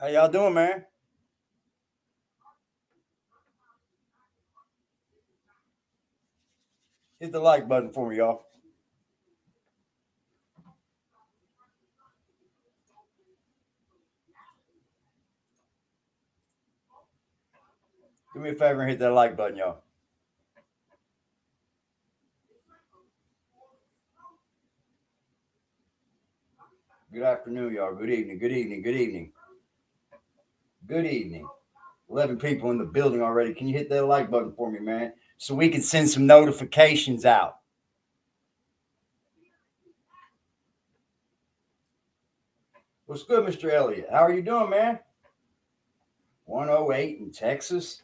How y'all doing, man? Hit the like button for me, y'all. Do me a favor and hit that like button, y'all. Good afternoon, y'all. Good evening. Good evening. Good evening. Good evening. 11 people in the building already. Can you hit that like button for me, man? So we can send some notifications out. What's good, Mr. Elliott? How are you doing, man? 108 in Texas.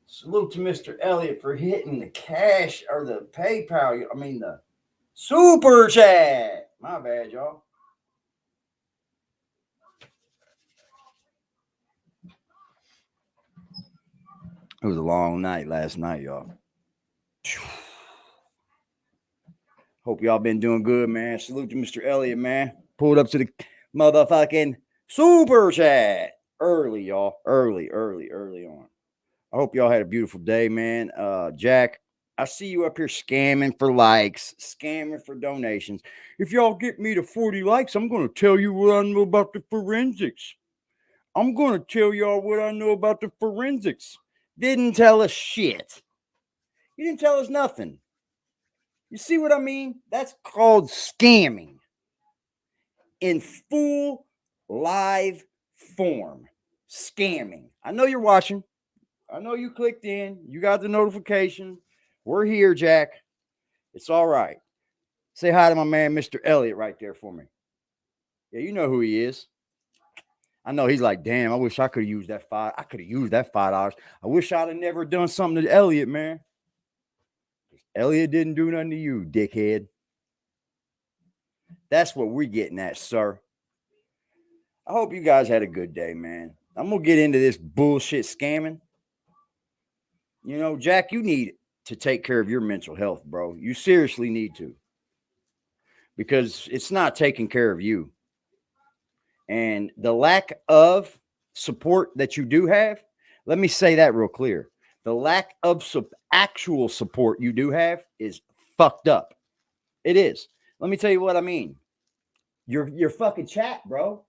Salute to Mr. Elliott for hitting the cash or the PayPal. I mean, the super chat. My bad, y'all. It was a long night last night, y'all. Hope y'all been doing good, man. Salute to Mr. Elliott, man. Pulled up to the motherfucking super chat early, y'all. Early on. I hope y'all had a beautiful day, man. Jack, I see you up here scamming for likes, scamming for donations. If y'all get me to 40 likes, I'm going to tell you what I know about the forensics. I'm going to tell y'all what I know about the forensics. Didn't tell us shit. You didn't tell us nothing. You see what I mean? That's called scamming in full live form. Scamming. I know you're watching. I know you clicked in. You got the notification. We're here, Jack. It's all right. Say hi to my man, Mr. Elliott, right there for me. Yeah, you know who he is. I know he's like, damn, I wish I could have used that $5. I could have used that $5. I wish I'd have never done something to Elliott, man. Elliott didn't do nothing to you, dickhead. That's what we're getting at, sir. I hope you guys had a good day, man. I'm going to get into this bullshit scamming. You know, Jack, you need to take care of your mental health, bro. You seriously need to. Because it's not taking care of you. And the lack of support that you do have, let me say that real clear. The lack of actual support you do have is fucked up. It is. Let me tell you what I mean. Your fucking chat, bro.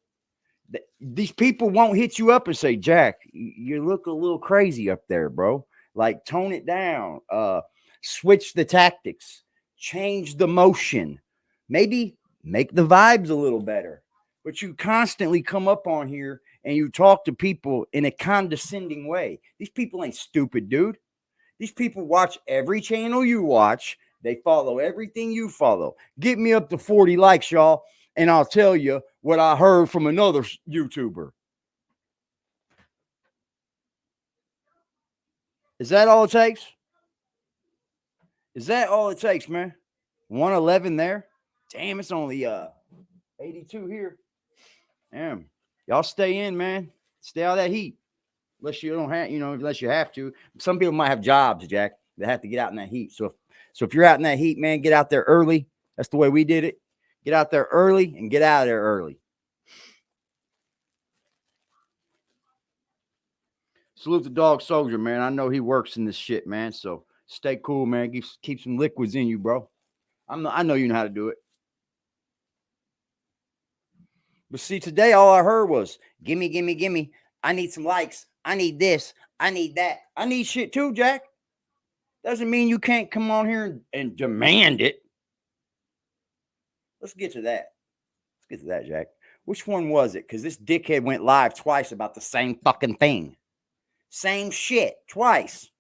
These people won't hit you up and say, Jack, you look a little crazy up there, bro. Like, tone it down. Switch the tactics. Change the motion. Maybe make the vibes a little better. But you constantly come up on here and you talk to people in a condescending way. These people ain't stupid, dude. These people watch every channel you watch. They follow everything you follow. Get me up to 40 likes, y'all, and I'll tell you what I heard from another YouTuber. Is that all it takes? Is that all it takes, man? 111 there? Damn, it's only 82 here. Damn. Y'all stay in, man. Stay out of that heat. Unless you don't have, unless you have to. Some people might have jobs, Jack. They have to get out in that heat. So if you're out in that heat, man, get out there early. That's the way we did it. Get out there early and get out of there early. Salute the dog soldier, man. I know he works in this shit, man. So stay cool, man. Keep some liquids in you, bro. I know you know how to do it. But see, today all I heard was gimme, gimme, gimme. I need some likes. I need this. I need that. I need shit too, Jack. Doesn't mean you can't come on here and demand it. Let's get to that. Let's get to that, Jack. Which one was it? Because this dickhead went live twice about the same fucking thing. Same shit twice.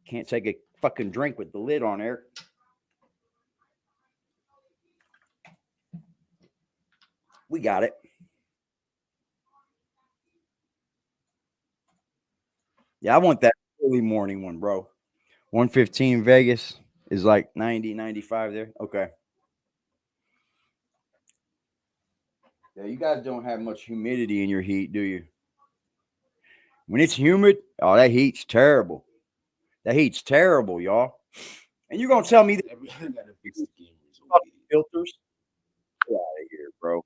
Can't take a fucking drink with the lid on there. We got it. Yeah, I want that early morning one, bro. 115 Vegas is like 90, 95 there. Okay. Yeah, you guys don't have much humidity in your heat, do you? When it's humid, oh, that heat's terrible. That heat's terrible, y'all. And you're gonna tell me that filters? Get out of here, bro.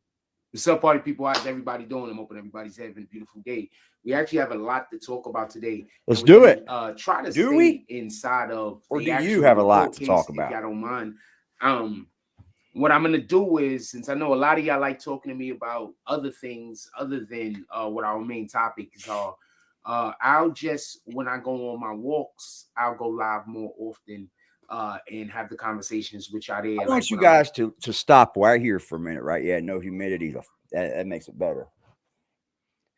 What's up, party people? How's everybody doing? I'm hoping everybody's having a beautiful day. We actually have a lot to talk about today. Let's do it. Try to do stay we? inside of Or the do actual you have a lot to case, talk about? if y'all don't mind. What I'm gonna do is, since I know a lot of y'all like talking to me about other things other than what our main topics are, I'll just, when I go on my walks, I'll go live more often and have the conversations with y'all there. I want you guys to stop right here for a minute, right? Yeah, no humidity. That makes it better.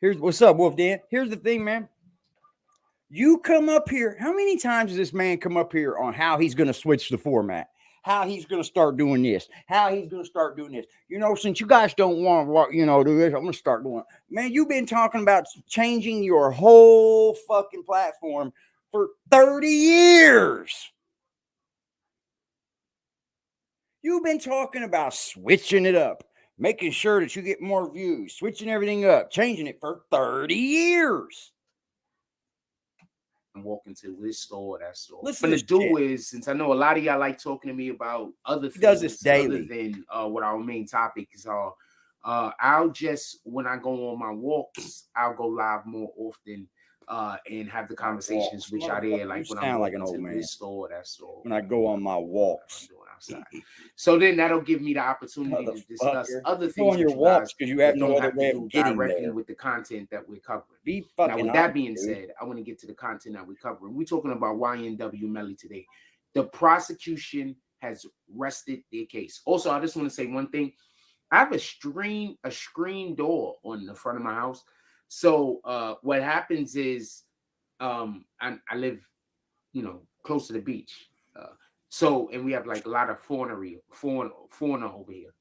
Here's what's up, Wolf Dan. Here's the thing, man. You come up here. How many times does this man come up here on how he's going to switch the format? How he's going to start doing this? How he's going to start doing this? You know, since you guys don't want to, do this, I'm going to start doing it. Man, you've been talking about changing your whole fucking platform for 30 years. You've been talking about switching it up, making sure that you get more views, switching everything up, changing it for 30 years. I'm walking to this store, that store. Listen, what I'm gonna do is, since I know a lot of y'all like talking to me about other things does this daily other than what our main topics are, I'll just, when I go on my walks, I'll go live more often and have the conversations with y'all there, like when I'm like an walking old to man. this store, that store. When I go on my walks. So then that'll give me the opportunity to discuss other things on your walks because you have no other way of getting directly there with the content that we're covering. Be Now, fucking with that honest, being dude. said, I want to get to the content that we're covering. We're talking about YNW Melly today. The prosecution has rested their case. Also, I just want to say one thing. I have a screen door on the front of my house. So what happens is I live, close to the beach. And we have like a lot of fauna over here.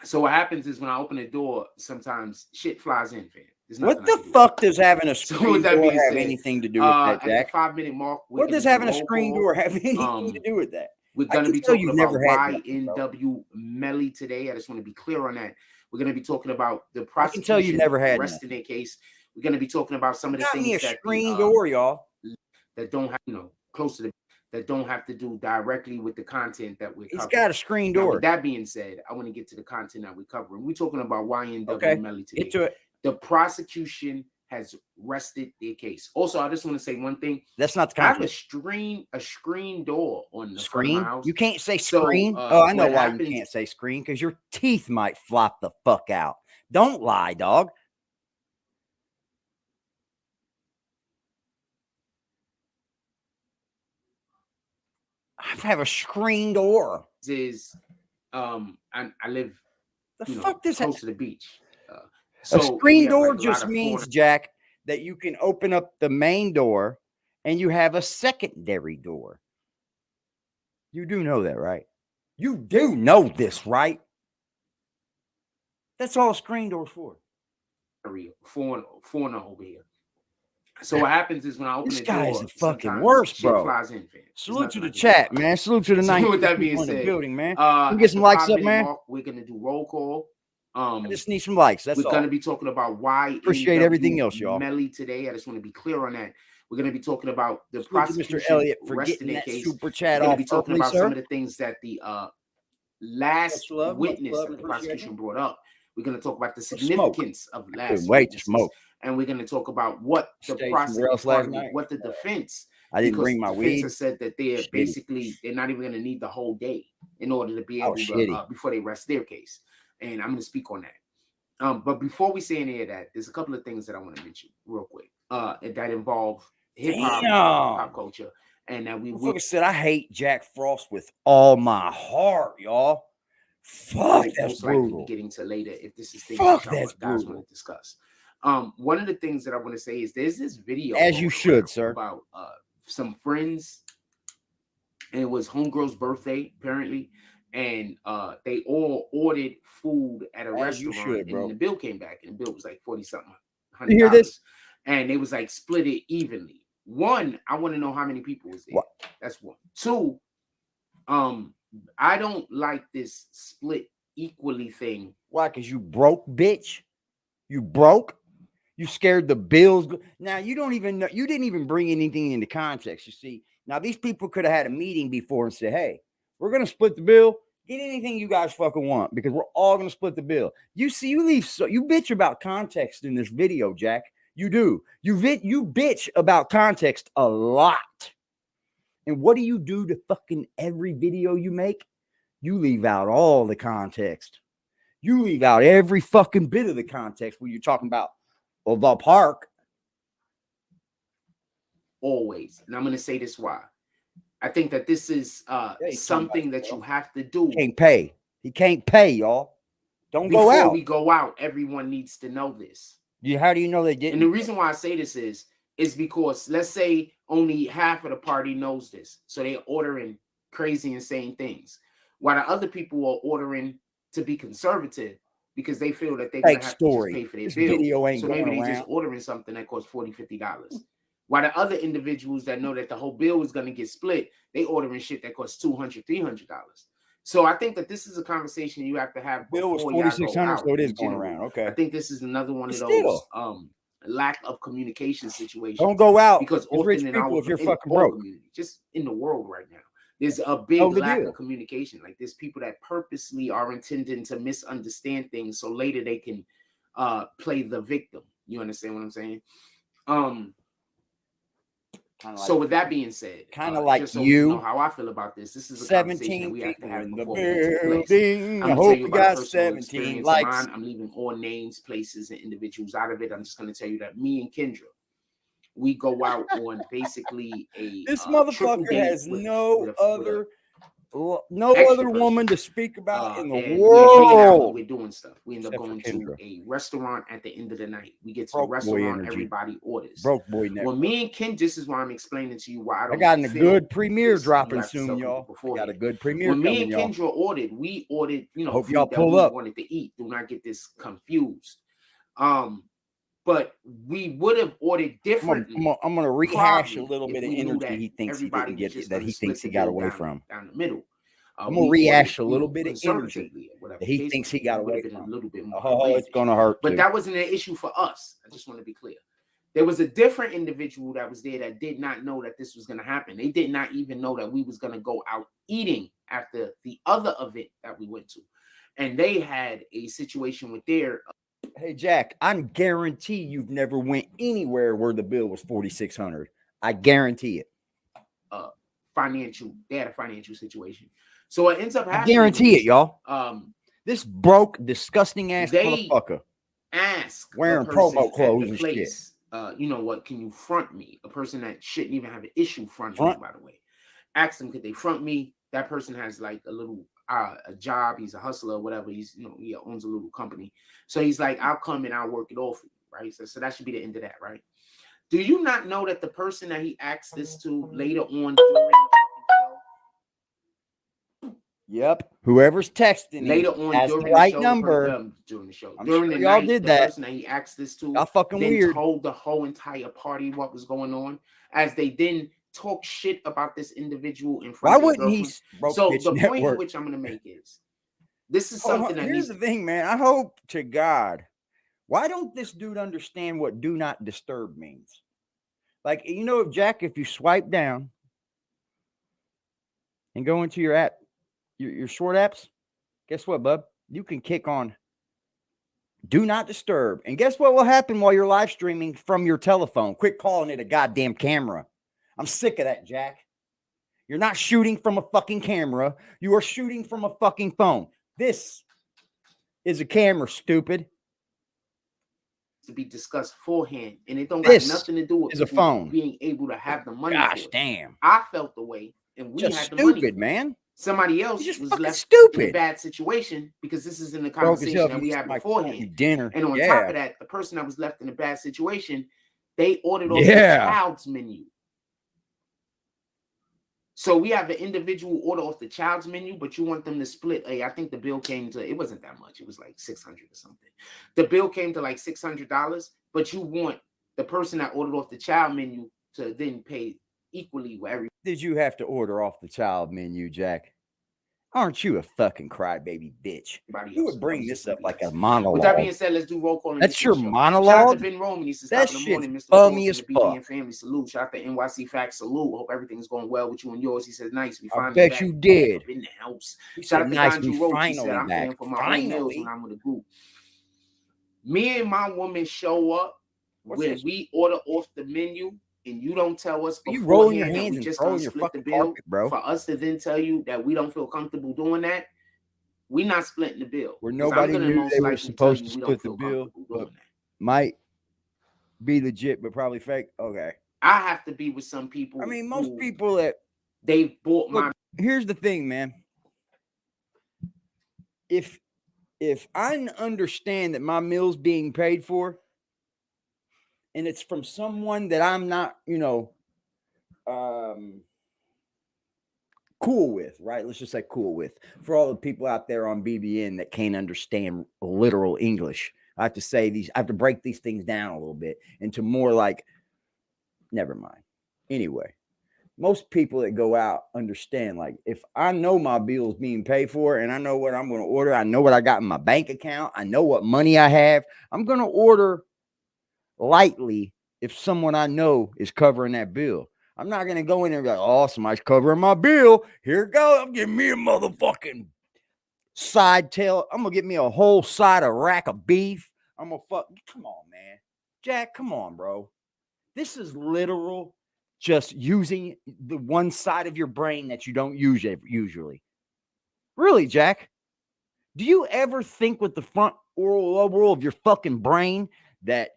So what happens is when I open the door, sometimes shit flies in, fam. What the fuck does having a screen door have anything to do with that, Jack? At the 5-minute mark, what does having a screen door have anything to do with that? We're going to be talking about YNW Melly today. I just want to be clear on that. We're going to be talking about the prosecution resting their case. We're going to be talking about some of the things that screen door, y'all, that don't have, close to the, that don't have to do directly with the content that we're covering. He's got a screen door. Now, with that being said, I want to get to the content that we're covering. We're talking about YNW Melly today. Get to it. The prosecution has rested their case. Also, I just want to say one thing. That's not the content. I have a screen door on the screen. Front of my house. You can't say screen. I know why you can't say screen, because your teeth might flop the fuck out. Don't lie, dog. I have a screen door. I live close to the beach. A screen door just means, Jack, that you can open up the main door and you have a secondary door. You do know that, right? You do know this, right? That's all a screen door's for. Fauna over here. So what happens is when I open this the guy door, is the fucking worst, bro. Flies in, salute to the chat, man. Salute to the night. With that being said, building, man. Get some likes up, man. We're gonna do roll call. I just need some likes. That's all. We're gonna be talking about why. Appreciate everything else, y'all. Melly today. I just want to be clear on that. We're gonna be talking about the prosecution. Mr. Elliott for getting that case. super chat We're off. Gonna be talking early, about sir. some of the things that the last witness that the prosecution brought up. We're going to talk about the significance of last witnesses. And we're going to talk about what the prosecution, what the defense. I didn't bring my weed. Defense said that they're not even going to need the whole day in order to be able to before they rest their case. And I'm going to speak on that. But before we say any of that, there's a couple of things that I want to mention real quick that involve hip hop culture. And that we said I hate Jack Frost with all my heart, y'all. Fuck, that's brutal. Getting to later if this is things that guys want to discuss. One of the things that I want to say is there's this video, as you should, sir, about some friends, and it was homegirl's birthday apparently, and they all ordered food at a restaurant, and the bill came back, and the bill was like $40-something. You hear this? And they was like split it evenly. One, I want to know how many people was there. What? That's one. Two, I don't like this split equally thing. Why? Because you broke, bitch. You broke. You scared the bills. Now you don't even know. You didn't even bring anything into context. You see. Now these people could have had a meeting before and said, "Hey, we're gonna split the bill. Get anything you guys fucking want because we're all gonna split the bill. You see, you bitch about context in this video, Jack. You do. You bitch about context a lot. And what do you do to fucking every video you make? You leave out all the context. You leave out every fucking bit of the context when you're talking about the park. Always. And I'm going to say this why. I think that this is something that you have to do. He can't pay. He can't pay, y'all. Don't go out. Before we go out, everyone needs to know this. How do you know they didn't? And the reason why I say this is because let's say only half of the party knows this. So they're ordering crazy, insane things. While the other people are ordering to be conservative because they feel that they're going to have to just pay for their bill. So maybe they're just ordering something that costs $40, $50. While the other individuals that know that the whole bill is going to get split, they ordering shit that costs $200, $300. So I think that this is a conversation you have to have. Bill was $4,600, so it is going around. Okay. I think this is another one of those lack of communication situations. Don't go out because with rich people if you're fucking broke. Just in the world right now, there's a big lack of communication. Like there's people that purposely are intending to misunderstand things so later they can play the victim. You understand what I'm saying? So with that being said, kind of like so you know how I feel about this. This is a 17 we have to have in the before building. I'm I hope you got 17 likes. I'm leaving all names, places, and individuals out of it. I'm just going to tell you that me and Kendra, we go out on basically a this motherfucker has no other woman to speak about in the world. We're doing stuff. We end up going to a restaurant at the end of the night. We get to a restaurant, everybody orders. Broke boy network. Well, me and Ken, this is why I'm explaining to you why I got a good premiere dropping soon, y'all. Got a good premiere. When me and Kendra ordered, we ordered, hope y'all pull up. Wanted to eat. Do not get this confused. But we would have ordered differently. I'm going to rehash a little bit of energy he thinks he didn't get, that he thinks he got away from. Down the middle. I'm going to rehash a little bit of energy that he thinks he got away from. A little bit more it's going to hurt. But that wasn't an issue for us. I just want to be clear. There was a different individual that was there that did not know that this was going to happen. They did not even know that we was going to go out eating after the other event that we went to. And they had a situation with their... Hey, Jack, I guarantee you've never went anywhere where the bill was $4,600. I guarantee it. They had a financial situation. So it ends up happening. I guarantee it, y'all. This broke, disgusting ass motherfucker. Ask wearing promo clothes and shit. You know what? Can you front me? A person that shouldn't even have an issue fronting me, by the way. Ask them, could they front me? That person has like a little a job. He's a hustler, whatever. He's, he owns a little company. So he's like, I'll come and I'll work it off for you, right? So that should be the end of that, right? Do you not know that the person that he asked this to later on during the show? Yep. Whoever's texting later on has during the right the show, number during the show. I'm during sure the y'all night, did the that. person that he asked this to y'all fucking then weird. Told the whole entire party what was going on as they then talk shit about this individual in front of his girlfriend. So the point in which I'm going to make is this is something that here's the thing, man. I hope to God, why don't this dude understand what do not disturb means? Like, Jack, if you swipe down and go into your app, your short apps, guess what, bub? You can kick on do not disturb. And guess what will happen while you're live streaming from your telephone? Quit calling it a goddamn camera. I'm sick of that, Jack. You're not shooting from a fucking camera. You are shooting from a fucking phone. This is a camera, stupid. To be discussed beforehand, and it don't got nothing to do with a phone being able to have the money. Gosh damn. I felt the way, and we just had the money. Stupid, man. Somebody else just was left stupid. in a bad situation because this is in the conversation that we had beforehand. Dinner. And on top of that, the person that was left in a bad situation, they ordered off the child's menu. So we have an individual order off the child's menu, but you want them to split. I think the bill came to, it wasn't that much. It was like $600 or something. The bill came to like $600, but you want the person that ordered off the child menu to then pay equally with every. Did you have to order off the child menu, Jack? Aren't you a fucking crybaby bitch? You would bring this up like a monologue. With that being said, let's do roll call. That's your monologue? Shout out to Ben Roman. He says, that top of the shit's morning, Mr. bummy Wilson, as the fuck. BBN family. Salute. Shout out to NYC Facts. Salute. Hope everything's going well with you and yours. He says, nice. We I finally bet back. you did. In the house. He Shout said, out to nice, Ganju we Roach. He said, finally I'm paying back. for my own meals when I'm with a group. Me and my woman show up when we order off the menu, and you don't tell us you rolling your beforehand that hands we and just throwing gonna your split the fucking bill, carpet, bro. for us to then tell you that we don't feel comfortable doing that, we not splitting the bill. Where nobody knew they were supposed to split the bill, but might be legit, but probably fake. Okay. I have to be with some people. I mean, most people that they bought my. Here's the thing, man. If I understand that my meal's being paid for, and it's from someone that I'm not, cool with, right? Let's just say cool with. For all the people out there on BBN that can't understand literal English, I have to say these. I have to break these things down a little bit into more like. Never mind. Anyway, most people that go out understand. Like, if I know my bill's being paid for, and I know what I'm going to order, I know what I got in my bank account, I know what money I have, I'm going to order lightly if someone I know is covering that bill. I'm not going to go in there and be like, oh, somebody's covering my bill. Here it goes. I'm getting me a motherfucking side tail. I'm going to get me a whole side of rack of beef. I'm going to fuck. Come on, man. Jack, come on, bro. This is literal just using the one side of your brain that you don't use usually. Really, Jack? Do you ever think with the front oral lobe of your fucking brain that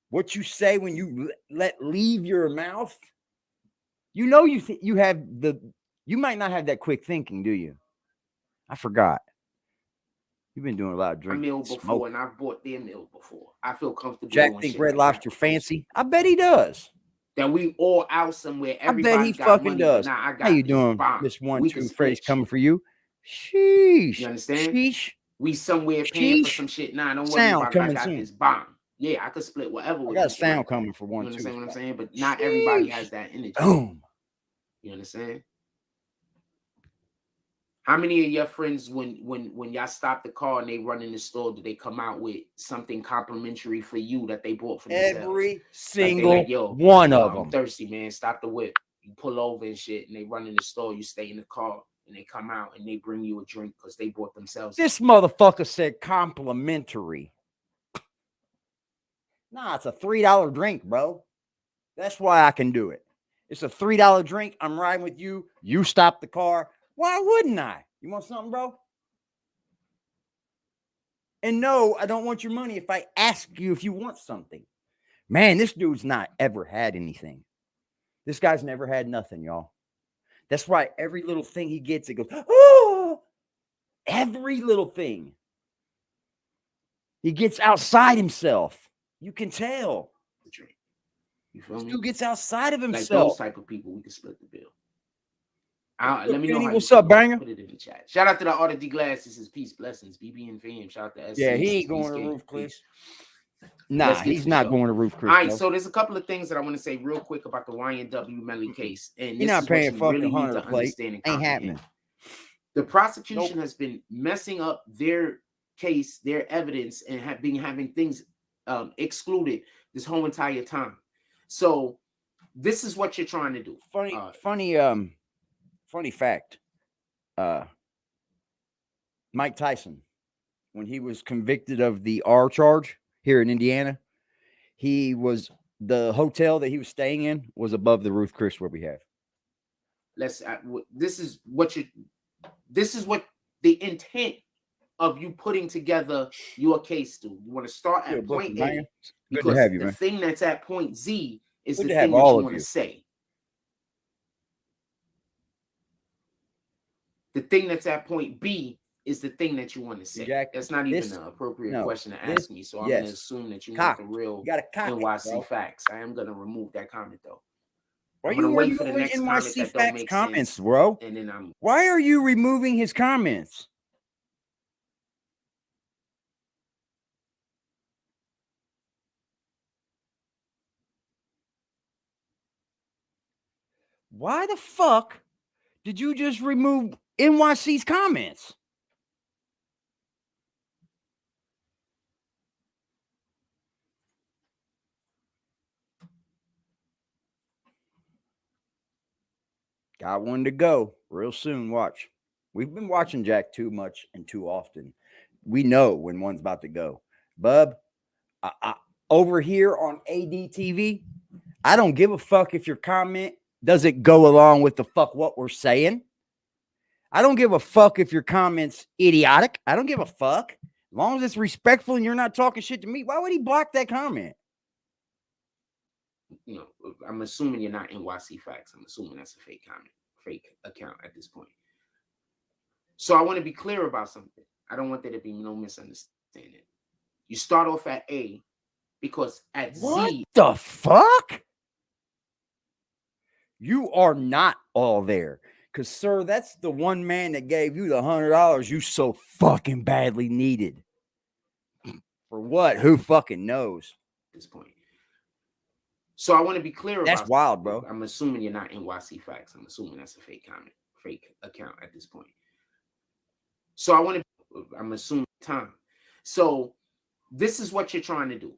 what you say when you let leave your mouth, you might not have that quick thinking, do you? I forgot. You've been doing a lot of drinking. Meal before, and I've bought their meal before. I feel comfortable. Jack think Red Lobster fancy. I bet he does. That we all out somewhere. Everybody I bet he got fucking money, does. Now I got how you doing? This one true phrase coming for you. Sheesh. You understand? Sheesh. We somewhere paying for some shit. Nah, don't worry about it. I got this bomb. Yeah, I could split whatever. I got sound coming for one. You understand what I'm saying? But not everybody has that energy. Boom. You understand? How many of your friends, when y'all stop the car and they run in the store, do they come out with something complimentary for you that they bought for themselves? Every single one of them. I'm thirsty, man. Stop the whip. You pull over and shit, and they run in the store. You stay in the car, and they come out and they bring you a drink because they bought themselves. This motherfucker said complimentary. Nah, it's a $3 drink, bro. That's why I can do it. It's a $3 drink. I'm riding with you. You stop the car. Why wouldn't I? You want something, bro? And no, I don't want your money if I ask you if you want something. Man, this dude's not ever had anything. This guy's never had nothing, y'all. That's why every little thing he gets, it goes, oh! Every little thing. He gets outside himself. You can tell. You feel me? Dude gets outside of himself. Like those type of people, we can split the bill. Let me know. What's up, banger? Put it in the chat. Shout out to the Art of D Glass. This is peace, blessings, BBN fam. Shout out to SC. Yeah, he ain't going to Roof Chris. Nah, he's not going to Roof Chris. All right, so there's a couple of things that I want to say real quick about the YNW Melly case, and you're not paying fucking $100 plate. Ain't happening. The prosecution has been messing up their case, their evidence, and have been having things excluded this whole entire time. So this is what you're trying to do. Funny fact. Mike Tyson, when he was convicted of the R charge here in Indiana, the hotel that he was staying in was above the Ruth Chris where we have. This is what the intent of you putting together your case do. You want to start at point A, because the thing that's at point Z is the thing that you want to say. The thing that's at point B is the thing that you want to say. Jack, that's not even an appropriate question to ask me. So I'm going to assume that you want the real NYC facts. I am going to remove that comment, though. Why are you wait for the next NYC facts comments, bro? And then why are you removing his comments? Why the fuck did you just remove NYC's comments. Got one to go real soon. Watch. We've been watching Jack too much and too often. We know when one's about to go. Bub, over here on ADTV, I don't give a fuck if your comment doesn't go along with the fuck what we're saying. I don't give a fuck if your comment's idiotic. I don't give a fuck. As long as it's respectful and you're not talking shit to me, why would he block that comment? You know, I'm assuming you're not NYC Facts. I'm assuming that's a fake comment, fake account at this point. So I want to be clear about something. I don't want there to be no misunderstanding. You start off at A because at What Z. the fuck? You are not all there. Because, sir, that's the one man that gave you the $100 you so fucking badly needed. For what? Who fucking knows? At this point. So I want to be clear That's about wild, bro. I'm assuming you're not NYC Facts. I'm assuming that's a fake comment, fake account at this point. So I want to, I'm assuming time. So this is what you're trying to do.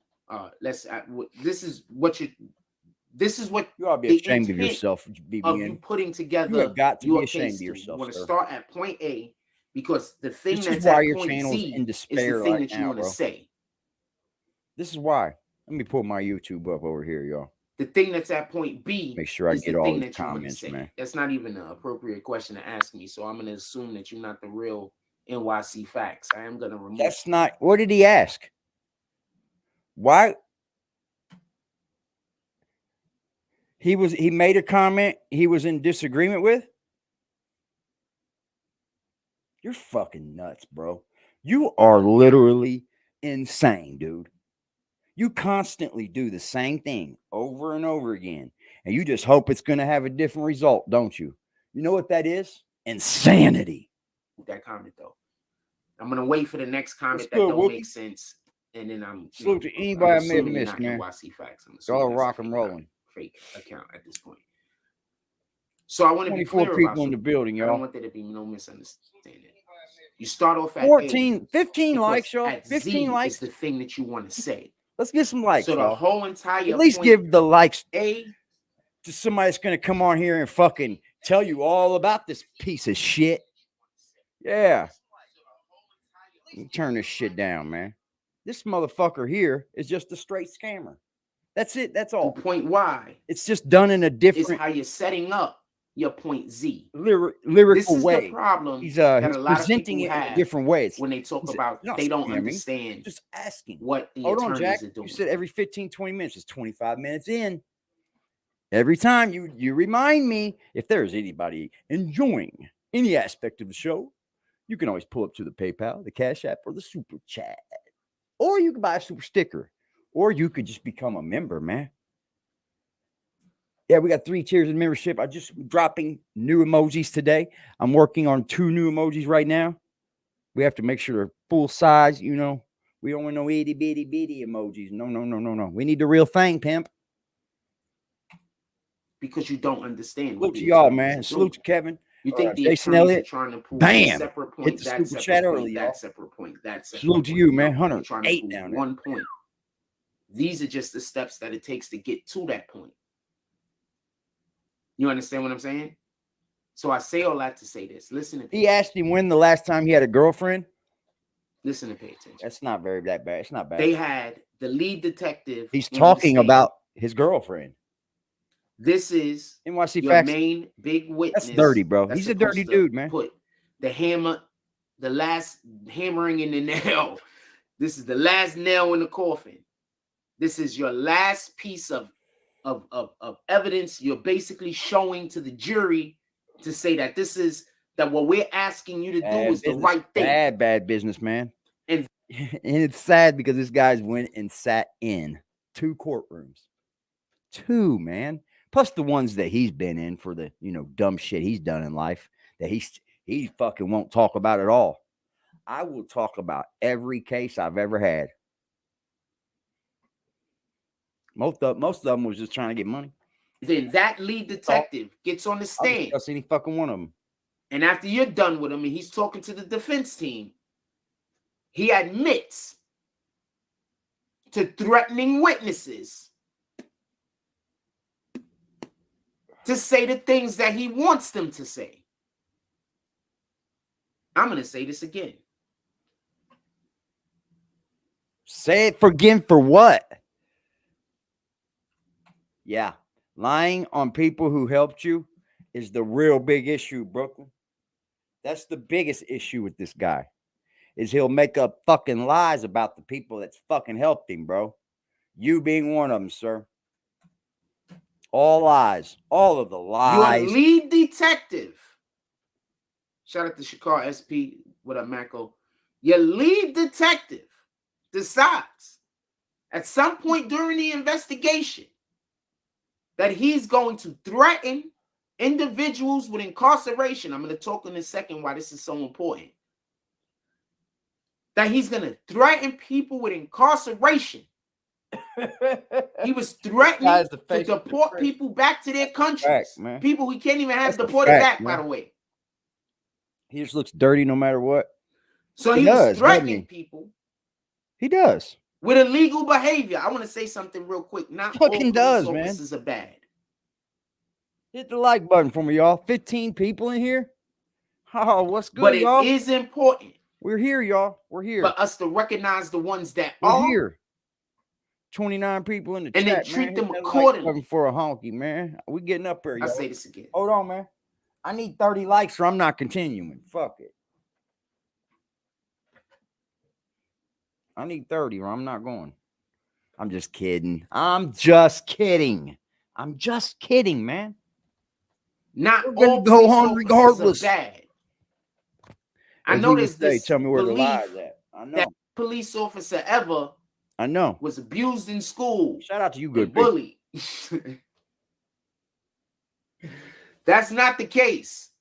This is what you ought to be ashamed of yourself, BBN. Of you putting together. You have got to be ashamed of yourself. You want to sir. start at point A because the thing this that's is why at your point channel's Z in despair is the thing right that you now, want to bro. say. This is why. Let me pull my YouTube up over here, y'all. The thing that's at point B. Make sure I get all the comments, man. That's not even an appropriate question to ask me. So I'm going to assume that you're not the real NYC Facts. I am going to remove. That's not. What did he ask? Why? He made a comment he was in disagreement with. You're fucking nuts, bro. You are literally insane, dude. You constantly do the same thing over and over again, and you just hope it's going to have a different result, don't you? You know what that is? Insanity. That comment, though. I'm going to wait for the next comment that don't make sense, and then I'm salute to anybody I may have missed, man. NYC Facts. Y'all rock and rolling. Fake account at this point. So I want to be clear 24 people in the building, y'all. I don't want there to be no misunderstanding. You start off at 14, 15 likes, y'all. 15 likes is the thing that you want to say. Let's get some likes. So the whole entire at least give the likes A to somebody that's going to come on here and fucking tell you all about this piece of shit. Yeah. Let me turn this shit down, man. This motherfucker here is just a straight scammer. That's it. That's all. Point Y. It's just done in a different. It's how you're setting up your point Z. Lyrical this is way. The problem he's that a lot presenting of people it have in different ways. When they talk about they don't understand. Just asking. What the Hold on, Jack. Are doing. You said every 15, 20 minutes. It's 25 minutes in. Every time you remind me, if there's anybody enjoying any aspect of the show, you can always pull up to the PayPal, the Cash App, or the Super Chat. Or you can buy a super sticker. Or you could just become a member, man. Yeah, we got 3 tiers of membership. I just dropping new emojis today. I'm working on 2 new emojis right now. We have to make sure they're full size, you know. We don't want no itty bitty bitty emojis. No. We need the real thing, Pimp. Because you don't understand. Salute to y'all, man. Salute to Kevin. You think the Jason attorneys Elliott are trying to prove bam. Separate point, hit the super chat early, that separate point, that separate Salute point. to you, man. No, 108 down there. 1 point. These are just the steps that it takes to get to that point. You understand what I'm saying? So I say all that to say this. Listen to he asked him when the last time he had a girlfriend. Listen and pay attention. That's not that bad. It's not bad. They had the lead detective. He's talking about his girlfriend. This is NYC your Facts. main big witness. That's dirty, bro. He's a dirty dude, man. Put the hammer, the last hammering in the nail. This is the last nail in the coffin. This is your last piece of evidence. You're basically showing to the jury to say that this is that what we're asking you to do is the right thing. Bad business, man. And it's sad because this guy's went and sat in 2 courtrooms. 2, man. Plus the ones that he's been in for the, dumb shit he's done in life that he fucking won't talk about at all. I will talk about every case I've ever had. Most of them was just trying to get money. Then that lead detective gets on the stand. I'll see any fucking one of them. And after you're done with him and he's talking to the defense team, he admits to threatening witnesses to say the things that he wants them to say. I'm going to say this again. Say it again for what? Yeah. Lying on people who helped you is the real big issue, Brooklyn. That's the biggest issue with this guy. Is he'll make up fucking lies about the people that's fucking helped him, bro. You being one of them, sir. All lies. All of the lies. Your lead detective. Shout out to Shakar SP. What up, Mako? Your lead detective decides at some point during the investigation that he's going to threaten individuals with incarceration. I'm going to talk in a second why this is so important. That he's going to threaten people with incarceration. He was threatening to deport people back to their countries. Fact, people he can't even have deported back, by the way. He just looks dirty no matter what. So he was threatening people. He does. With illegal behavior. I want to say something real quick. Not all police officers are bad. Hit the like button for me, y'all. 15 people in here. Oh, what's good, y'all? But it is important. We're here, y'all. We're here. For us to recognize the ones that are here. 29 people in the chat, and then treat them accordingly. Like for a honky, man. We getting up here, y'all. I'll say this again. Hold on, man. I need 30 likes or I'm not continuing. Fuck it. I need 30 or I'm not going. I'm just kidding. I'm just kidding. I'm just kidding, man. Not all go on regardless. Bad. I know there's this tell me where the lies at. I know that police officer ever was abused in school. Shout out to you, good bully. That's not the case.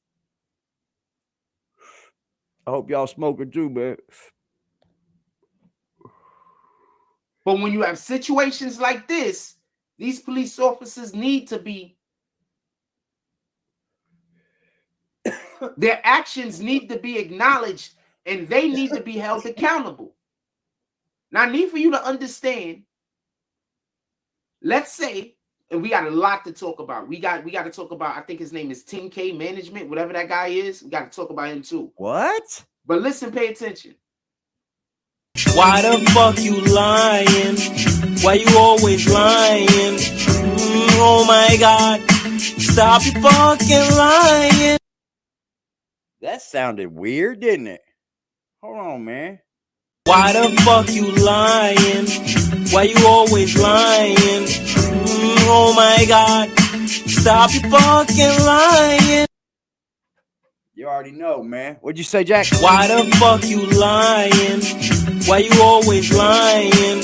I hope y'all smoking too, man. But when you have situations like this, these police officers need to be, their actions need to be acknowledged and they need to be held accountable. Now, I need for you to understand, let's say, and we got a lot to talk about. We got to talk about, I think his name is 10K Management, whatever that guy is. We got to talk about him too. What? But listen, pay attention. Why the fuck you lying? Why you always lying? Oh my God, stop your fucking lying. That sounded weird, didn't it? Hold on, man. Why the fuck you lying? Why you always lying? Oh my God, stop your fucking lying. You already know, man. What'd you say, Jack? Why the fuck you lying? Why you always lying?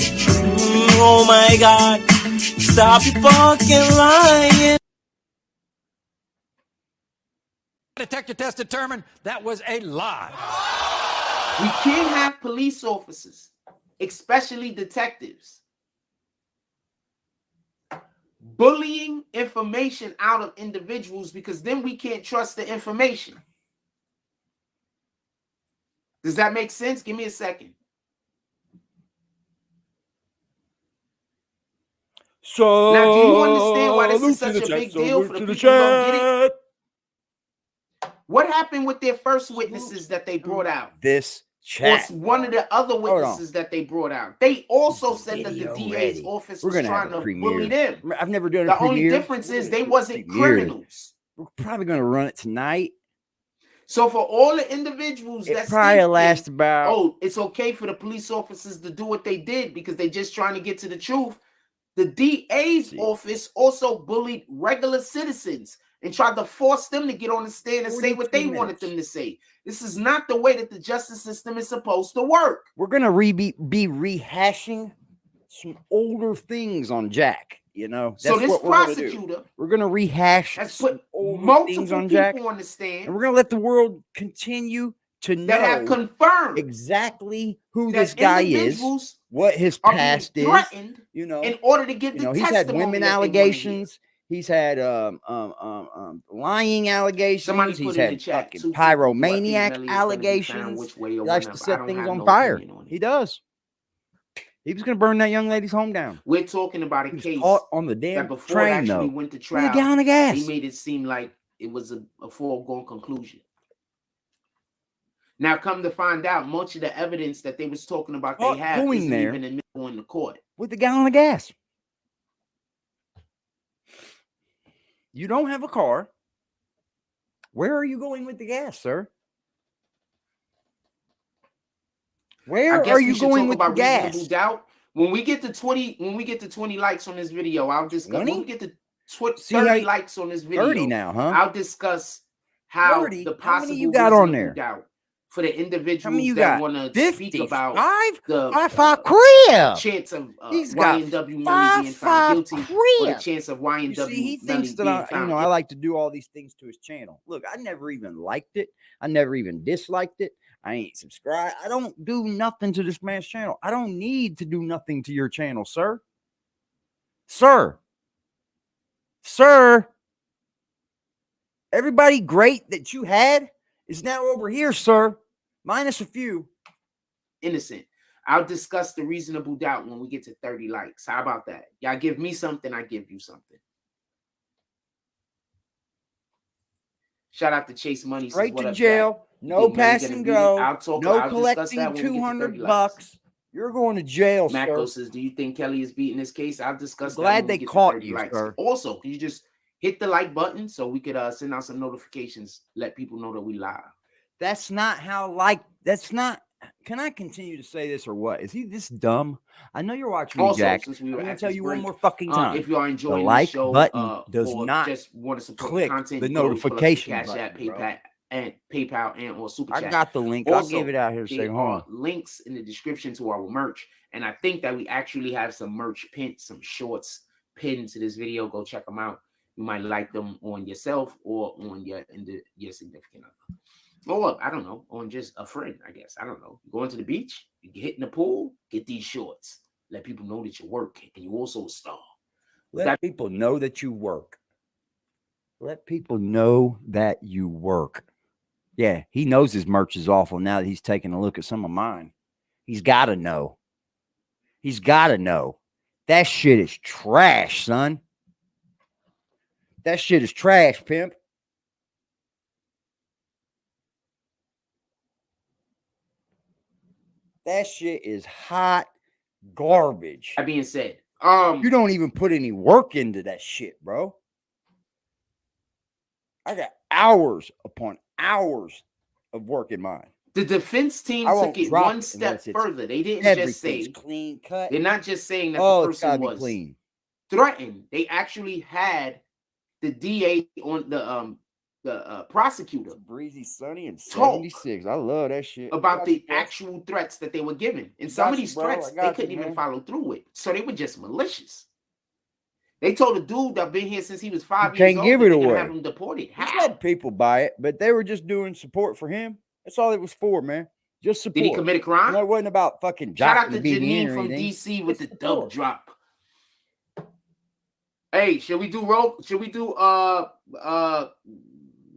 Oh my God, stop your fucking lying. Detector test determined that was a lie. We can't have police officers, especially detectives, bullying information out of individuals because then we can't trust the information. Does that make sense? Give me a second. So now, do you understand why this is such a big deal for the people who don't get it? What happened with their first witnesses that they brought out? This chat. Or one of the other witnesses that they brought out. They also said that the DA's office was trying to bully them. I've never done a premiere. The only difference is they wasn't criminals. We're probably going to run it tonight. So for all the individuals that probably last about, oh, it's okay for the police officers to do what they did because they're just trying to get to the truth. The DA's office also bullied regular citizens and tried to force them to get on the stand and say what they wanted them to say. This is not the way that the justice system is supposed to work. We're going to be rehashing some older things on Jack. You know, that's so this prosecutor, we're gonna rehash. Has put multiple on Jack, people on the stand, and we're gonna let the world continue to know that have confirmed exactly who this guy is, what his past is. You know, in order to give the testimony, he's had women allegations. He's had lying allegations. Somebody He's put in the had chat, fucking 250, do I think pyromaniac Melly is gonna be found allegations. which way or He likes to whatever? I set don't things have on no fire. opinion on it. He does. He was going to burn that young lady's home down. We're talking about a He was case caught on the that damn before it train, actually though, went to with a trial, gallon of gas. they made it seem like it was a foregone conclusion. Now, come to find out, much of the evidence that they was talking about they have going isn't there even admissible in the court. with a gallon of gas. You don't have a car. Where are you going with the gas, sir? Where are you going with the gas? Reasonable doubt. When we get to 20 likes on this video, I'll discuss. 20? When we get to 30 likes on this video, 30 now, huh? I'll discuss how 30? the How many you possible got on reasonable there? doubt for the individuals How many you that got? want to speak about the chance of He's got YNW Melly being found guilty, or the chance of You see, he YNW thinks Melly that being found. I like to do all these things to his channel. Look, I never even liked it. I never even disliked it. I ain't subscribed. I don't do nothing to this man's channel. I don't need to do nothing to your channel, sir. Sir. Everybody great that you had is now over here, sir. Minus a few. Innocent. I'll discuss the reasonable doubt when we get to 30 likes. How about that? Y'all give me something, I give you something. Shout out to Chase Money. Right to jail. No pass and go. No collecting $200. You're going to jail, Macko sir. says, do you think Kelly is beating this case? I'll discuss that. Glad they caught you, sir. Also, can you just hit the like button so we could send out some notifications, let people know that we live? That's not how that's not. Can I continue to say this or what? Is he this dumb? I know you're watching me, also, Jack. since we were I'm going at to tell this you break, one more fucking time. If you are enjoying the like the show, button does or not just want to support click content, the notification Cash button, App, PayPal, and or Super Chat. I got the link. Also, I'll give it out here. There are links in the description to our merch, and I think that we actually have some merch pins, some shorts pinned to this video. Go check them out. You might like them on yourself or on your significant other. Or I don't know, on just a friend, I guess. I don't know. You going to the beach, you get in the pool, get these shorts. Let people know that you work and you also a star. Let people know that you work. Let people know that you work. Yeah, he knows his merch is awful now that he's taking a look at some of mine. He's got to know. He's got to know. That shit is trash, son. That shit is trash, pimp. That shit is hot garbage. That being said, you don't even put any work into that shit, bro. I got hours upon hours of work in mine. The defense team took it one step further. They didn't just say clean cut. They're not just saying that the person was clean. Threatened. They actually had the DA on the prosecutor, Breezy Sunny and 76. I love that shit. About the actual threats that they were given. And some of these threats they couldn't even follow through with. So they were just malicious. They told a dude that been here since he was 5 years old. Give it away. Have him deported. He let people buy it, but they were just doing support for him. That's all it was for, man. Just support. Did he commit a crime? No, it wasn't about fucking. Shout out to Janine from DC with the dub drop. Hey, should we do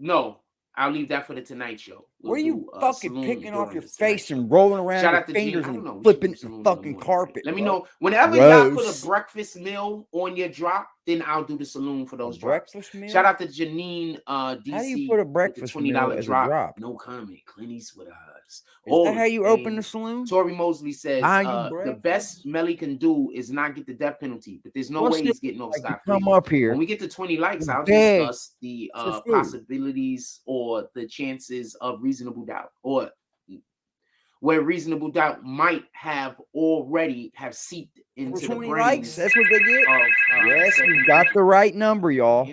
no, I'll leave that for the Tonight Show. What are you fucking picking off your face and rolling around your fingers and flipping the fucking carpet? Let me know. Whenever y'all put a breakfast meal on your drop, then I'll do the saloon for those drops. Shout out to Janine DC. How do you put a breakfast meal as a drop? No comment. Clint Eastwood eyes. Is that how you open the saloon? Tori Mosley says the best Melly can do is not get the death penalty, but there's no way he's getting off scot-free. Come up here. When we get to 20 likes, I'll discuss the possibilities or the chances of reasonable doubt, or where reasonable doubt might have already have seeped into the brains. Likes, that's what they get. Yes, you got the right number, y'all.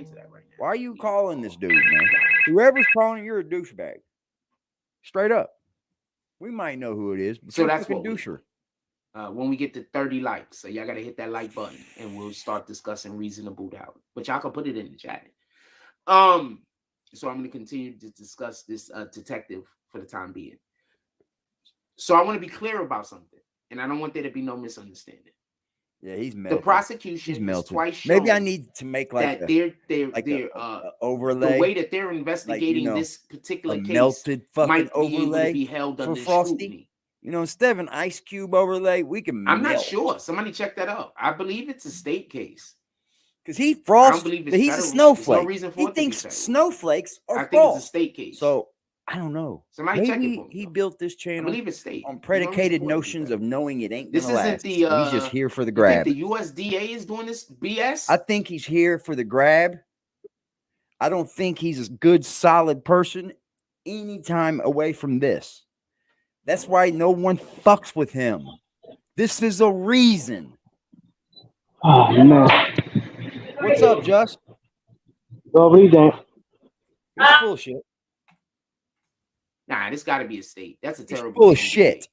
Why are you calling this dude, man? Whoever's calling, you're a douchebag. Straight up. We might know who it is. But so that's what doucher. When we get to 30 likes, so y'all gotta hit that like button, and we'll start discussing reasonable doubt. But y'all can put it in the chat. So I'm going to continue to discuss this detective for the time being. So I want to be clear about something, and I don't want there to be no misunderstanding. Yeah, he's The melted. prosecution He's is melted. twice shown Maybe I need to make like that a overlay. the way that they're investigating this particular a case melted fucking might be able to overlay be held for under Frosty. scrutiny. You know, instead of an ice cube overlay, we can I'm not melt. sure. Somebody check that out. I believe it's a state case. Because he I don't frosts, believe it's he's a federal. There's snowflake. no reason for He it to be thinks federal. snowflakes are I think it's a frost. state case. So I don't know. Somebody check it Maybe for me, he though. built this I channel believe it's state. on There's no reason predicated for it to be notions of federal. knowing it ain't This gonna isn't last. the So he's just here for the you grab. think the USDA is doing this BS? I think he's here for the grab. I don't think he's a good, solid person anytime away from this. That's why no one fucks with him. This is a reason. Oh man. What's up, Just? What are you doing? He's full of shit. Nah, this got to be a state. That's a He's terrible. full of thing to shit. say.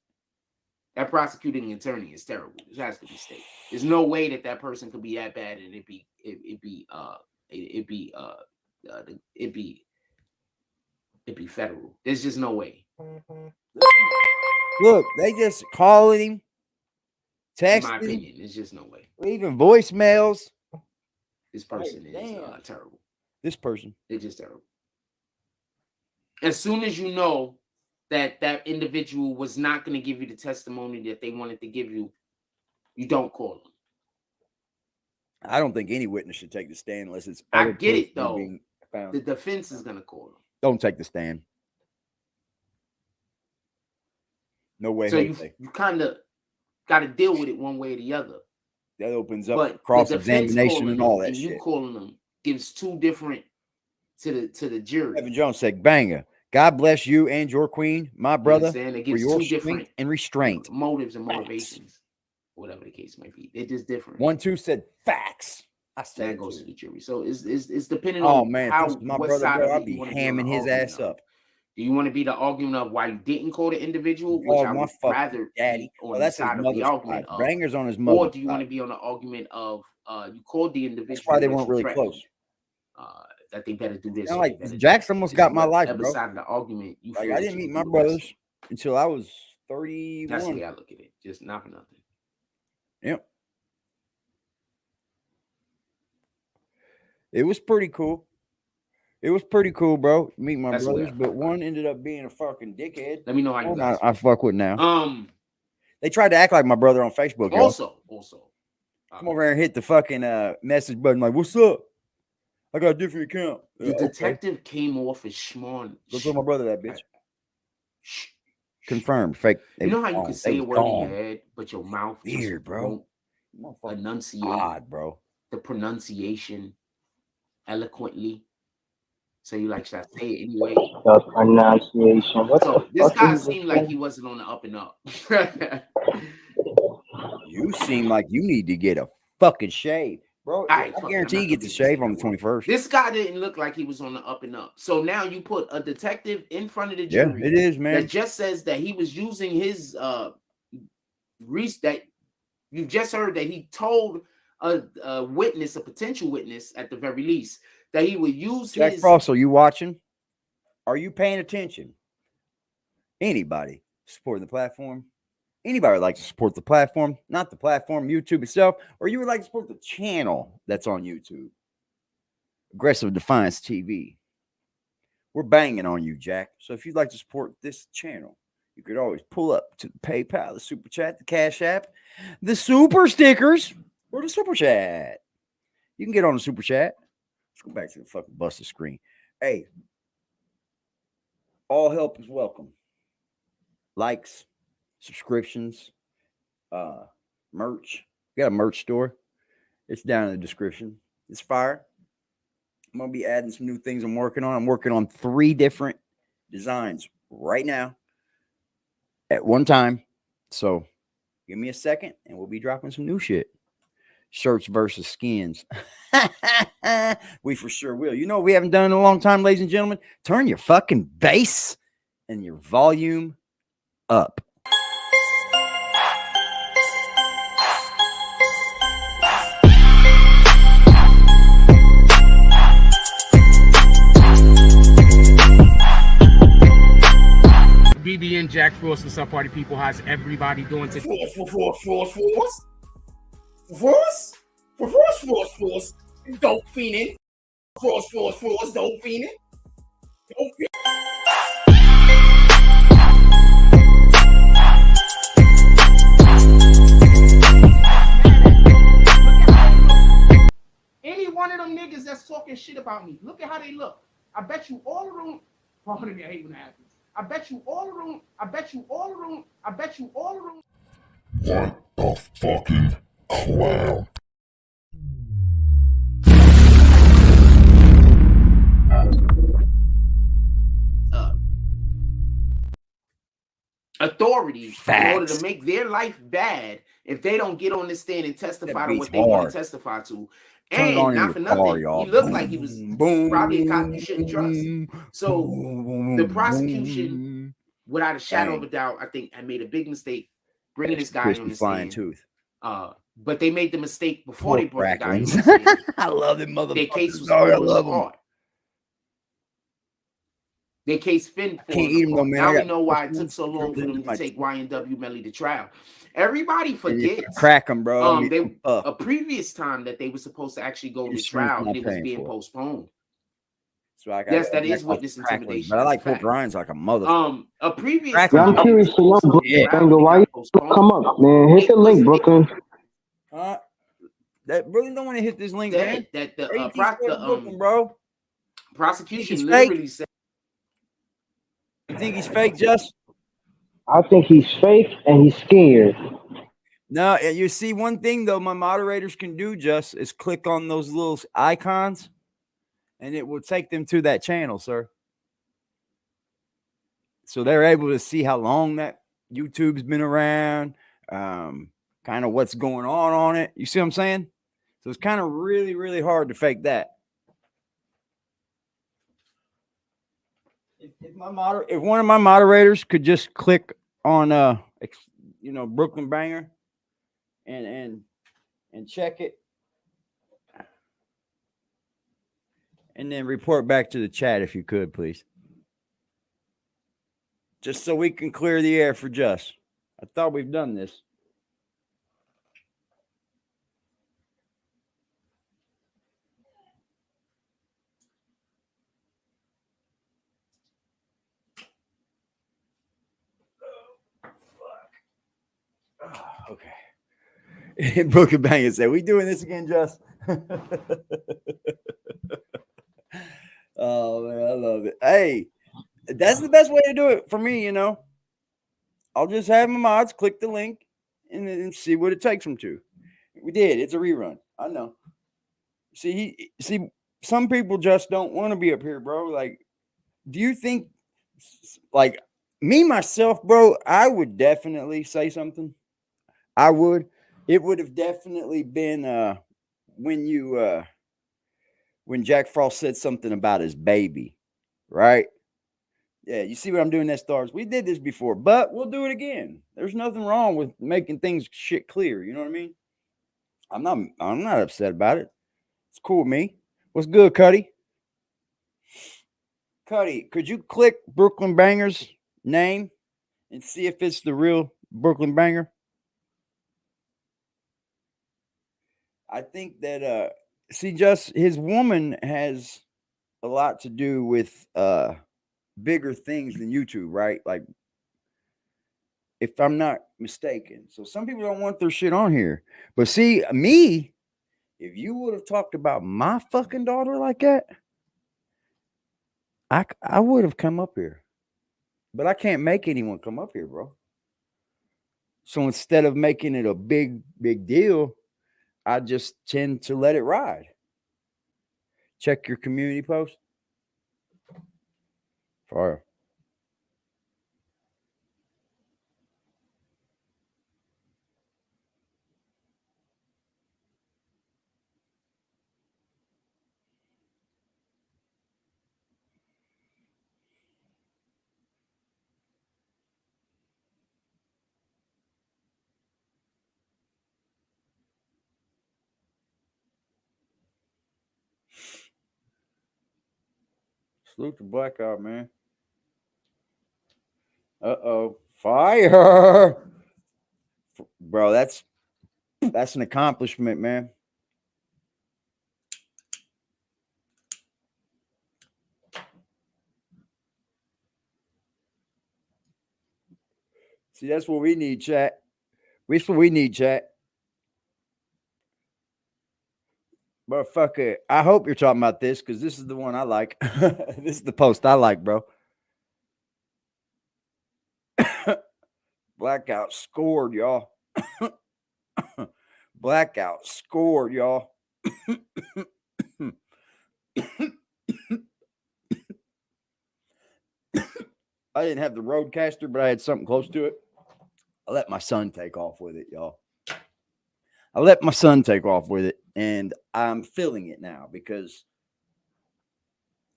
That prosecuting attorney is terrible. It has to be state. There's no way that person could be that bad and it'd be federal. There's just no way. Look, they just calling him, In my texting, opinion, there's just no way. leaving voicemails. This person is damn. terrible. This person. They're just terrible. As soon as you know that individual was not going to give you the testimony that they wanted to give you, you don't call them. I don't think any witness should take the stand unless it's. I other get it, proof though. being found. The defense is going to call them. Don't take the stand. No way. So Jose. you kind of got to deal with it one way or the other. That opens up But cross the defense examination calling and all them that and shit. you calling them gives two different to the jury. Evan Jones said, "Banger. God bless you and your queen, my brother, It for gives your two strength different and restraint." motives and motivations, whatever the case might be. They're just different. 1-2 said facts. I said that goes too. to the jury. So it's depending Oh on man, how this is my what brother, side bro, of I'd it be you want to be on the hamming his argument ass of. up. Do you want to be the argument of why you didn't call the individual, which Oh, I my would fucking rather daddy. be Well, on the that's his side of mother's the argument side. of, Banger's on his mother. or do you want to be on the argument of you called the individual? That's why they that weren't you really threatened, close. That they better do this. Sound or they like better do Jack's that. almost It's got my life, whatever bro. side of the argument you Like feel I that didn't you meet can my do the best brothers until I was 31. That's the way I look at it. Just not for nothing. Yep. It was pretty cool. It was pretty cool, bro. Meet my That's the way brothers, I but feel about one ended up being a fucking dickhead. Let me know how you One guys I fuck with now. feel. They tried to act like my brother on Facebook. Y'all. Also, Come over here and hit the fucking message button. Like, what's up? I got a different account. the detective came off as Schmon. Go tell my brother that, bitch. Confirmed. Fake. You know how you can say a word in your head, but your mouth weird, bro. won't enunciate Odd, bro. the pronunciation eloquently. So you like, should I say it anyway? The pronunciation. What So the this fuck guy is seemed this like thing? he wasn't on the up and up. You seem like you need to get a fucking shave, bro. I fuck it, guarantee I'm you not get the gonna shave say on that the word. 21st. This guy didn't look like he was on the up and up. So now you put a detective in front of the Yeah, jury it is, man. that just says that he was using his that you just heard that he told a witness, a potential witness at the very least, that he would use Jack his Frost, are you watching? Are you paying attention? Anybody supporting the platform? Anybody would like to support the platform, not the platform, YouTube itself, or you would like to support the channel that's on YouTube? Aggressive Defiance TV. We're banging on you, Jack. So if you'd like to support this channel, you could always pull up to the PayPal, the Super Chat, the Cash App, the Super Stickers, or the Super Chat. You can get on the Super Chat. Let's go back to the fucking busted screen. Hey, all help is welcome. Likes, subscriptions, merch. We got a merch store. It's down in the description. It's fire. I'm going to be adding some new things I'm working on. I'm working on 3 different designs right now at one time. So give me a second and we'll be dropping some new shit. Shirts versus skins. We for sure will. You know what we haven't done in a long time, ladies and gentlemen? Turn your fucking bass and your volume up. BBN Jack Frost. What's up, party people? How's everybody doing today? Force? Force. Dope fiending. Force. Dope fiending. Dope fiending. Any one of them niggas that's talking shit about me, look at how they look. I bet you all around. Pardon me, I hate when that happens. I bet you all around. What the fucking clown? Authorities in order Facts. to make their life bad if they don't get on the stand and testify to beats what they want hard. to testify to. Turn it on And in not for your car, nothing, y'all. he looked like he was Boom, probably a cop you shouldn't trust. So boom, the prosecution, boom. without a shadow Dang. of a doubt, I think I made a big mistake bringing That's this guy crispy on the flying stand. tooth. But they made the mistake before they Pork brought the guy on the cracklings. stand. I love them motherfuckers. Their case was Dog, I falling love them. apart. Their case been Can't falling eat them though, apart. man. Now I we got know why it took mushrooms so long for drilled them into to my take teeth. YNW Melly to trial. Everybody And if forgets. I crack them, bro. I'll get They them up. a previous time that they were supposed to actually go to Insurance trial not and it was paying being for it. postponed. So I Yes, that back is off witness the cracklings, intimidation. but I That's a like pork fact. rinds like a motherfucker. A previous Crack Yeah, time I'm they were curious to know, supposed to go to Brooklyn trial Banger. and it Why got you postponed. come up, man? Hit the link, Brooklyn. That really don't want to hit this link, man. That the Brooklyn, bro. prosecution He's literally said. You think he's fake, Just? I think he's fake and he's scared. No, you see, one thing though, my moderators can do just is click on those little icons, and it will take them to that channel, sir. So they're able to see how long that YouTube's been around, kind of what's going on it. You see what I'm saying? So it's kind of really, really hard to fake that. If one of my moderators could just click on Brooklyn Banger and check it, and then report back to the chat if you could, please. Just so we can clear the air for Just. I thought we've done this. Oh, okay. Brooklyn Banger said, "We doing this again, Just?" Oh man, I love it. Hey, that's the best way to do it for me. You know, I'll just have my mods click the link and then see what it takes them to. We did. It's a rerun. I know. See, some people just don't want to be up here, bro. Like, do you think, like me myself, bro? I would definitely say something. I would. It would have definitely been when Jack Frost said something about his baby, right? Yeah, you see what I'm doing, that stars. We did this before, but we'll do it again. There's nothing wrong with making things shit clear. You know what I mean? I'm not upset about it. It's cool with me. What's good, Cuddy? Cuddy, could you click Brooklyn Banger's name and see if it's the real Brooklyn Banger? I think that just his woman has a lot to do with bigger things than YouTube, right? Like, if I'm not mistaken. So some people don't want their shit on here. But see, me, if you would have talked about my fucking daughter like that, I would have come up here. But I can't make anyone come up here, bro. So instead of making it a big deal, I just tend to let it ride. Check your community post. Fire. Salute to Blackout, man. Uh-oh. Fire. Bro, that's That's an accomplishment, man. See, that's what we need, chat. That's what we need, chat. Motherfucker, I hope you're talking about this because this is the one I like. This is the post I like, bro. Blackout scored, y'all. Blackout scored, y'all. I didn't have the Roadcaster, but I had something close to it. I let my son take off with it, y'all. I let my son take off with it, and I'm feeling it now because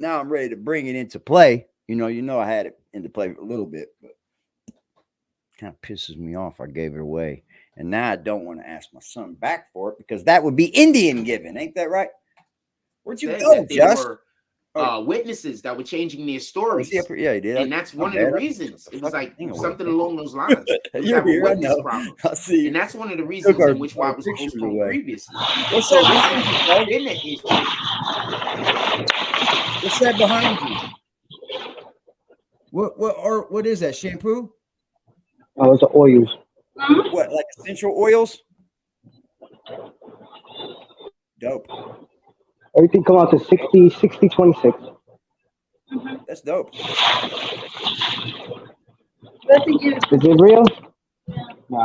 now I'm ready to bring it into play. You know, I had it into play a little bit, but it kind of pisses me off. I gave it away, and now I don't want to ask my son back for it because that would be Indian giving, ain't that right? Where'd you go, Just? Witnesses that were changing their stories. Yeah, he did. And that's one of the reasons. It was like something along those lines. You're here, I know. I see. And that's one of the reasons in which why it was postponed previously. What's that behind you? What is that? Shampoo? Oh, it's the oils. What, like essential oils? Dope. Everything come out to 60, 26. That's dope. Is it real? No.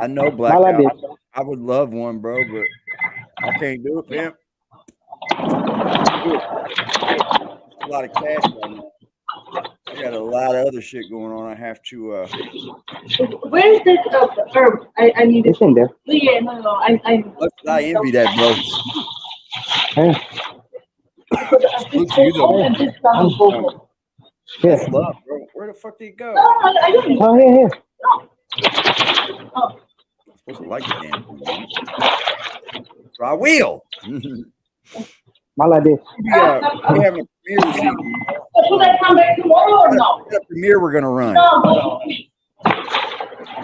I know Blackout. I would love one, bro, but I can't do it, Pimp. A lot of cash right now. I got a lot of other shit going on. I have to. Where is this herb? I need it's in there. Yeah, no. I envy that, bro. Hey. Look to you, though. Yes. That's love, bro. Where the fuck did it go? No, I don't need Oh, here. Oh. I'm supposed to like the damn thing. So I will. My like this. Yeah, we have a premiere this evening. Should I come back tomorrow or no? The premiere we're gonna run. No.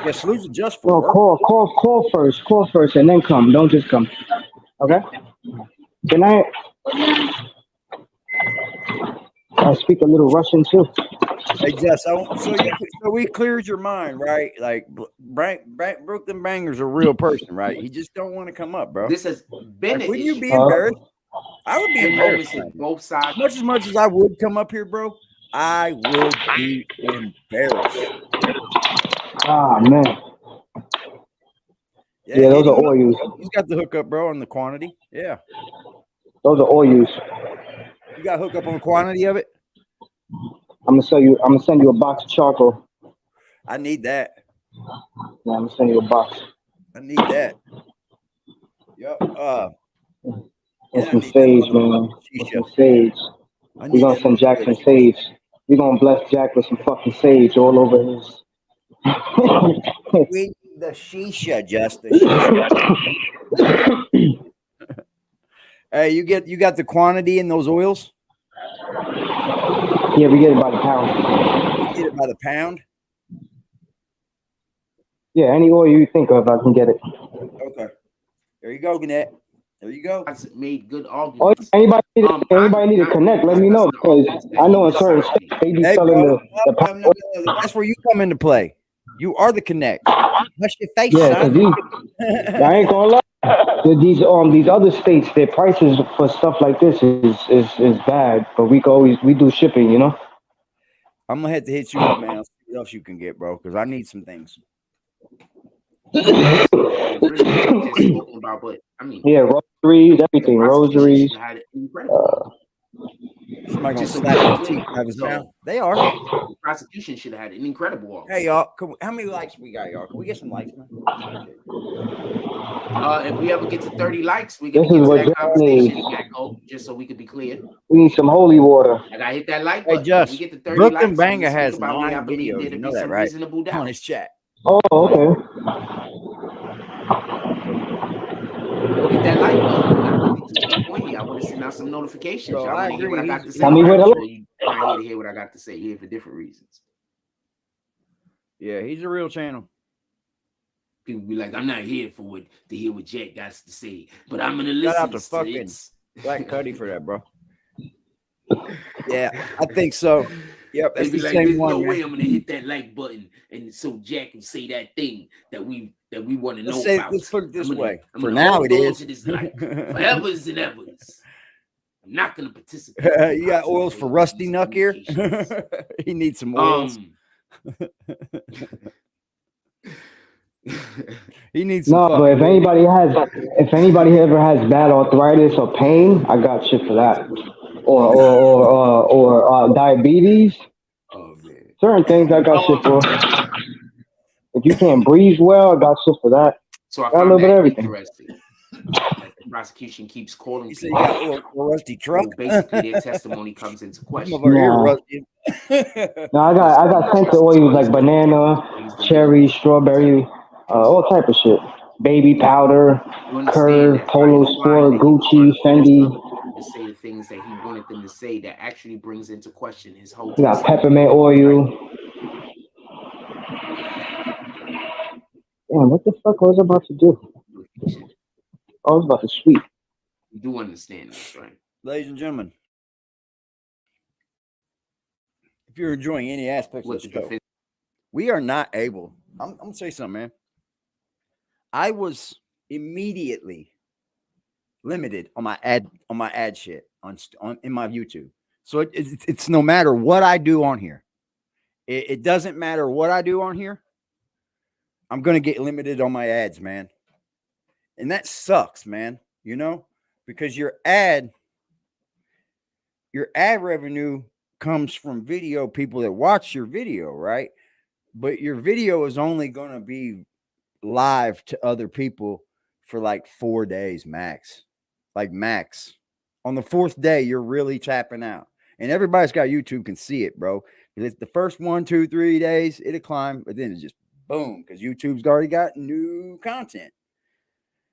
Yeah, salute to Just for No, work. call first. Call first and then come. Don't just come. Okay? Good night. I speak a little Russian too. Hey, Jess, so we cleared your mind, right? Like, Brooklyn Banger's a real person, right? He just don't want to come up, bro. This has been like, an wouldn't issue. you be embarrassed? I would be embarrassed. Both sides. As much as I would come up here, bro, I would be embarrassed. Ah, man. Yeah, those are oils. He's got the hookup, bro, on the quantity. Yeah. Those are oils. You got hookup on the quantity of it? I'm gonna send you a box of charcoal. I need that. Yeah, I'm gonna send you a box. I need that. Yep. And some sage, man. And some sage. We're gonna send Jack some sage. We're gonna bless Jack with some fucking sage all over his. We need the shisha, just the shisha. Hey, you got the quantity in those oils? Yeah, we get it by the pound. You get it by the pound? Yeah, any oil you think of, I can get it. Okay. There you go, Gannett. There you go. That's made good arguments. Oh, anybody need to connect, let me know, because I know in certain states they be selling the pound. That's where you come into play. You are the connect. That's your face, son. I ain't gonna lie. These other states, their prices for stuff like this is bad, but we do shipping, you know. I'm gonna have to hit you up, man. See what else you can get, bro, because I need some things. Yeah, rosaries, everything, rosaries. Somebody gonna slap his teeth out of his mouth. They are. The prosecution should have had an incredible offer. Hey, y'all, how many likes we got, y'all? Can we get some likes, man? If we ever get to 30 likes, we're gonna get to that conversation, just so we could be clear. We need some holy water. I gotta hit that like button. Hey, Just, we get to 30 Brooklyn likes, Banger has 9 videos. You know that, right? On his chat. Oh, okay. Hit that like button. I want to send out some notifications. Bro, Y'all want to hear what I got to say. Tell me where to I'm here to hear what I got to say here for different reasons. Yeah, he's a real channel. People be like, I'm not here to hear what Jack got to say, but I'm gonna Shout out listen to fucking it. Black Cuddy for that, bro. Yeah, I think so. Yep, They that's be the like, same there's one, no man. way I'm gonna hit that like button and so Jack can say that thing that we want to know about. Let's put it this way. I'm For gonna now, hold it on is. to this like forevers and evers. I'm not gonna participate. You got oils for Rusty Nuck here? He needs some oils. He needs some. No, but if anybody ever has bad arthritis or pain, I got shit for that. Or diabetes. Oh man. Certain things I got shit for. If you can't breathe well, I got shit for that. So I got a found little bit that of everything. interesting. That the prosecution keeps calling You say people. you got oil for Rusty truck? Basically, their testimony comes into question. No, I got scents of oils like banana, cherry, strawberry, all type of shit. Baby powder, Curve, Polo Sport, Gucci, Fendi. To say the things that he wanted them to say that actually brings into question his whole. You got peppermint oil. Damn, what the fuck was I about to do? I was about to sweep. You do understand this, right? Ladies and gentlemen, if you're enjoying any aspects of the show, we are not able. I'm gonna say something, man. I was immediately limited on my ad shit in my YouTube. So it's no matter what I do on here. It doesn't matter what I do on here. I'm gonna get limited on my ads, man. And that sucks, man. You know, because your ad revenue comes from video people that watch your video, right? But your video is only going to be live to other people for like 4 days max. Like max. On the 4th day, you're really tapping out. And everybody's got YouTube can see it, bro. It's the first 1, 2, 3 days, it'll climb, but then it's just boom, because YouTube's already got new content.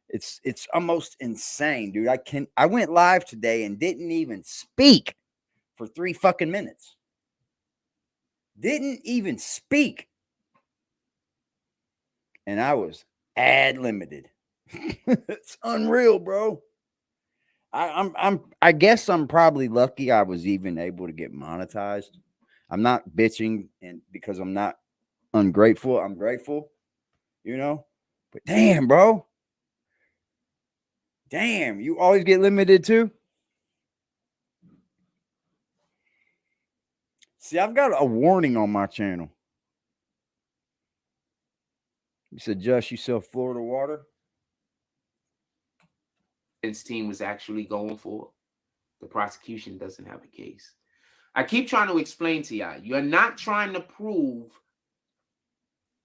It's almost insane, dude. I went live today and didn't even speak for 3 fucking minutes. Didn't even speak. And I was ad limited. It's unreal, bro. I guess I'm probably lucky I was even able to get monetized. I'm not bitching and because I'm not ungrateful. I'm grateful, you know. But damn, bro. Damn, you always get limited too? See, I've got a warning on my channel. You said, Josh, you sell Florida water? This team was actually going for. The prosecution doesn't have a case. I keep trying to explain to y'all, you're not trying to prove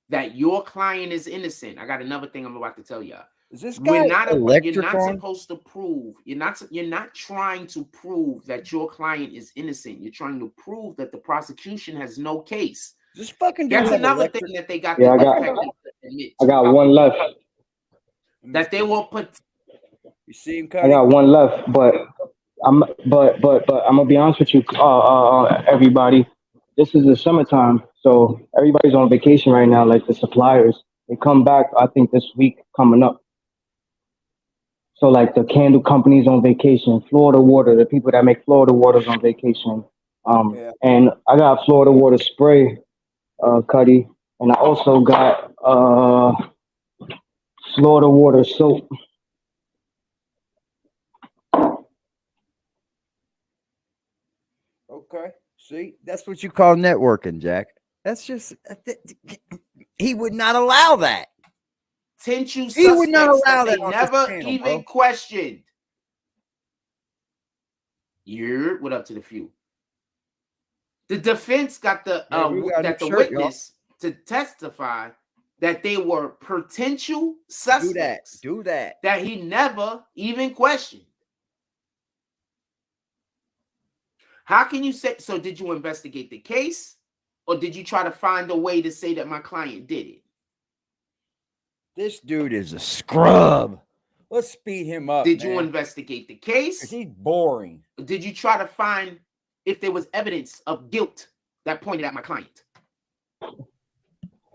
that your client is innocent. I got another thing I'm about to tell y'all. Is this guy you're not Electricon? supposed to prove. You're not trying to prove that your client is innocent. You're trying to prove that the prosecution has no case. This fucking That's dude another thing that they got. Yeah, I got one left. That they will put. You see him, Cuddy? I got one left, but I'm gonna be honest with you, everybody. This is the summertime, so everybody's on vacation right now. Like the suppliers, they come back. I think this week coming up. So like the candle companies on vacation, Florida Water, the people that make Florida Waters on vacation. And I got Florida Water spray, Cuddy, and I also got Florida Water soap. Okay. See, that's what you call networking, Jack. That's just he would not allow that. Potential He would not suspects allow that that they on never this channel, even bro. questioned. What up to the few? The defense got the witness to testify that they were potential suspects. Do that. That he never even questioned. How can you say so? Did you investigate the case, or did you try to find a way to say that my client did it? This dude is a scrub. Let's speed him up. Did you investigate the case? He's boring. Did you try to find if there was evidence of guilt that pointed at my client?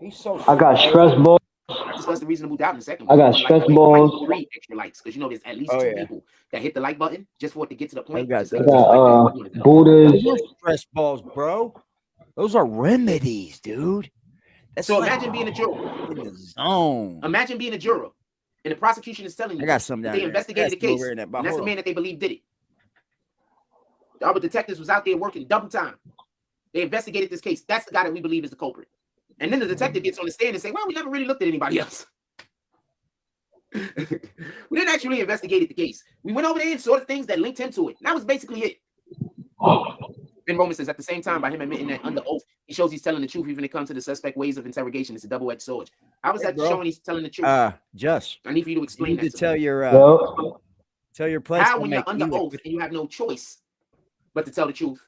He's so. I got slow. stress balls. I discussed the reasonable doubt in a second. I got One stress like away, balls. like 3 extra likes because you know there's at least Oh, 2 yeah. people that hit the like button just for it to get to the point. got Just those. think I just like got that. Buddhas. Those are stress balls, bro. Those are remedies, dude. That's So like imagine being a juror. in the zone. Imagine being a juror, and the prosecution is telling you I got some that down they there. investigated the Pass them case, over in that and box. that's the Hold man that they believe did it. The other detectives was out there working double time. They investigated this case. That's the guy that we believe is the culprit. And then the detective gets on the stand and say, well, we never really looked at anybody else. We didn't actually investigate the case. We went over there and saw the things that linked him to it. And that was basically it. Ben Roman says, at the same time, by him admitting that under oath, he shows he's telling the truth even when it comes to the suspect ways of interrogation. It's a double-edged sword. How is that bro. showing he's telling the truth? Just I need for you to you explain need that to to tell me. your Yo, tell your place How, to when you're make under Ely oath with- and you have no choice but to tell the truth,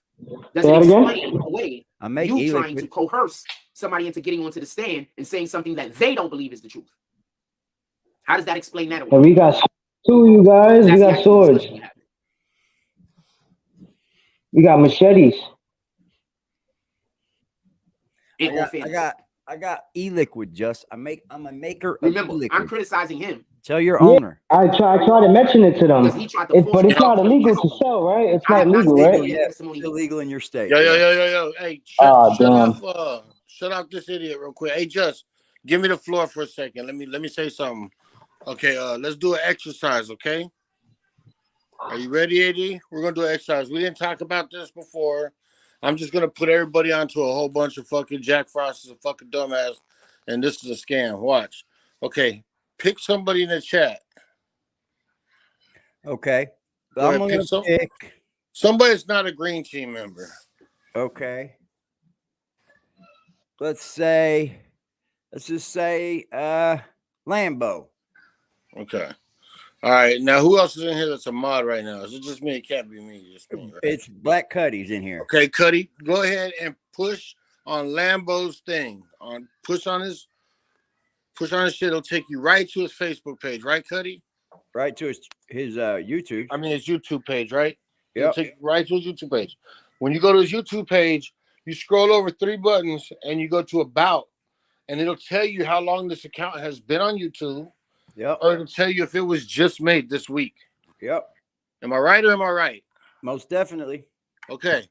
does Say it that again? explain away I make you Ely trying to with- coerce somebody into getting onto the stand and saying something that they don't believe is the truth? How does that explain that away? and we got two, you guys. We That's the got actual swords. discussion we have. We got machetes. I got e-liquid. Just I'm a maker of Remember, I'm e-liquid. criticizing him Tell your Yeah, owner. I try to mention it to them. because he tried to force But it's me not to illegal to testimony. sell, right? It's I not have not legal, seen right? any Yeah, testimony. it's illegal in your state. Yo. Hey, Ah, shut damn. off. Shut off this idiot real quick. Hey, just give me the floor for a second. Let me say something. Okay, let's do an exercise. Okay. Are you ready, AD? We're gonna do an exercise. We didn't talk about this before. I'm just gonna put everybody onto a whole bunch of fucking Jack Frost is a fucking dumbass, and this is a scam. Watch. Okay, pick somebody in the chat. Okay. Go I'm ahead, gonna pick. Somebody that's not a green team member. Okay. Let's just say Lambo. Okay. All right. Now, who else is in here that's a mod right now? Is it just me? It can't be me. Just me, right? It's Black Cuddy's in here. Okay, Cuddy, go ahead and push on Lambo's thing. Push on his shit. It'll take you right to his Facebook page, right, Cuddy? Right to his YouTube. I mean his YouTube page, right? Yep. It'll take you right to his YouTube page. When you go to his YouTube page, you scroll over 3 buttons and you go to About, and it'll tell you how long this account has been on YouTube. Yep. Or it'll tell you if it was just made this week. Yep. Am I right or am I right? Most definitely. Okay.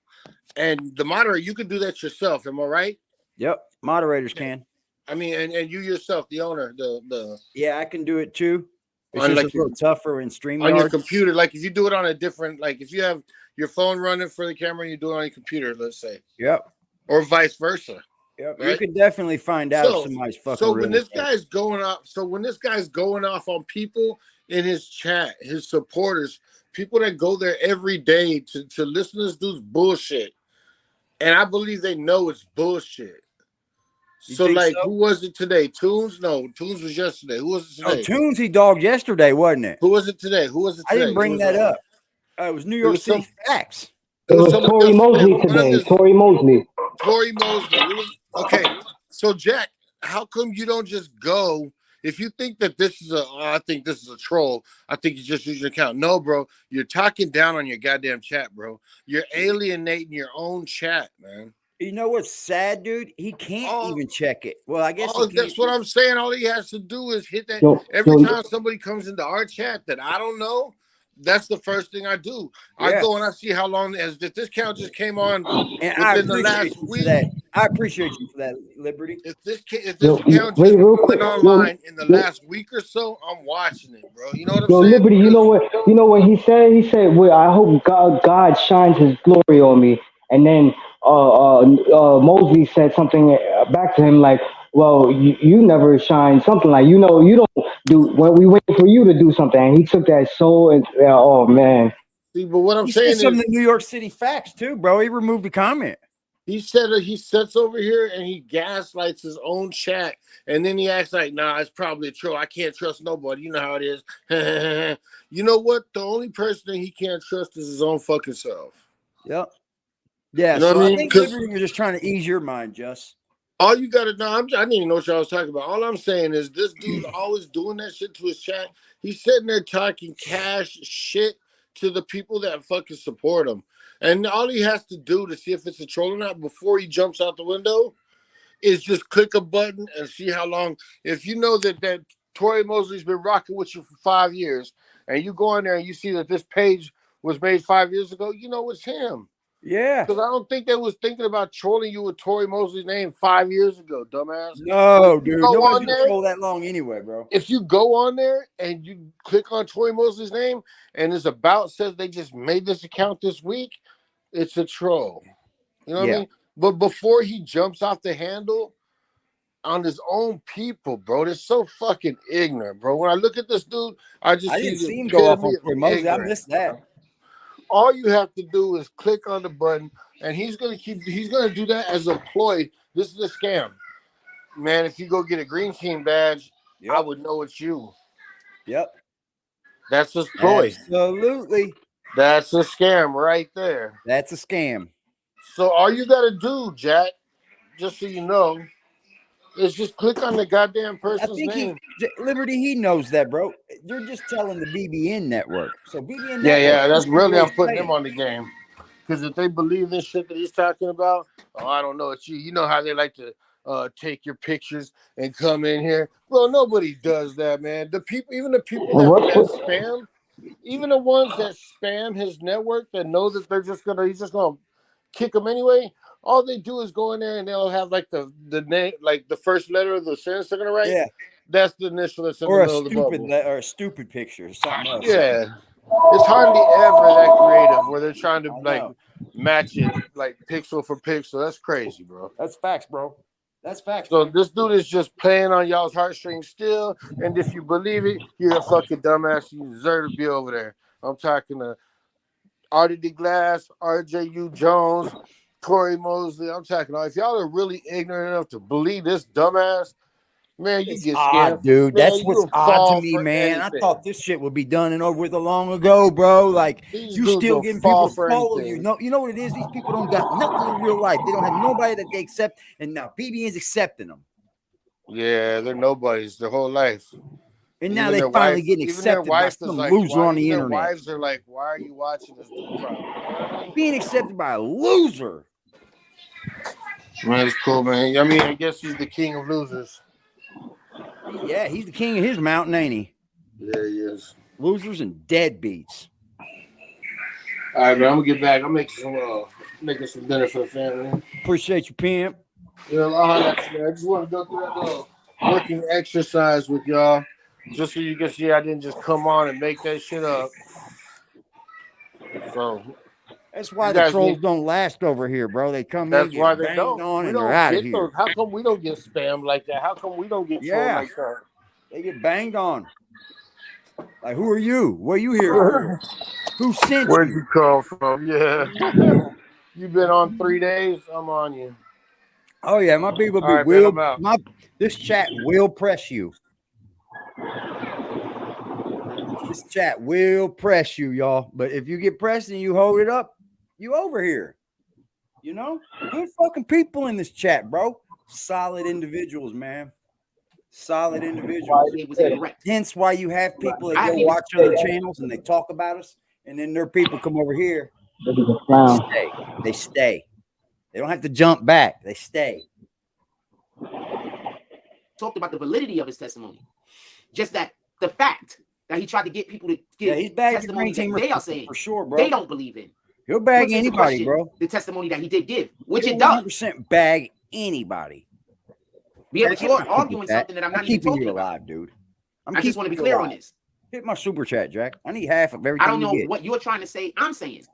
And the moderator, you can do that yourself. Am I right? Yep. Moderators can. I mean, and you yourself, the owner, the Yeah, I can do it too. It's on just like a little tougher in on your StreamYard. computer. Like if you do it on a different, like if you have your phone running for the camera, you do it on your computer, let's say. Yep. Or vice versa. Yep. Right? You could definitely find out if somebody's fucking. So when really this guy's going off on people in his chat, his supporters, people that go there every day to listen to this dude's bullshit, and I believe they know it's bullshit. So like, who was it today? Tunes? No, Tunes was yesterday. Who was it today? Oh, Tunes he dogged yesterday, wasn't it? Who was it today? I didn't bring that up. It was New York City Facts. It was Tory Mosley today. Tory Mosley. Tory Mosley. Okay. So Jack, how come you don't just go? If you think that this is I think this is a troll, I think you just use your account. No, bro, you're talking down on your goddamn chat, bro. You're alienating your own chat, man. You know what's sad, dude? He can't even check it. Well, I guess that's what I'm saying. All he has to do is hit that. Every time somebody comes into our chat that I don't know, that's the first thing I do. I go and I see how long if this count just came on within the last week. I appreciate you for that, Liberty. If this account just went online in the last week or so, I'm watching it, bro. You know what I'm saying? Liberty, you know what he said? He said, "Well, I hope God shines His glory on me." And then Mosley said something back to him like, "Well, you never shine." Something like, you don't do when we wait for you to do something. And he took that so and oh man. See, but what I'm saying is some of the New York City Facts too, bro. He removed the comment. He said he sits over here and he gaslights his own chat, and then he acts like, "Nah, it's probably a troll. I can't trust nobody. You know how it is." You know what? The only person that he can't trust is his own fucking self. Yep. Yeah. You know so what I mean? think Liberty was just trying to ease your mind, Just. All you got to know, I didn't even know what y'all was talking about. All I'm saying is this dude's always doing that shit to his chat. He's sitting there talking cash shit to the people that fucking support him. And all he has to do to see if it's a troll or not before he jumps out the window is just click a button and see how long. If you know that Tory Mosley's been rocking with you for 5 years, and you go in there and you see that this page was made 5 years ago, you know it's him. Yeah. Because I don't think they was thinking about trolling you with Tory Mosley's name 5 years ago, dumbass. No, dude. Go Nobody's on been there. trolled that long anyway, bro. If you go on there and you click on Tory Mosley's name and it's about says they just made this account this week, it's a troll. You know what I mean? But before he jumps off the handle on his own people, bro, they're so fucking ignorant, bro. When I look at this dude, I didn't see see him go off on epitome of Tory Mosley. I ignorance, missed that. bro. All you have to do is click on the button, and he's gonna do that as a ploy. This is a scam. Man, if you go get a green team badge, I would know it's you. Yep. That's his ploy. Absolutely. That's a scam right there. That's a scam. So all you gotta do, Jack, just so you know, is just click on the goddamn person's name. Liberty, he knows that, bro. You're just telling the BBN network. So BBN Yeah, network, that's really I'm putting saying. them on the game. Because if they believe this shit that he's talking about, I don't know, it's you. You know how they like to take your pictures and come in here. Well, nobody does that, man. The people, even the people that spam, even the ones that spam his network that know that he's just gonna kick them anyway. All they do is go in there and they'll have like the name, like the first letter of the sentence they're gonna write. Yeah, that's the initial that's in or the a middle of the bubble. Or a stupid picture or something else. Yeah, it's hardly ever that creative where they're trying to like match it like pixel for pixel. That's crazy, bro. That's facts, bro. That's facts. So this dude is just playing on y'all's heartstrings still, and if you believe it, you're a fucking dumbass. You deserve to be over there. I'm talking to Artie DeGlass, RJU Jones, Tory Mosley. I'm talking. If y'all are really ignorant enough to believe this dumbass, man, you get scared, dude. Man, that's what's odd to me, man. I thought this shit would be done and over with long ago, bro. Like you still getting people to follow you. No, you know what it is? These people don't got nothing in real life. They don't have nobody that they accept, and now BBN's accepting them. Yeah, they're nobodies their whole life. And now they finally getting accepted by some loser on the internet. Wives are like, why are you watching this? Being accepted by a loser. Man, it's cool, man. I mean, I guess he's the king of losers. Yeah, he's the king of his mountain, ain't he? Yeah, he is. Losers and deadbeats. All right, man. I'm gonna get back. I'm making some dinner for the family. Appreciate you, Pimp. Yeah, I just want to go through that little working exercise with y'all, just so you can see I didn't just come on and make that shit up. So that's why the trolls don't last over here, bro. They come in, get banged on, and they're out of here. How come we don't get spammed like that? How come we don't get trolled like that? They get banged on. Like, who are you? What are you here for? Who sent you? Where'd you come from? Yeah. You've been on 3 days. I'm on you. Oh yeah, my people this chat will press you. This chat will press you, y'all. But if you get pressed and you hold it up, you over here. You know? Good fucking people in this chat, bro. Solid individuals, man. Solid individuals. Hence why you have people that go watch other channels and they talk about us, and then their people come over here. They stay. They don't have to jump back. They stay. Talked about the validity of his testimony. Just that the fact that he tried to get people to give he's testimony that they are saying for sure, bro. They don't believe in. He'll bag anybody, bro. The testimony that he did give, which it does. 100% bag anybody. Yeah, but you're arguing something that I'm not even talking alive, dude. I just want to be clear on this. Hit my super chat, Jack. I need half of everything. I don't know what you're trying to say. I'm saying.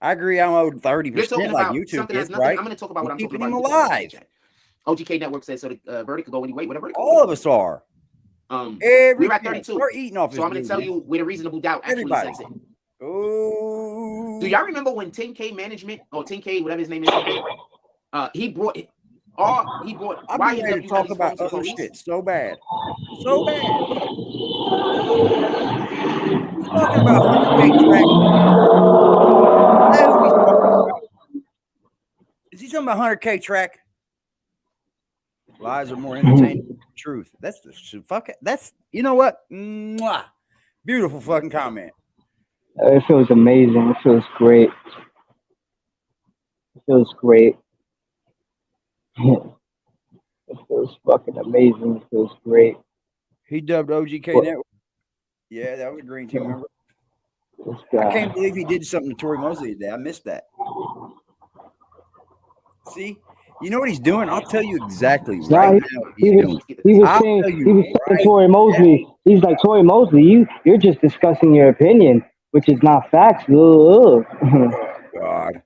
I agree. I'm owed 30% like YouTube is, right? I'm going to talk about what I'm talking about. Keeping him alive. OGK Network says so. The verdict could go any way. Whatever. All of us are. We're at 32. We're eating off. So I'm going to tell you where the reasonable doubt actually sets in. Oh. Do y'all remember when 10K management or 10K whatever his name is? He brought. I'm ready to talk about other shit so bad. So bad. He's talking about 100K track. Is he talking about 100K track? Lies are more entertaining than the truth. That's the fuck. That's, you know what? Mwah. Beautiful fucking comment. It feels amazing. It feels great. It feels great. It feels fucking amazing. It feels great. He dubbed OGK What- Network. Yeah, that was a green team member. This I guy. can't believe he did something to Tory Mosley today. I missed that. See, you know what he's doing? I'll tell you exactly Nah, right now what he he's was doing. he was I'll saying tell you right Tory Mosley. He's like, Tory Mosley, you're just discussing your opinion, which is not facts. Ugh. God.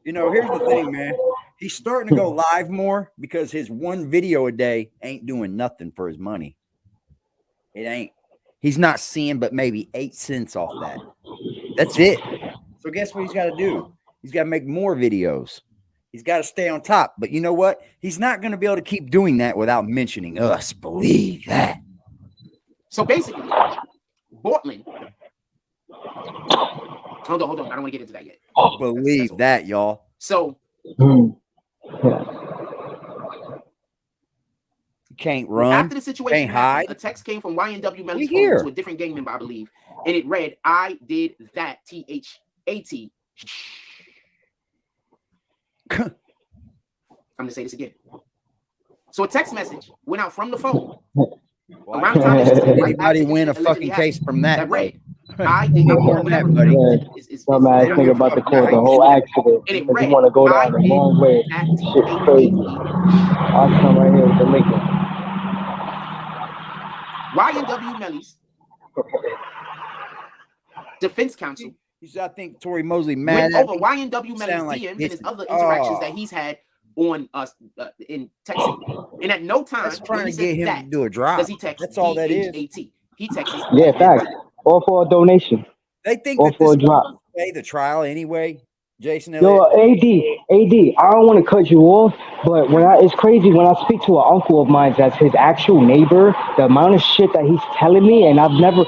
You know, here's the thing, man. He's starting to go live more because his one video a day ain't doing nothing for his money. It ain't. He's not seeing but maybe 8 cents off that. That's it. So guess what he's got to do? He's got to make more videos. He's got to stay on top. But you know what? He's not going to be able to keep doing that without mentioning us. Believe that. So basically, Portland. Hold on. I don't want to get into that yet. Believe That's that, y'all. So You can't run. after the situation Can't happened, hide. a text came from YNW Melly's We here. phone to a different gang member, I believe, and it read, "I did that." THAT. I'm gonna say this again. So a text message went out from the phone. Around the time this incident, right Anybody after win a incident fucking allegedly case happened, from that? that read, though. "I did Not more than whatever." that, buddy. Dumbass They don't thing give a about the fuck about court, the how you whole feel. accident, And it because you read, want to go "I down the did wrong way. that." Shit's crazy. I'll come right here with the link. YNW Melly's defense counsel He said, I think Tory Mosley mad went at over me. YNW Melly's Sound like DMs and it's- his other interactions that Oh. he's had on us in texting. And at no time That's when trying he to said get him that to do a drop. does he text That's all that is. DHAT. He texts Yeah, DHAT. facts. Or for a donation. They think Or that for this a drop. is the trial anyway. Jason Yo, Elliott. AD, I don't want to cut you off, but it's crazy when I speak to an uncle of mine that's his actual neighbor, the amount of shit that he's telling me, and I've never,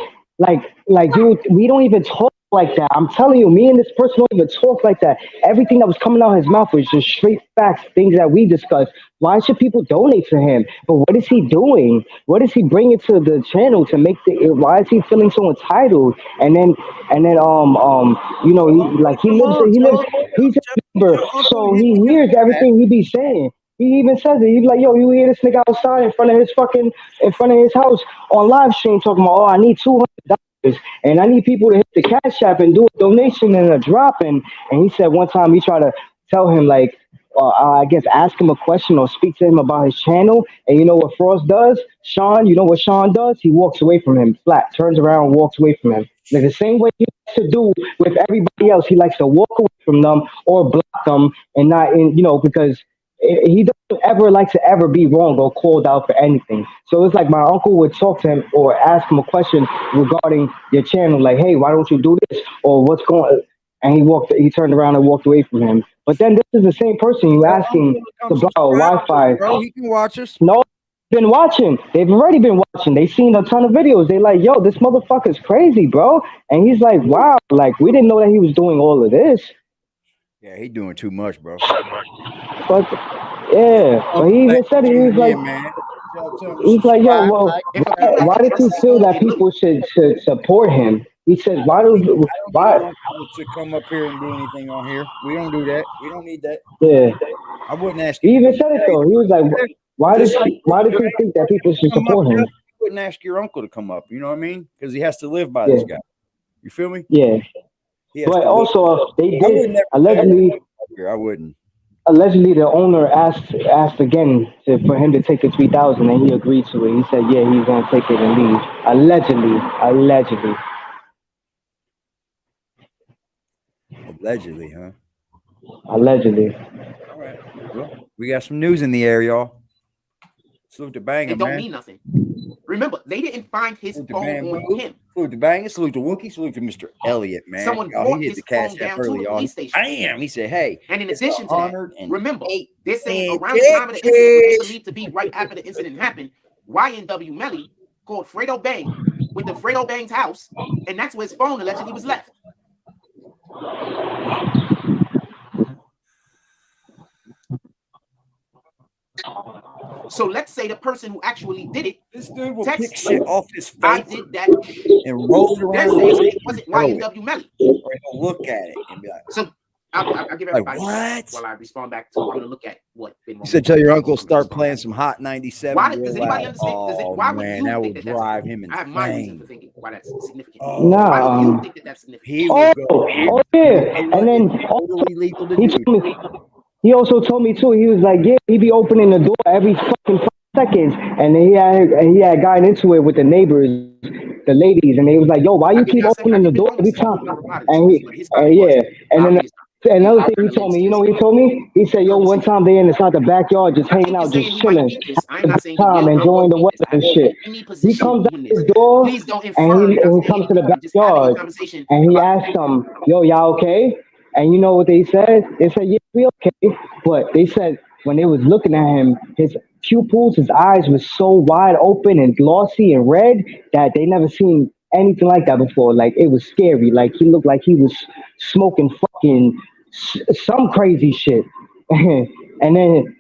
dude, we don't even talk like that. I'm telling you, me and this person don't even talk like that. Everything that was coming out of his mouth was just straight facts, things that we discussed. Why should people donate to him? But what is he doing? What is he bringing to the channel to make why is he feeling so entitled? And then, you know, he's a neighbor, so he hears everything he be saying. He even says it. He's like, yo, you hear this nigga outside in front of his house on live stream talking about, oh, I need $200 and I need people to hit the Cash App and do a donation and a drop. And he said one time he tried to tell him, like, I guess ask him a question or speak to him about his channel. And you know what Frost does? Sean, you know what Sean does? He walks away from him flat, turns around and walks away from him. Like the same way he likes to do with everybody else. He likes to walk away from them or block them and not, because he doesn't ever like to ever be wrong or called out for anything. So it's like my uncle would talk to him or ask him a question regarding your channel, like, hey, why don't you do this? Or what's going on? And he turned around and walked away from him. But then this is the same person you asking to borrow Wi-Fi. Bro, he can watch us. No, been watching. They've already been watching. They've seen a ton of videos. They like, yo, this motherfucker's crazy, bro. And he's like, wow, like we didn't know that he was doing all of this. Yeah, he doing too much, bro. But yeah, but he even said it. He was like, he's like, yo, well, why does he feel that people should support him? He says, why? To come up here and do anything on here? We don't do that. We don't need that. Yeah, I wouldn't ask. He even said it though. He was like, why does he think that people should support him? You wouldn't ask your uncle to come up. You know what I mean? Because he has to live by this guy. You feel me? Yeah. But also, they did allegedly. I wouldn't. Allegedly, the owner asked again for him to take the 3,000, and he agreed to it. He said, "Yeah, he's gonna take it and leave." Allegedly. Allegedly, huh? Allegedly. All right. Well, we got some news in the air, y'all. Salute to Banger, It don't man. mean nothing. Remember, they didn't find his phone on him. Salute to Banger, salute to Wookie, salute to Mr. Elliott, man. Someone Y'all, brought he hit his the cash phone down app to early, the y'all. police station. Bam! He said, hey. And in it's addition to that, remember, they're saying around the time of the incident, what they believe to be right after the incident happened, YNW Melly called Fredo Bang with the Fredo Bang's house, and that's where his phone allegedly was left. So let's say the person who actually did it, this dude will pick shit off his face. I did that and roll it around. They're saying it wasn't YNW Melly. Or he'll look at it and be like, so I'll give Like, everybody what? while I respond back to. I'm gonna look at what. You said tell your uncle start playing some Hot 97. Why does anybody understand? Oh, Why would man, you that will think that drive that's him insane. I have my reason for thinking why that's significant. Oh, Why do you think that that's significant? He will go. Yeah, and then totally legal to he do. told me. He also told me too. He was like, yeah, he be opening the door every fucking 5 seconds, and then he had gotten into it with the neighbors, the ladies, and they was like, yo, why you keep opening the door every time? And yeah, and then another thing he told me, you know what he told me? He said, yo, one time they inside the backyard just hanging out, just chilling, I'm not saying time, enjoying the weather and shit. He comes out his door and he comes to the backyard and he asked them, yo, y'all okay? And you know what they said? They said, yeah, we okay. But they said when they was looking at him, his pupils, his eyes was so wide open and glossy and red that they never seen anything like that before. Like, it was scary. Like, he looked like he was smoking fucking some crazy shit. And then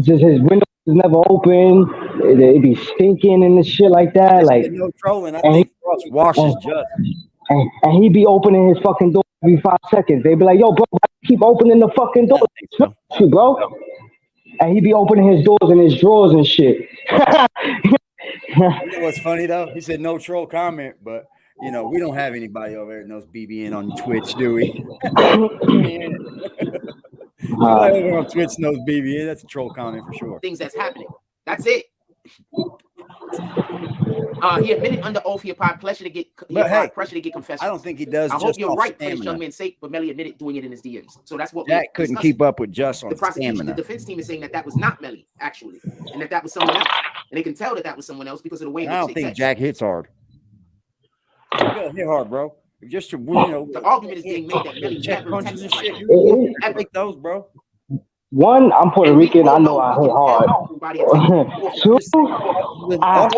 just his windows was never open. It'd be stinking and shit like that. Like, no trolling. I think Frost washes just. And he'd be opening his fucking door every 5 seconds. They'd be like, yo, bro, why you keep opening the fucking door? You, bro. And he'd be opening his doors and his drawers and shit. You know what's funny though? He said no troll comment, but you know, we don't have anybody over there that knows BBN on Twitch, do we? Nobody over on Twitch knows BBN. That's a troll comment for sure. Things that's happening. That's it. He admitted under oath he applied pressure to get confessions. I don't think he does. I hope you're right for this young man's sake, but Melly admitted doing it in his DMs. So that's what Jack couldn't keep up with just on the prosecution. stamina. The defense team is saying that that was not Melly actually, and that was someone else, and they can tell that was someone else because of the way. I don't think Jack hits hard. You gotta hit hard, bro. Just to the argument is being made that Melly never punches and shit. You take those, bro. One, I'm Puerto Rican. I know I hit hard. Two, I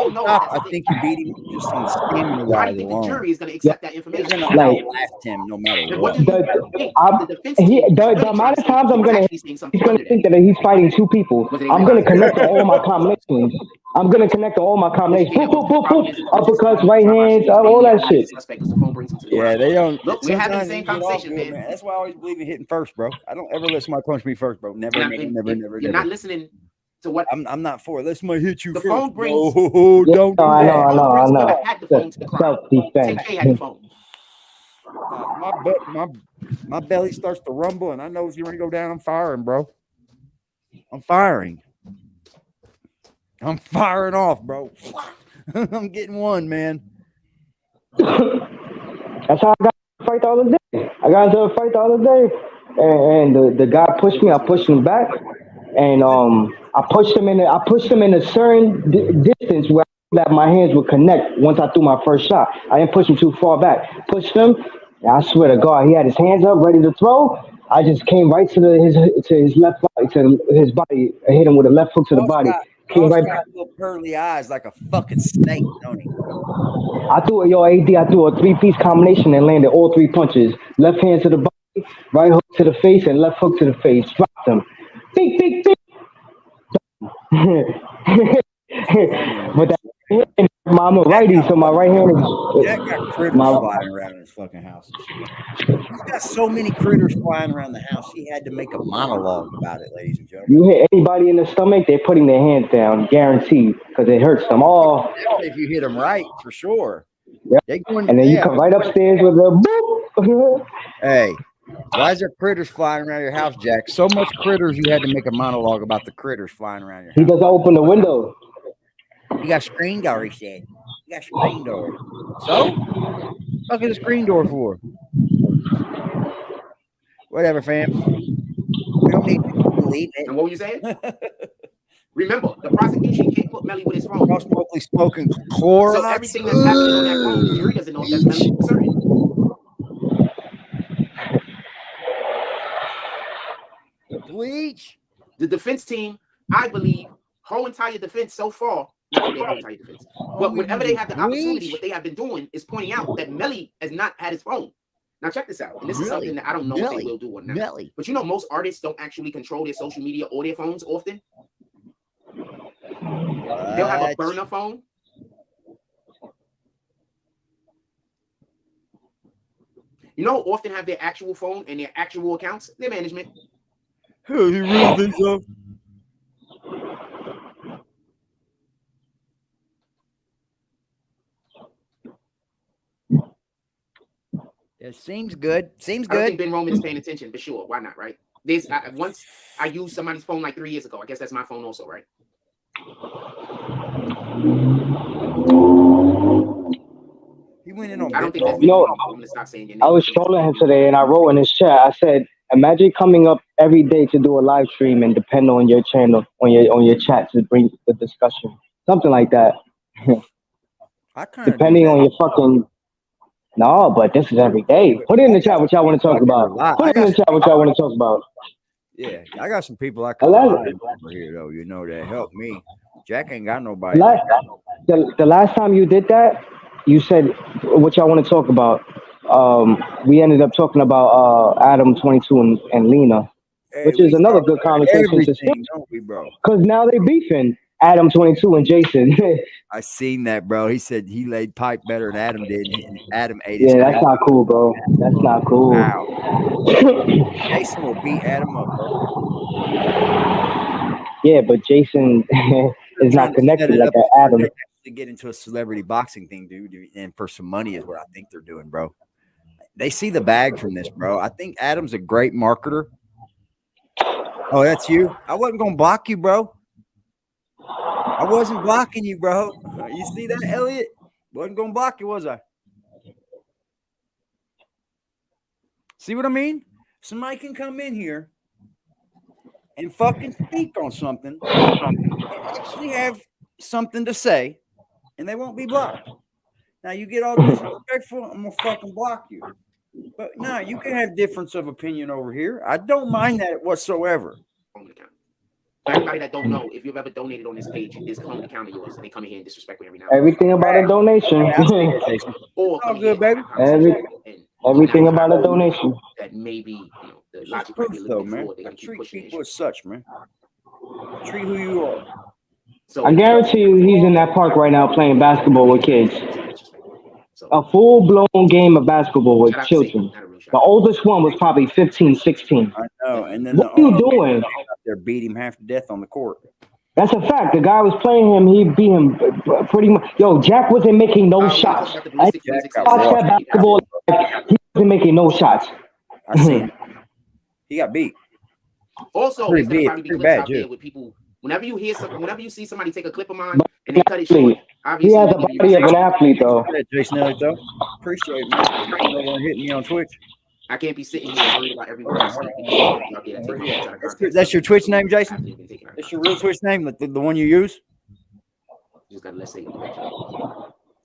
think you beat him just on stamina. Why do you think the jury is going to accept that information? They're going to outlast him no matter what. The amount of times I'm going to, he's going to think that he's fighting two people. I'm going to connect to all my combinations. I'm going to connect to all my combinations. Boop, boop, boop, boop. Uppercuts, right hands, all that shit. Yeah, they don't. Look, we're having the same conversation, man. That's why I always believe in hitting first, bro. I don't ever let somebody punch me first, bro. Never. You're not listening to what I'm not for it. Let somebody hit you. The first. phone brings. Oh, don't. I know. I had the phone to the crowd. 10K had the phone. My belly starts to rumble, and I know it's going to go down. I'm firing, bro. I'm firing off, bro. I'm getting one, man. That's how I got to fight the other day. I got into a fight the other day, and the guy pushed me. I pushed him back, and I pushed him in a certain distance where that my hands would connect once I threw my first shot. I didn't push him too far back. Pushed him, and I swear to God, he had his hands up, ready to throw. I just came right to his left body, to his body. I hit him with a left hook to the body. Came right back. Little pearly eyes like a fucking snake, don't he? I threw a 3-piece combination and landed all 3 punches. Left hand to the body, right hook to the face, and left hook to the face. Dropped him. Beep, beep, beep. But that I'm a righty, so my right hand is. Jack got critters flying around in his fucking house. He's got so many critters flying around the house. He had to make a monologue about it, ladies and gentlemen. You hit anybody in the stomach, they're putting their hands down, guaranteed, because it hurts them all. If you hit them right, for sure. Yep. And then you come right upstairs with a boop. Hey, why is there critters flying around your house, Jack? So much critters, you had to make a monologue about the critters flying around your house. He doesn't open the window. You got screen door, he said. You got screen door. So? What is the screen door for? Whatever, fam. We don't need to believe it. And what were you saying? Remember, the prosecution can't put Melly with his phone. Cross-smoking smoking Clorox. So everything that's happening on that phone, the jury doesn't know if that's Melly concerning. Bleach. The defense team, I believe, whole entire defense so far, not their whole entire defense, but whenever they have the opportunity, what they have been doing is pointing out that Melly has not had his phone. Now check this out, and this is something that I don't know if they will do or not. But you know, most artists don't actually control their social media or their phones often. They'll have a burner phone. You know, often have their actual phone and their actual accounts, their management. Who you really think so? It seems good. Seems I don't good. think Ben Roman is paying attention, but sure, why not, right? Once I used somebody's phone like 3 years ago. I guess that's my phone also, right? He went in on. I don't think that's You know, I'm gonna stop saying your name. I was trolling him today, and I wrote in his chat. I said, "Imagine coming up every day to do a live stream and depend on your channel, on your chat to bring the discussion, something like that. I kind of Depending on your fucking." No, but this is every day. Put it in the chat what y'all want to talk about. Put it in the chat what y'all want to talk about. Yeah, I got some people I can rely on over here, though. You know, that help me. Jack ain't got nobody. The last time you did that, you said what y'all want to talk about. We ended up talking about Adam 22 and Lena, which is another good conversation to see. Because now they beefing. Adam 22 and Jason. I seen that, bro. He said he laid pipe better than Adam did. And Adam ate his. Yeah, that's not cool, bro. That's not cool. Wow. Jason will beat Adam up, bro. Yeah, but Jason is not connected like that Adam. They actually get into a celebrity boxing thing, dude, and for some money is what I think they're doing, bro. They see the bag from this, bro. I think Adam's a great marketer. Oh, that's you? I wasn't gonna block you, bro. I wasn't blocking you, bro. You see that, Elliot? Wasn't gonna block you, was I? See what I mean? Somebody can come in here and fucking speak on something, and actually have something to say, and they won't be blocked. Now you get all disrespectful, I'm gonna fucking block you. But no, you can have difference of opinion over here. I don't mind that whatsoever. For everybody that don't know, if you've ever donated on this page, there's a clone account of yours, and they come in here and disrespect me every now and then. Everything about a donation. All good, baby. Everything about a donation. That maybe the logic might be a little bit flawed. They gotta keep pushing people as such, man. Treat who you are. So I guarantee you, he's in that park right now playing basketball with kids. A full-blown game of basketball with children. The oldest one was probably 15, 16. I know. And then what are you doing? They beat him half to death on the court. That's a fact. The guy was playing him. He beat him pretty much. Yo, Jack wasn't making no shots. I watched that basketball. He wasn't making no shots. I see. He got beat. Also, pretty there's gonna probably be clips bad, out dude. there with people. Whenever you see somebody take a clip of mine and they cut it short, He obviously has a body of an athlete, though. Jason Elliott, though. Appreciate it, man. Hitting me on Twitch. I can't be sitting here worried about every word I say. That's your Twitch name, Jason? That's your real Twitch name, the one you use? Just gotta let's say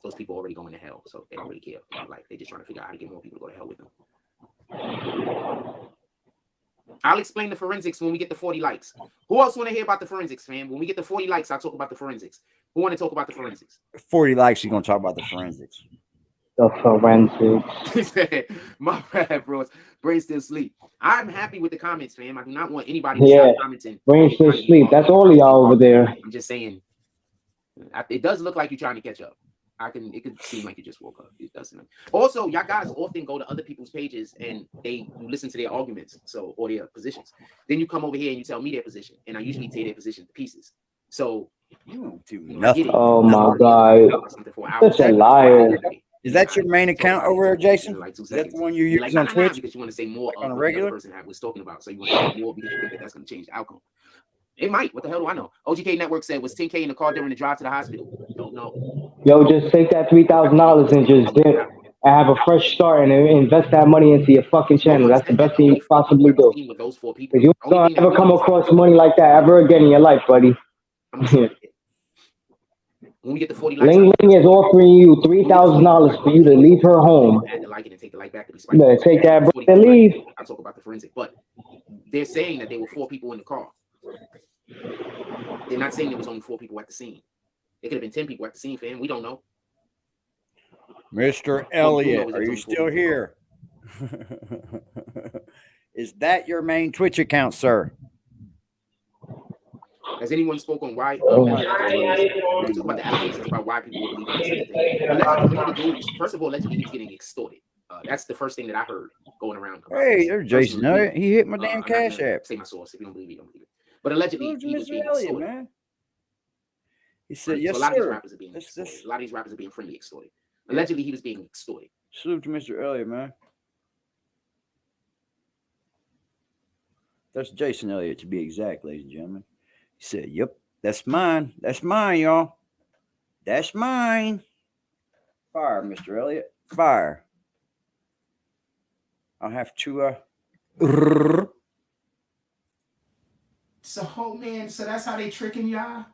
those people already going to hell, so they don't really care. Like they just trying to figure out how to get more people to go to hell with them. I'll explain the forensics when we get the 40 likes. Who else want to hear about the forensics, fam? When we get the 40 likes, I'll talk about the forensics. Who want to talk about the forensics? 40 likes, you're gonna talk about the forensics. The forensics. My bad, bro. Brain still sleep. I'm happy with the comments, fam. I do not want anybody to stop commenting. Brain still sleep. That's all of y'all over there. I'm just saying. It does look like you're trying to catch up. It could seem like you just woke up. It doesn't. Also, y'all guys often go to other people's pages and you listen to their arguments, or their positions. Then you come over here and you tell me their position, and I usually take their position to pieces. So you don't do nothing. Oh my god, such a liar. Is that your main account over there, Jason? Is that the one you use on Twitch? Because you want to say more on a regular person that was talking about. So you want to say more because you think that that's going to change the outcome. It might. What the hell do I know? OGK Network said was 10K in the car during the drive to the hospital. Don't know. Yo, just take that $3,000 and just dip and have a fresh start and invest that money into your fucking channel. That's the best thing you possibly do. Because you don't ever come across money like that ever again in your life, buddy. When we get the 40 likes, Ling Ling is offering you $3,000 for you to leave her home. You better take that and leave. I'll talk about the forensic, but they're saying that there were 4 people in the car. They're not saying there was only 4 people at the scene. There could have been 10 people at the scene, fam. We don't know. Mr. Elliott, are you still here? Is that your main Twitch account, sir? Has anyone spoken on why? Talk about the allegations about why people would believe this. First of all, allegedly he was getting extorted. That's the first thing that I heard going around. Hey, there's Jason. He hit my damn cash app. Say my source. If you don't believe it, don't believe it. But allegedly, he was being extorted. Man. He said, right? "Yes, so a lot sir." Of these rappers are being extorted. A lot of these rappers are being friendly extorted. Allegedly, he was being extorted. Salute to Mr. Elliott, man. That's Jason Elliott, to be exact, ladies and gentlemen. He said, "Yep, that's mine. That's mine, y'all. That's mine." Fire, Mr. Elliott. Fire. I'll have to. So, man, so that's how they tricking y'all?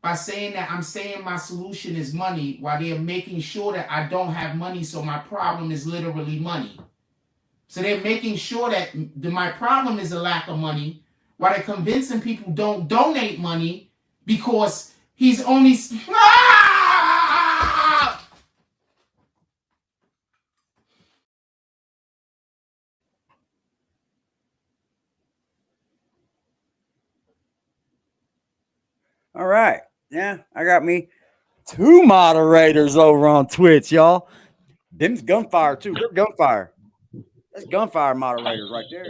By saying that I'm saying my solution is money, while they're making sure that I don't have money, so my problem is literally money. So they're making sure that my problem is a lack of money, while they're convincing people don't donate money because he's only... All right. Yeah, I got me 2 moderators over on Twitch, y'all. Them's gunfire, too. They're gunfire. That's gunfire moderators right there.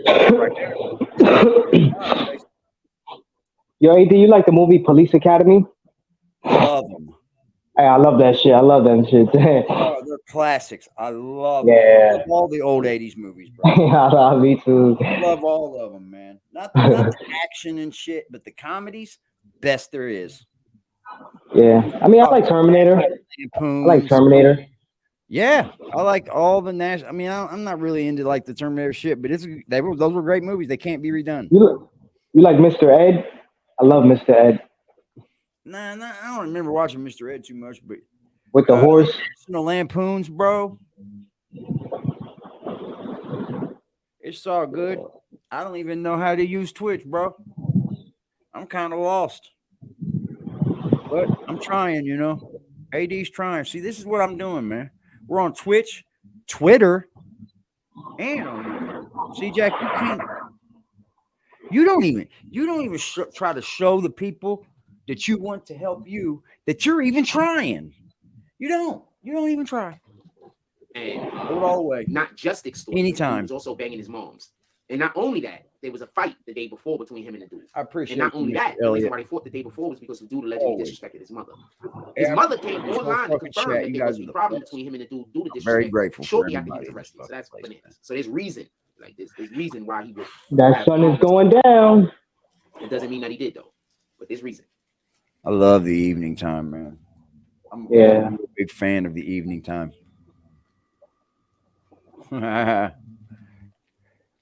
Yo, AD, you like the movie Police Academy? Love them. Hey, I love that shit. I love them shit. Oh, they're classics. I love them. I love all the old 80s movies, bro. I love me too. I love all of them, man. Not the action and shit, but the comedies, best there is. Yeah. I mean, I like Terminator. I like Terminator. Yeah, I like all the national. I mean, I'm not really into like the Terminator shit, but those were great movies. They can't be redone. You like Mr. Ed? I love Mr. Ed. Nah, I don't remember watching Mr. Ed too much, but with the horse, National Lampoons, bro. It's all good. I don't even know how to use Twitch, bro. I'm kind of lost, but I'm trying. You know, AD's trying. See, this is what I'm doing, man. We're on Twitch, Twitter, and on YouTube. See, Jack, you can't. You don't even try to show the people that you want to help you that you're even trying. You don't even try. And hold all the way. Not just extorting. Anytime. He was also banging his moms. And not only that, there was a fight the day before between him and the dude. I appreciate it. And not only that, the reason why they fought the day before was because the dude allegedly disrespected his mother. His mother came online to confirm that there was a problem between him and the dude due to disrespect. Very grateful. Shortly after he was arrested. So that's bananas. So there's reason. Like there's reason why he was. That sun is going down. It doesn't mean that he did though, but there's reason. I love the evening time, man. I'm a big fan of the evening time.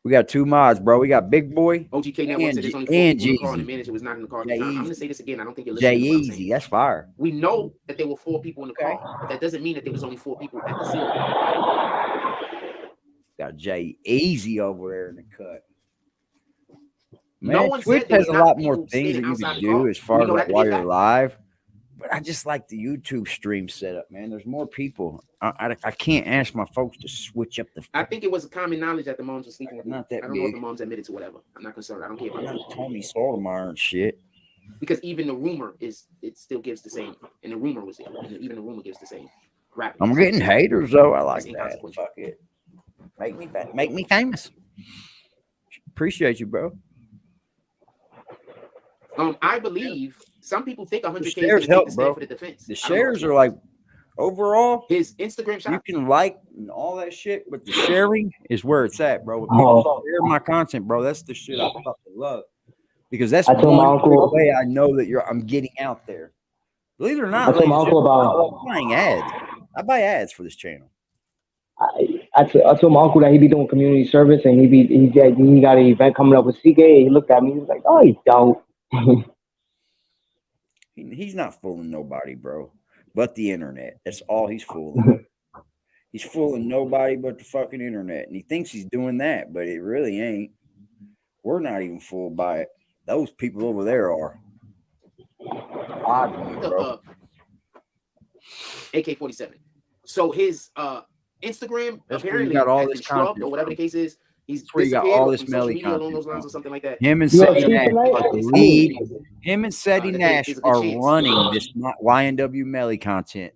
We got 2 mods, bro. We got Big Boy OGK Network said there's only 4 people in the car and the manager was not in the car. I'm going to say this again. I don't think you're listening. Easy. That's fire. We know that there were 4 people in the car, but that doesn't mean that there was only 4 people at the scene. Got Jay Easy over there in the cut. Man, no one Twitch has a lot more things that you can do as far as like while you're live. But I just like the YouTube stream setup, man. There's more people. I can't ask my folks to switch up the. I think it was a common knowledge that the moms were sleeping with. Not that I don't know if the moms admitted to whatever. I'm not concerned. I don't care about that. Tony Sotomayor and shit. Because even the rumor it still gives the same, and the rumor was there. And even the rumor gives the same. I'm getting haters though. I like that. Fuck it. Make me famous. Appreciate you, bro. I believe some people think 100K is shares help, bro. For the defense. The shares are like overall. His Instagram shop. You can like and all that shit, but the sharing is where it's at, bro. When people share my content, bro, that's the shit I fucking love because that's one way I know that I'm getting out there. Believe it or not, I told I'm buying ads. I buy ads for this channel. I told my uncle that he be doing community service and he got an event coming up with CK. He looked at me, he was like, "Oh, you don't." He's not fooling nobody, bro, but the internet. That's all he's fooling. He's fooling nobody but the fucking internet, and he thinks he's doing that, but it really ain't. We're not even fooled by it. Those people over there are. Odd to me, bro. AK-47. So his Instagram that's apparently got all has this been scrubbed or whatever the case is. He's where you got all this Melly content along those lines or something like that. Him and Seti Nash are the lead. Him and Seti Nash are running this YNW Melly content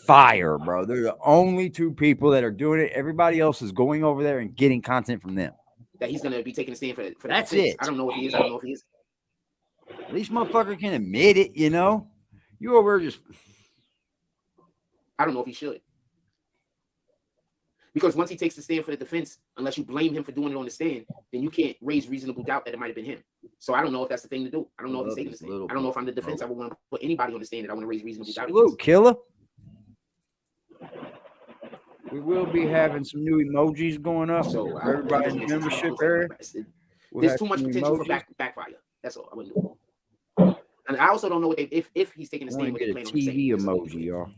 fire, bro. They're the only two people that are doing it. Everybody else is going over there and getting content from them. That he's gonna be taking a stand for That's defense. it. I don't know if he is. I don't know if he is. At least motherfucker can admit it, you know. You over there just. I don't know if he should. Because once he takes the stand for the defense, unless you blame him for doing it on the stand, then you can't raise reasonable doubt that it might have been him. So I don't know if that's the thing to do. I don't know if he's taking the stand. I don't know if I'm the defense. I would want to put anybody on the stand that I want to raise reasonable doubt. Salute, killer. We will be having some new emojis going up. So for everybody in the membership area. There's too much potential for backfire. That's all. I wouldn't do it. And I also don't know if he's taking the stand with a TV emoji, y'all.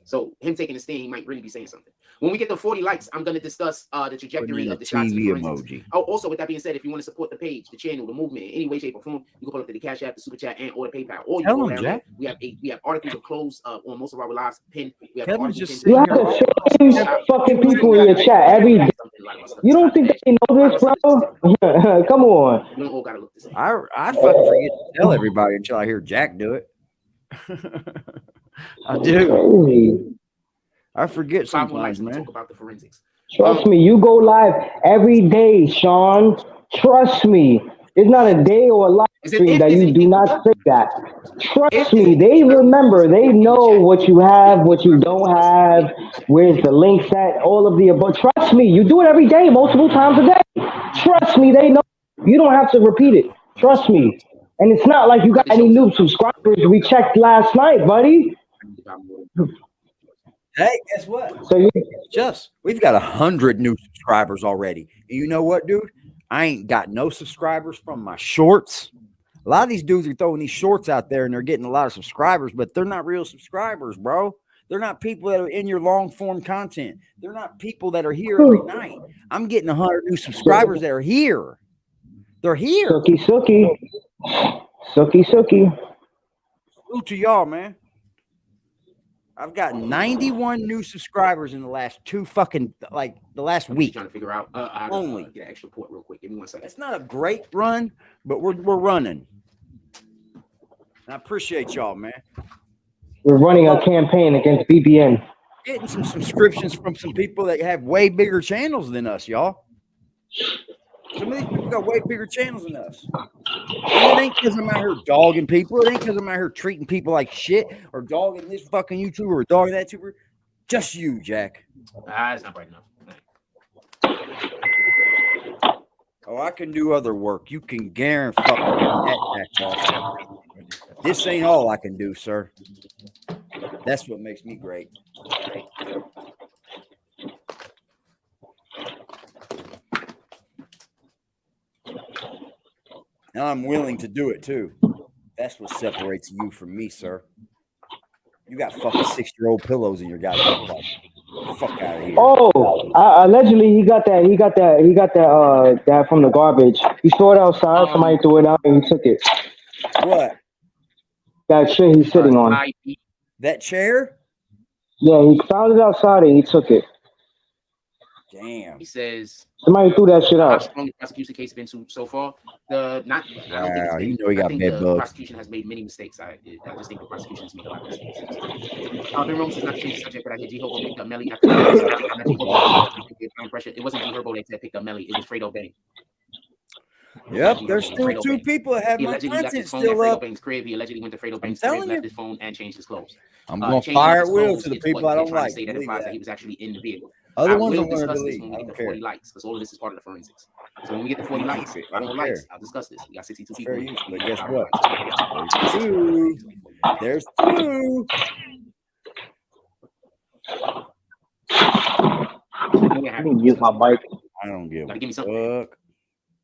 So him taking the stand, he might really be saying something. When we get to 40 likes, I'm going to discuss the trajectory of the shots. TV emoji. Oh, also, with that being said, if you want to support the page, the channel, the movement in any way, shape, or form, you can pull up to the Cash App, the Super Chat, and or the PayPal. Or you can go down. We have articles of clothes on most of our lives pinned. We have articles. You have to show these fucking people in your chat every day. You don't think they know this, bro? Come on. You don't all gotta look the same. I fucking forget to tell everybody until I hear Jack do it. I do. I forget sometimes, man. Talk about the forensics. Trust me, you go live every day, Sean. Trust me. It's not a day or a live stream that you do not say that. Trust me, they remember. They know what you have, what you don't have, where's the links at, all of the above. Trust me, you do it every day, multiple times a day. Trust me, they know. You don't have to repeat it. Trust me. And it's not like you got any new subscribers. We checked last night, buddy. Hey, guess what? So we've got 100 new subscribers already. And you know what, dude? I ain't got no subscribers from my shorts. A lot of these dudes are throwing these shorts out there and they're getting a lot of subscribers, but they're not real subscribers, bro. They're not people that are in your long form content. They're not people that are here every night. I'm getting 100 new subscribers that are here. They're here. Sookie. Salute to y'all, man. I've got 91 new subscribers in the last the last week. Trying to figure out only get an extra report real quick. Give me 1 second. It's not a great run, but we're running. And I appreciate y'all, man. We're running a campaign against BBN. Getting some subscriptions from some people that have way bigger channels than us, y'all. Some of these people got way bigger channels than us. And it ain't because I'm out here dogging people. It ain't because I'm out here treating people like shit or dogging this fucking YouTuber or dogging that YouTuber. Just you, Jack. It's not bright enough. Oh, I can do other work. You can guarantee that. This ain't all I can do, sir. That's what makes me great. And I'm willing to do it too. That's what separates you from me, sir. You got fucking 6-year-old pillows in your goddamn closet. Fuck out of here. Oh, allegedly he got that from the garbage. He saw it outside. Somebody threw it out and he took it. What? That shit he's sitting on. That chair? Yeah, he found it outside and he took it. Damn. He says somebody threw that shit out. How strong the prosecution case has been so far? I don't think the prosecution has made many mistakes. I just think the prosecution has made a lot of mistakes. Ben Rose is not the subject, but I did G-Herbo picked up Melly. It wasn't G-Herbo that said picked up Melly. It was Fredo Bang. Yep, there's still two people that have my content still up. Crib. He allegedly went to Fredo Bang's crib, left his phone, and changed his clothes. I'm going to fire at will to the people I don't like. Say that implies that he was actually in the vehicle. Other ones will are going to discuss this delete. when we get to 40 likes, because all of this is part of the forensics. So when we get to 40 likes, I'll discuss this. We got 62 people. But guess what? There's two. I can use my mic. I don't give a fuck.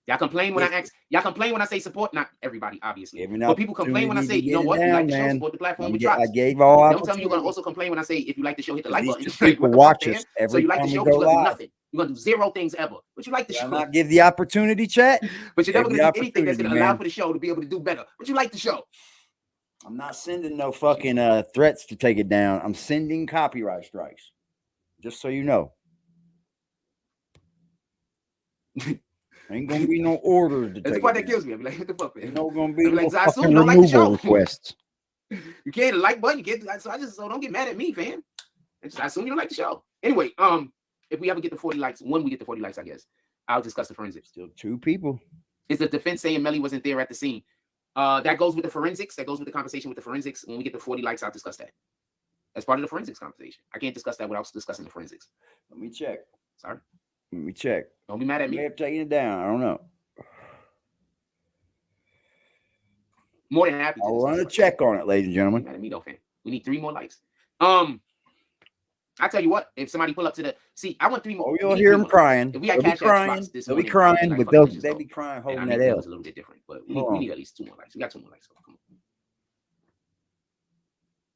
Y'all complain when I ask. Y'all complain when I say support. Not everybody, obviously. But people complain when I say, you know what, you like the show, support the platform. We try. I gave all. Don't tell me you're gonna also complain when I say, if you like the show, hit the like button. People watch us every so you like time the show, we go you're gonna do live. nothing. You're gonna do zero things ever. But you like the show. Not give the opportunity, chat. But you're never gonna do anything that's gonna allow for the show to be able to do better. But you like the show. I'm not sending no fucking threats to take it down. I'm sending copyright strikes. Just so you know. Ain't gonna be no orders to That's the part that kills me. I'm like, what the fuck, man? Ain't no gonna be like, no I fucking don't like the show. requests. You can't like button. You can't. So don't get mad at me, fam. I assume you don't like the show. Anyway, if we ever get to 40 likes, when we get to 40 likes, I guess, I'll discuss the forensics. Still 2 people. Is the defense saying Melly wasn't there at the scene? That goes with the forensics. That goes with the conversation with the forensics. When we get to 40 likes, I'll discuss that. As part of the forensics conversation. I can't discuss that without discussing the forensics. Let me check. Sorry. Let me check. Don't be mad at me. May have taken it down. I don't know. More than happy to. I want to check on it, ladies and gentlemen. Mad at me though, fam. We need 3 more likes. I tell you what, if somebody pull up to the I want 3 more. Oh, you'll hear them crying. If we had cash crying. They'll be crying, but they'll be crying holding that L. It's a little bit different, but we need at least 2 more likes. We got 2 more likes. So come on.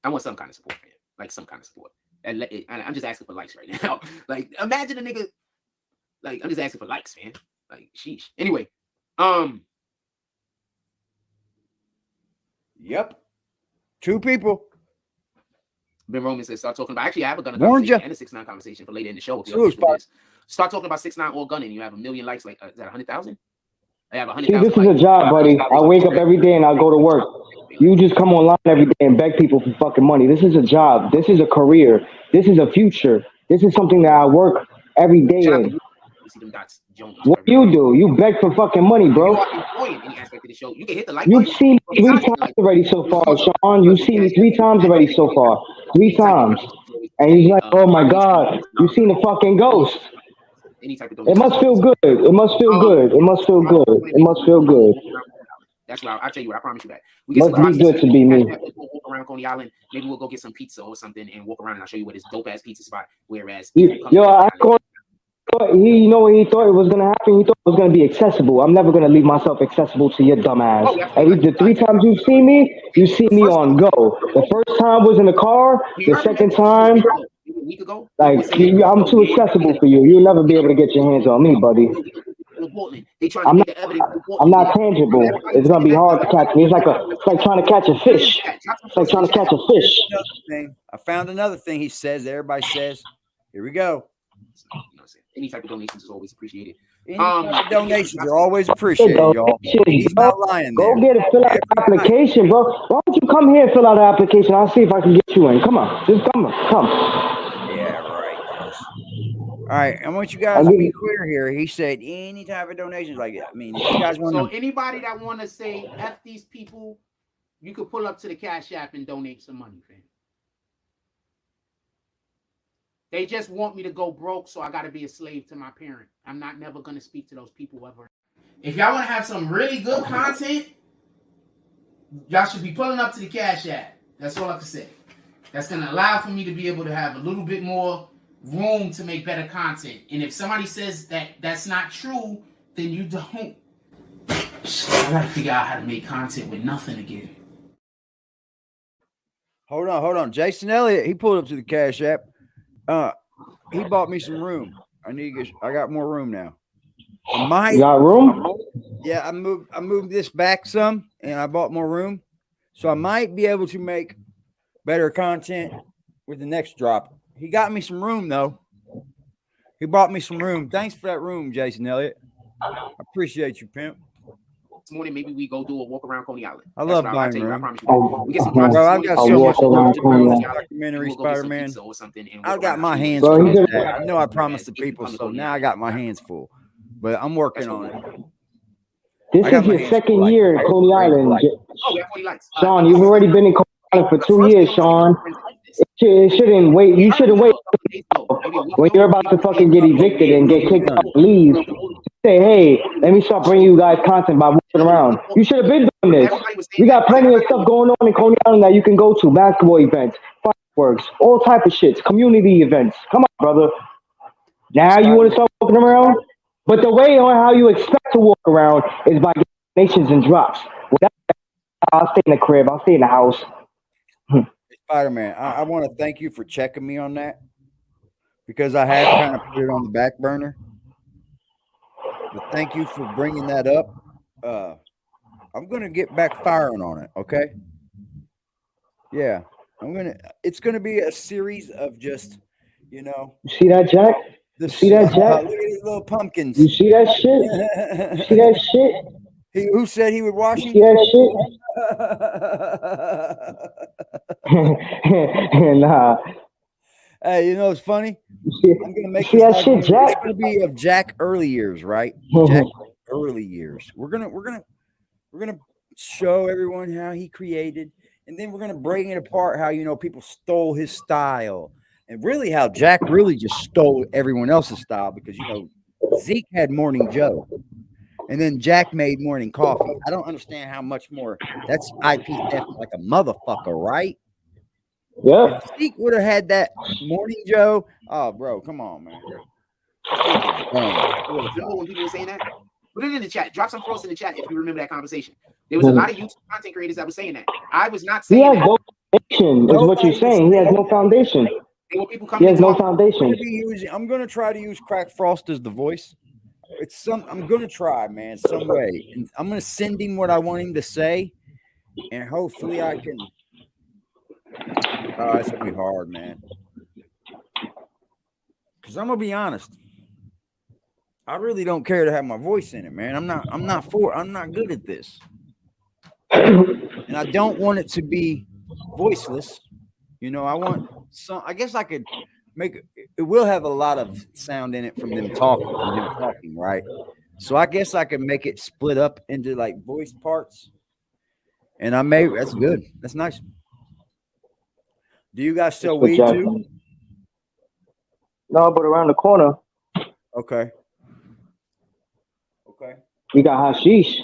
I want some kind of support, man. Like some kind of support. And I'm just asking for likes right now. Like, imagine a nigga. Like, I'm just asking for likes, man. Like, sheesh. Anyway, Yep. 2 people. Ben Roman says, start talking about. Actually, I have a gun Warned conversation ya. and a 6ix9ine conversation for later in the show. Start talking about 6ix9ine or gunning. You have 1 million likes. Like, is that 100,000? I have 100,000. See, this is a job, buddy. I wake up every day and I go to work. You just come online every day and beg people for fucking money. This is a job. This is a career. This is a future. This is something that I work every day in. What do? You beg for fucking money, bro. You've seen me 3 times already so far, Sean. You've seen me 3 times already so far. 3 times. And he's like, oh my God, you've seen the fucking ghost. It must feel good. It must feel good. It must feel good. It must feel good. That's what I'll tell you what, I promise you that. Must be good to be me. We'll walk around Coney Island. Maybe we'll go get some pizza or something and walk around and I'll show you what this dope ass pizza spot. Whereas He thought it was gonna happen. He thought it was gonna be accessible. I'm never gonna leave myself accessible to your dumb ass. The 3 times you've seen me, you see me on go. The first time was in the car. The second time, like I'm too accessible for you. You'll never be able to get your hands on me, buddy. I'm not tangible. It's gonna be hard to catch me. It's like trying to catch a fish. It's like trying to catch a fish. I found another thing he says. Everybody says, "Here we go." Any type of donations is always appreciated. Donations are always appreciated, y'all. He's not lying there. Go get it. Fill out the application, bro. Why don't you come here and fill out the application? I'll see if I can get you in. Come on, just come. Yeah, right. All right, I want you guys to be clear here. He said any type of donations, like I mean, if you guys want. So anybody that want to say F these people, you could pull up to the Cash App and donate some money, fam. They just want me to go broke, so I got to be a slave to my parent. I'm not never going to speak to those people ever. If y'all want to have some really good content, y'all should be pulling up to the Cash App. That's all I can say. That's going to allow for me to be able to have a little bit more room to make better content. And if somebody says that that's not true, then you don't. I got to figure out how to make content with nothing again. Hold on. Jason Elliott, he pulled up to the Cash App. He bought me some room. I got more room now. You got room? Yeah, I moved this back some, and I bought more room, so I might be able to make better content with the next drop. He got me some room though. He bought me some room. Thanks for that room, Jason Elliott. I appreciate you, Pimp. This morning, maybe we go do a walk around Coney Island. I love buying room. I promise you. We get some I've got so much stuff to do with documentary Spider-Man. I got my hands full. I know I promised the people, so now I got my hands full. But I'm working on it. This is your second year in Coney Island. Sean, you've already been in Coney Island for 2 years, Sean. It shouldn't wait. You shouldn't wait when you're about to fucking get evicted and get kicked out, leave. Say, hey, let me start bringing you guys content by walking around. You should have been doing this. We got plenty of stuff going on in Coney Island that you can go to. Basketball events, fireworks, all type of shit, community events. Come on, brother. Now you want to start walking around? But the way on how you expect to walk around is by getting donations and drops. Well, I'll stay in the crib. I'll stay in the house. Spider-Man, I want to thank you for checking me on that because I have kind of put it on the back burner. But thank you for bringing that up. I'm going to get back firing on it, okay? Yeah, it's going to be a series of just, You see that, Jack? See that, Jack? Look at these little pumpkins. You see that shit? You see that shit? Who said he would wash you? See that shit? Nah. Hey, you know it's funny? See, I'm gonna make see this that like shit, Jack? it's gonna be of Jack early years, right? Jack early years. We're gonna show everyone how he created, and then we're gonna bring it apart how people stole his style, and really how Jack really just stole everyone else's style because Zeke had Morning Joe, and then Jack made Morning Coffee. I don't understand how much more that's IP theft like a motherfucker, right? Yeah. If Zeke would have had that Morning Joe, oh bro, come on, man. Remember when people were saying that? Put it in the chat. Drop some frost in the chat if you remember that conversation. There was a lot of YouTube content creators that were saying that. I was not He saying has that. no foundation, is what you're saying. He has no foundation. There were people He coming has into no our foundation. I'm gonna try to use Crack Frost as the voice. I'm gonna try, man, some way. And I'm gonna send him what I want him to say, and hopefully I can. Oh, it's gonna be hard, man. Because I'm gonna be honest. I really don't care to have my voice in it, man. I'm not good at this. And I don't want it to be voiceless. I want some. I guess I could make it will have a lot of sound in it from them talking, right? So I guess I can make it split up into like voice parts. And that's good. That's nice. Do you guys sell weed too? No, but around the corner. Okay. We got hashish.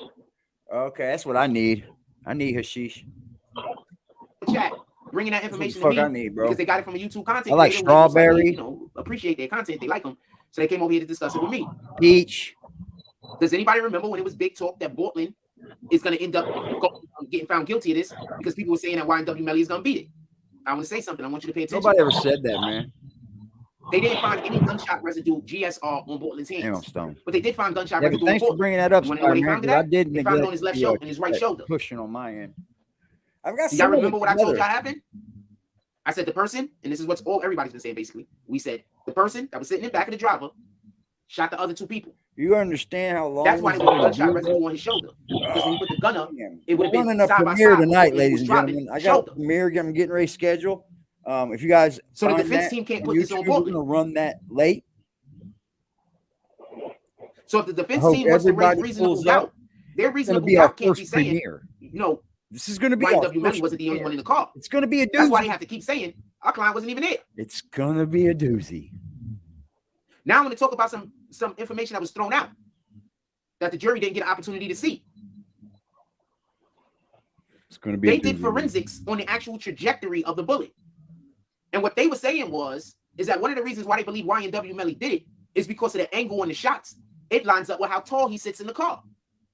Okay, that's what I need. I need hashish. chat, bringing that information Fuck to me I need, bro. because they got it from a YouTube content I like creator. strawberry. Appreciate their content. They like them, so they came over here to discuss it with me. Peach. Does anybody remember when it was big talk that Portland is going to end up getting found guilty of this because people were saying that YNW Melly is going to beat it? I want to say something. I want you to pay attention. Nobody ever said that, man. They didn't find any gunshot residue GSR on Portland's hands. But they did find gunshot residue. Thanks for bringing that up, when they found it at? I did. They found it on his left shoulder and his right shoulder. Pushing on my end. I've got. Y'all remember what I told y'all happened? I said the person, and this is what everybody's been saying basically. We said the person that was sitting in the back of the driver shot the other two people. You understand how long? That's why there was a gunshot residue on his shoulder. Because when you put the gun up, it would have been running a side by premiere side tonight, ladies and gentlemen. I got a premiere. I'm getting ready to schedule. If you guys, so the defense team can't put this on board. We're gonna run that late. So if the defense team wants to raise reasonable doubt, their reasonable doubt can't be saying, this is going to be YNW Melly wasn't the only one in the car. It's going to be a doozy. That's why they have to keep saying our client wasn't even there. It's going to be a doozy. Now I'm going to talk about some information that was thrown out that the jury didn't get an opportunity to see. It's going to be. They did forensics on the actual trajectory of the bullet, and what they were saying is that one of the reasons why they believe YNW Melly did it is because of the angle on the shots. It lines up with how tall he sits in the car.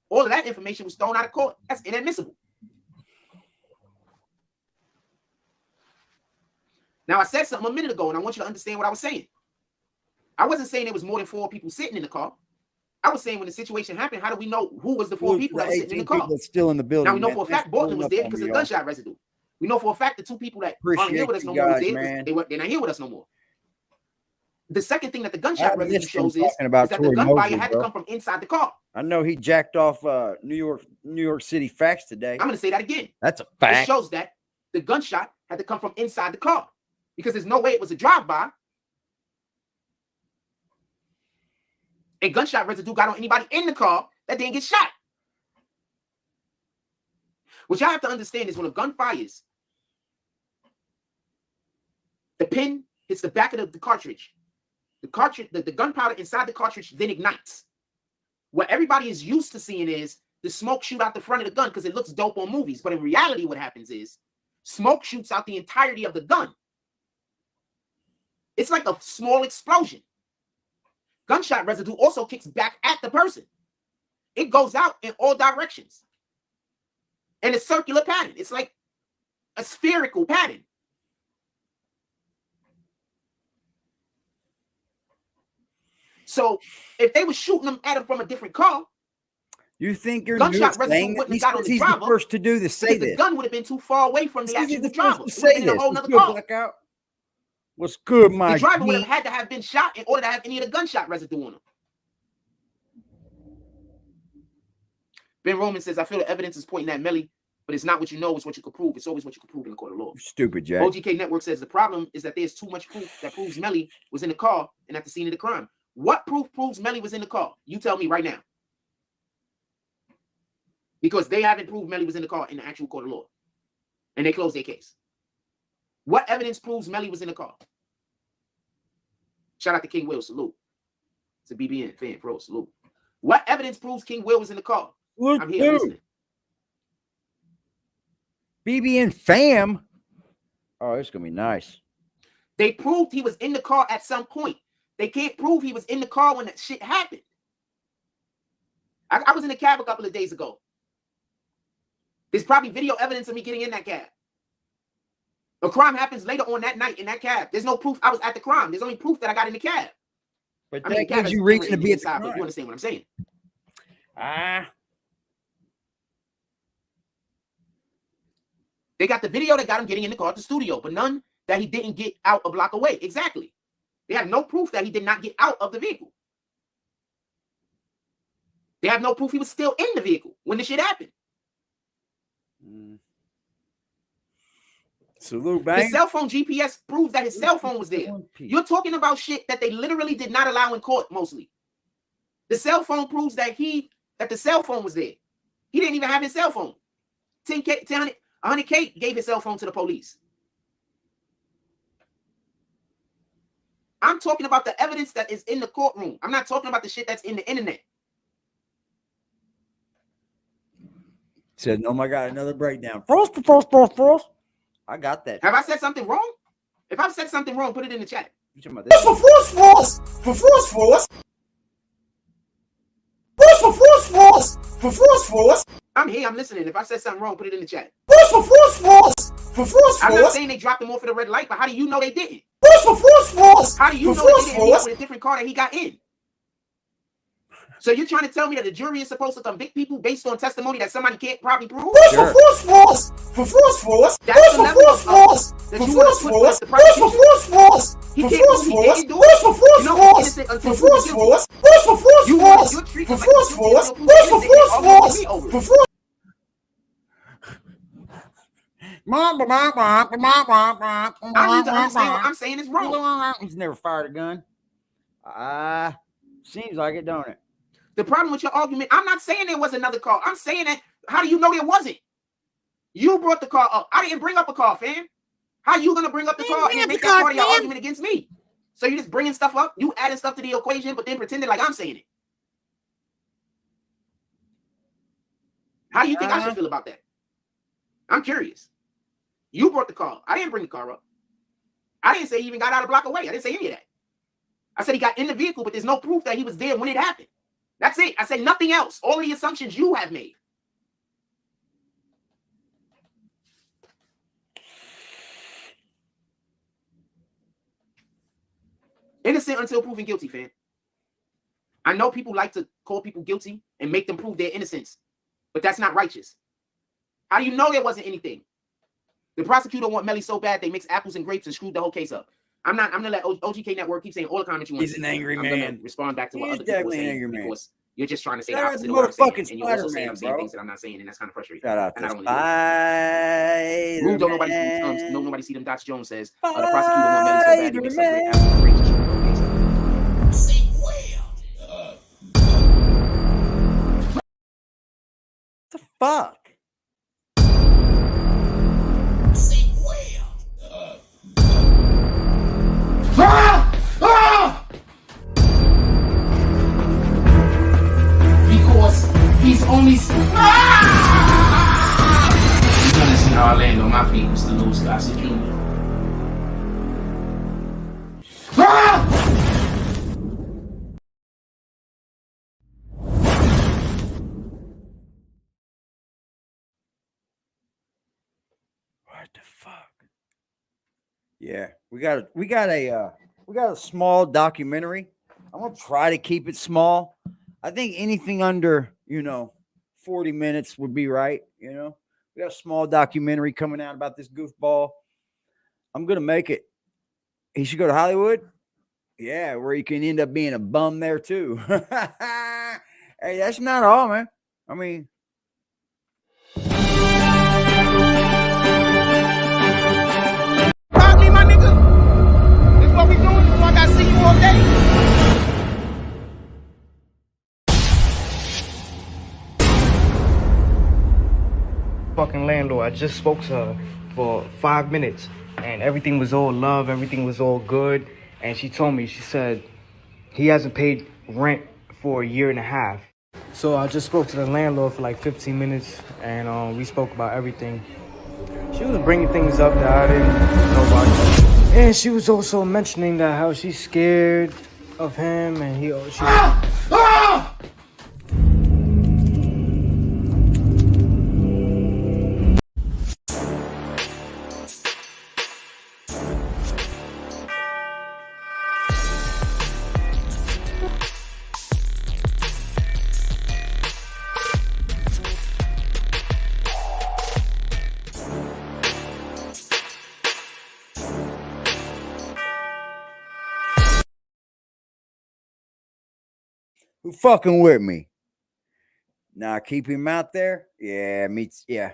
All of that information was thrown out of court. That's inadmissible. Now, I said something a minute ago, and I want you to understand what I was saying. I wasn't saying there was more than 4 people sitting in the car. I was saying when the situation happened, how do we know who was the 4 people that were sitting in the car? That's still in the building. Now, we know for a fact Portland was there because of the gunshot residue. We know for a fact the 2 people that aren't here with us no more was there because they're not here with us no more. The second thing that the gunshot residue shows is that the gunfire had to come from inside the car. I know he jacked off New York City facts today. I'm going to say that again. That's a fact. It shows that the gunshot had to come from inside the car because there's no way it was a drive-by. A gunshot residue got on anybody in the car that didn't get shot. What y'all have to understand is when a gun fires, the pin hits the back of the cartridge. The gunpowder inside the cartridge then ignites. What everybody is used to seeing is the smoke shoot out the front of the gun because it looks dope on movies. But in reality, what happens is smoke shoots out the entirety of the gun. It's like a small explosion. Gunshot residue also kicks back at the person. It goes out in all directions. And a circular pattern. It's like a spherical pattern. So if they were shooting them at him from a different car, you think your gunshot residue wouldn't have got on the driver? The first to do this. Say this. The gun would have been too far away from the actual driver. Say this. A whole nother car. What's good, my? The driver would have had to have been shot in order to have any of the gunshot residue on him. Ben Roman says, "I feel the evidence is pointing at Melly, but it's not what you know, it's what you can prove. It's always what you can prove in the court of law. Stupid, Jack. OGK Network says the problem is that there's too much proof that proves Melly was in the car and at the scene of the crime. What proof proves Melly was in the car? You tell me right now. Because they haven't proved Melly was in the car in the actual court of law. And they closed their case. What evidence proves Melly was in the car? Shout out to King Will, salute. It's a BBN fan, bro, salute. What evidence proves King Will was in the car? I'm here listening. BBN fam. Oh, it's gonna be nice. They proved he was in the car at some point. They can't prove he was in the car when that shit happened. I was in the cab a couple of days ago. There's probably video evidence of me getting in that cab. A crime happens later on that night in that cab. There's no proof I was at the crime. There's only proof that I got in the cab. But that gives you reason to be inside, but you understand what I'm saying? They got the video that got him getting in the car at the studio, but none that he didn't get out a block away. Exactly. They have no proof that he did not get out of the vehicle. They have no proof he was still in the vehicle when the shit happened. Salute, bang. The cell phone GPS proves that his cell phone was there. You're talking about shit that they literally did not allow in court mostly. The cell phone proves that the cell phone was there. He didn't even have his cell phone. 100K gave his cell phone to the police. I'm talking about the evidence that is in the courtroom. I'm not talking about the shit that's in the internet. Said, no, my God, another breakdown. Frost. I got that. Have I said something wrong? If I've said something wrong, put it in the chat. You talking about this? For I'm here, I'm listening. If I said something wrong, put it in the chat. I'm not saying they dropped him off at a red light, but how do you know they didn't? How do you know they didn't with a different car that he got in? So you're trying to tell me that the jury is supposed to convict people based on testimony that somebody can't probably prove? Sure. That's the level of that you want to put with the prosecution. He can't prove he didn't do it. You know he's innocent until proven guilty. You're treating like innocent over. I need to understand what I'm saying is wrong. He's never fired a gun. Seems like it, don't it? The problem with your argument, I'm not saying there was another car. I'm saying that, how do you know there wasn't? You brought the car up. I didn't bring up a car, fam. How you going to bring up the car and then make that part of your argument against me? So you're just bringing stuff up, you adding stuff to the equation, but then pretending like I'm saying it. How do you think I should feel about that? I'm curious. You brought the car. I didn't bring the car up. I didn't say he even got out a block away. I didn't say any of that. I said he got in the vehicle, but there's no proof that he was there when it happened. That's it. I said nothing else. All of the assumptions you have made. Innocent until proven guilty, fam. I know people like to call people guilty and make them prove their innocence, but that's not righteous. How do you know there wasn't anything? The prosecutor want Melly so bad they mixed apples and grapes and screwed the whole case up. I'm gonna let OGK Network keep saying all the comments you want. He's an angry man. I'm gonna respond back to what other people are saying because you're just trying to say the opposite of what what I'm saying, Spider-Man, and you also say I'm saying bro. things that I'm not saying, and that's kind of frustrating. Shout out and I to don't really don't nobody see them. Dots Jones says the prosecutor want Melly so bad they mixed up great apples and grapes and screwed the whole case up. Say well. The fuck? Say well. Because he's only. You're gonna see how I land on my feet, Mr. Louis Gossett Jr. What the fuck? Yeah, we got a small documentary. I'm gonna try to keep it small. I think anything under 40 minutes would be right. We got a small documentary coming out about this goofball. I'm gonna make it. He should go to Hollywood. Yeah, where you can end up being a bum there too. Hey, that's not all, man. I mean. to you all day? Fucking landlord. I just spoke to her for 5 minutes, and everything was all love, everything was all good. And she told me, she said, he hasn't paid rent for 1.5 years. So I just spoke to the landlord for like 15 minutes, and we spoke about everything. She was bringing things up that I didn't know about. And she was also mentioning that how she's scared of him, and Who fucking with me? Nah, keep him out there. Yeah, yeah.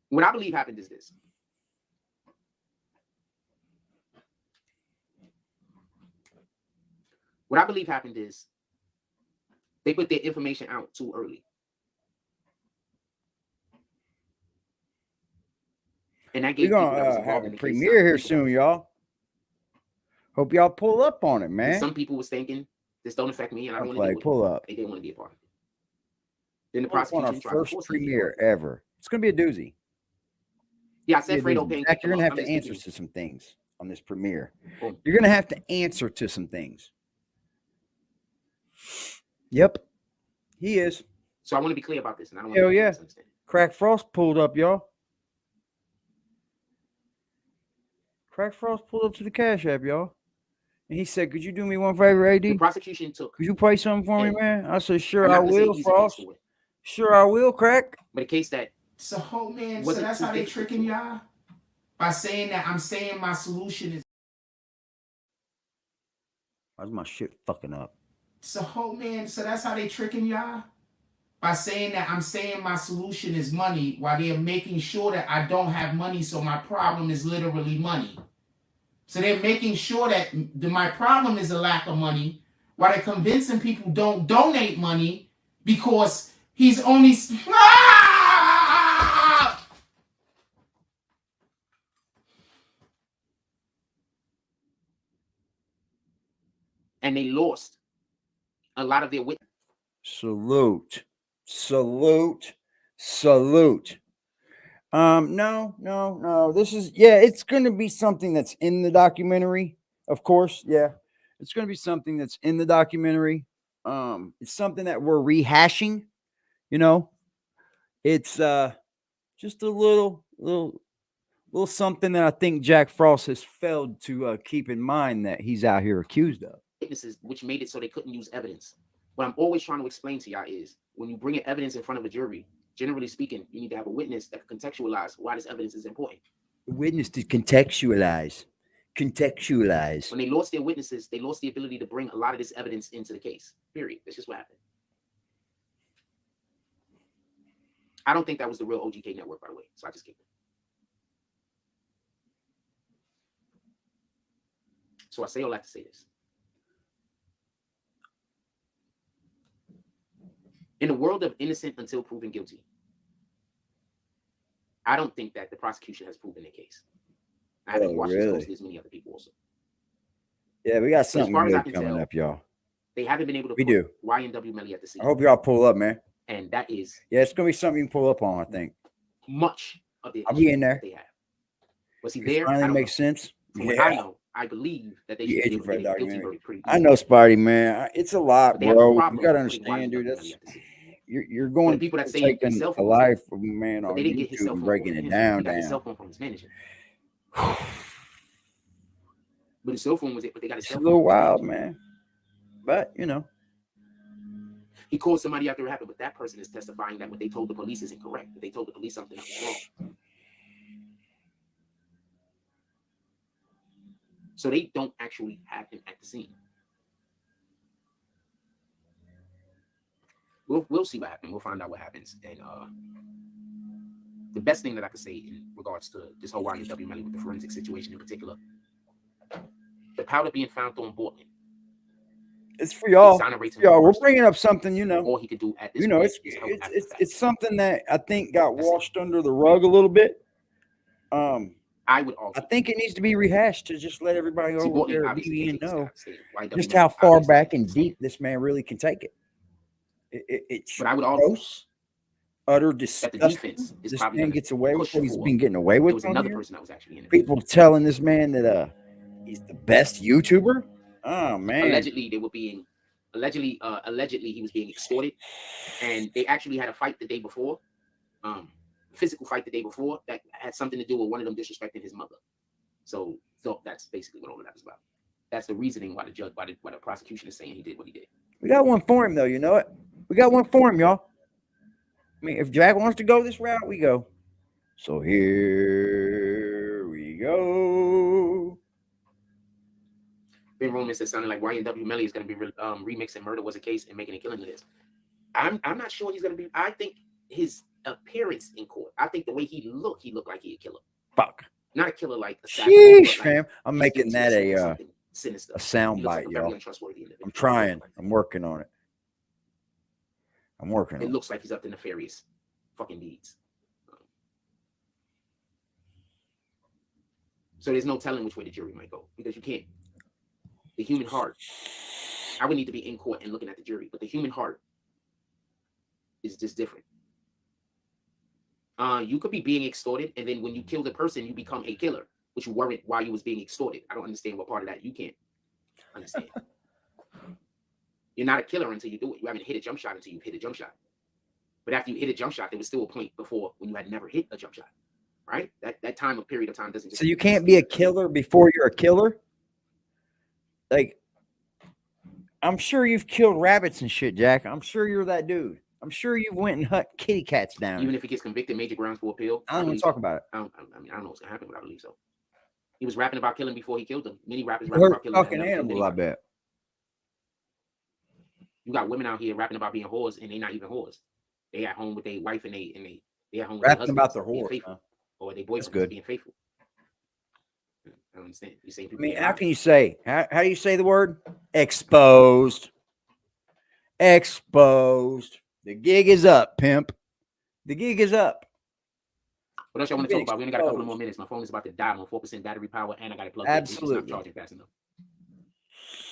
What I believe happened is this. What I believe happened is they put their information out too early. And that gave We're people that was gonna involved have in a the case premiere here soon, y'all. Hope y'all pull up on it, And man. some people was thinking this don't affect me, and I don't want to Play, deal with pull it. up. They didn't want to be a part of it. Then the On our prosecution tried to first force me to be a premiere part of it. ever. It's gonna be a doozy. Yeah, I said Fredo paying. Jack, you're gonna have to answer to some things on this premiere. You're gonna have to answer to some things. Yep, he is. So I want to be clear about this, and I don't want Hell to yeah. misunderstand. Crack Frost pulled up, y'all. Crack Frost pulled up to the Cash App, y'all. And he said, "Could you do me one favor, AD? The prosecution took. Could you play something for me, man?" I said, "Sure, I'm I not gonna say will, easy Frost. case to it, Sure, I will, Crack." but a case that So, man, so wasn't that's too how they difficult tricking to it. y'all? By saying that I'm saying my solution is. Why's my shit fucking up? So, man, so that's how they tricking y'all? By saying that I'm saying my solution is money, while they're making sure that I don't have money, so my problem is literally money. So they're making sure that my problem is a lack of money, while they're convincing people don't donate money because he's only... And they lost a lot of their witness. Salute. No. This is, it's going to be something that's in the documentary, of course. Yeah, it's going to be something that's in the documentary. It's something that we're rehashing. You know, it's just a little something that I think Jack Frost has failed to keep in mind that he's out here accused of. Witnesses, which made it so they couldn't use evidence. What I'm always trying to explain to y'all is when you bring evidence in front of a jury, generally speaking, you need to have a witness that can contextualize why this evidence is important. The witness to contextualize. When they lost their witnesses, they lost the ability to bring a lot of this evidence into the case. Period. That's just what happened. I don't think that was the real OGK network, by the way. So I just kicked it. So I say all that to say this. In the world of innocent until proven guilty, I don't think that the prosecution has proven their case. I haven't watched this closely as many other people also. Yeah, we got something as good coming up, y'all. They haven't been able to We put do. YNW Melly at the scene. I hope y'all pull up, man. And that is... Yeah, it's going to be something you can pull up on, I think. Much of the... I'll be in there. They have. Was he there? Finally I don't makes know. sense. From what I know, I believe that they should be able to get a guilty verdict pretty I know, Spidey, man. It's a lot, bro. You got to putting understand, dude. YNW That's... Melly at the scene. You're going people that to say his taking cell a phone was life of a man But on they didn't get his YouTube cell and phone breaking from it him. down. He got his cell phone from his manager. But his cell phone was it, but they got his It's cell a phone. little wild, man. But, you know. He called somebody after it happened, but that person is testifying that what they told the police is incorrect. That they told the police something that was wrong. So they don't actually have him at the scene. We'll see what happens. We'll find out what happens. And the best thing that I could say in regards to this whole YNW Melly with the forensic situation in particular, the The powder being found on Portland. It's for y'all. Exonerates him Y'all, from we're arson. bringing up something, you know. All he could do at this You know, point it's is help after the fact. it's something that I think got washed under the rug a little bit. I would argue. I think it needs to be rehashed to just let everybody See, over Portland there at obviously BBN can't take this know guy. State. YNW just Melly how far obviously back can't and take this deep this man really can take it. It's But I would argue gross, utter that the disgusting. defense is This probably man gonna gets away with push what he's for. been getting away There with. was on another here. person that was actually in it. People telling this man that he's the best YouTuber. Oh man! Allegedly, they were being allegedly he was being extorted, and they actually had a fight the day before, physical fight the day before that had something to do with one of them disrespecting his mother. So that's basically what all of that is about. That's the reasoning why the prosecution is saying he did what he did. We got one for him though. You know it. We got one for him, y'all. I mean, if Jack wants to go this route, we go. So here we go. Ben Roman said sounding like YNW Melly is going to be remixing Murder Was a Case and making a killing of this. I'm not sure he's going to be. I think his appearance in court. I think the way he looked like he'd a killer. Fuck. Not a killer like assassin. Sheesh, Like fam. I'm he's making guilty that of a something sinister. sound He looks bite, like a very y'all. untrustworthy individual. I'm trying. I'm working on it. I'm working on It it. looks like he's up to nefarious fucking deeds. So there's no telling which way the jury might go because you can't. The human heart. I would need to be in court and looking at the jury, but the human heart is just different. You could be being extorted, and then when you kill the person, you become a killer, which you weren't while you was being extorted. I don't understand what part of that you can't understand. You're not a killer until you do it. You haven't hit a jump shot until you've hit a jump shot. But after you hit a jump shot, there was still a point before when you had never hit a jump shot, right? That time of period of time doesn't. So you can't be a killer before you're a killer? Like, I'm sure you've killed rabbits and shit, Jack. I'm sure you're that dude. I'm sure you went and hunt kitty cats down. Even if he gets convicted, major grounds for appeal. I don't want to talk about it. I don't know what's gonna happen, but I believe so. He was rapping about killing before he killed them. Many rappers You rapping hurt about killing. fucking animal, I bet. You got women out here rapping about being whores, and they not even whores. They at home with their wife, and they at home with Rapping their about husbands, their being whore, faithful, or their boyfriends good. being faithful. I don't understand. You saying I people? mean, how can you say? How do you say the word? Exposed. Exposed. The gig is up, pimp. The gig is up. What else y'all want to talk about? We only got a couple of more Exposed. minutes. My phone is about to die. I'm on 4% battery power, and I got it plugged Absolutely. in. It's not charging fast enough.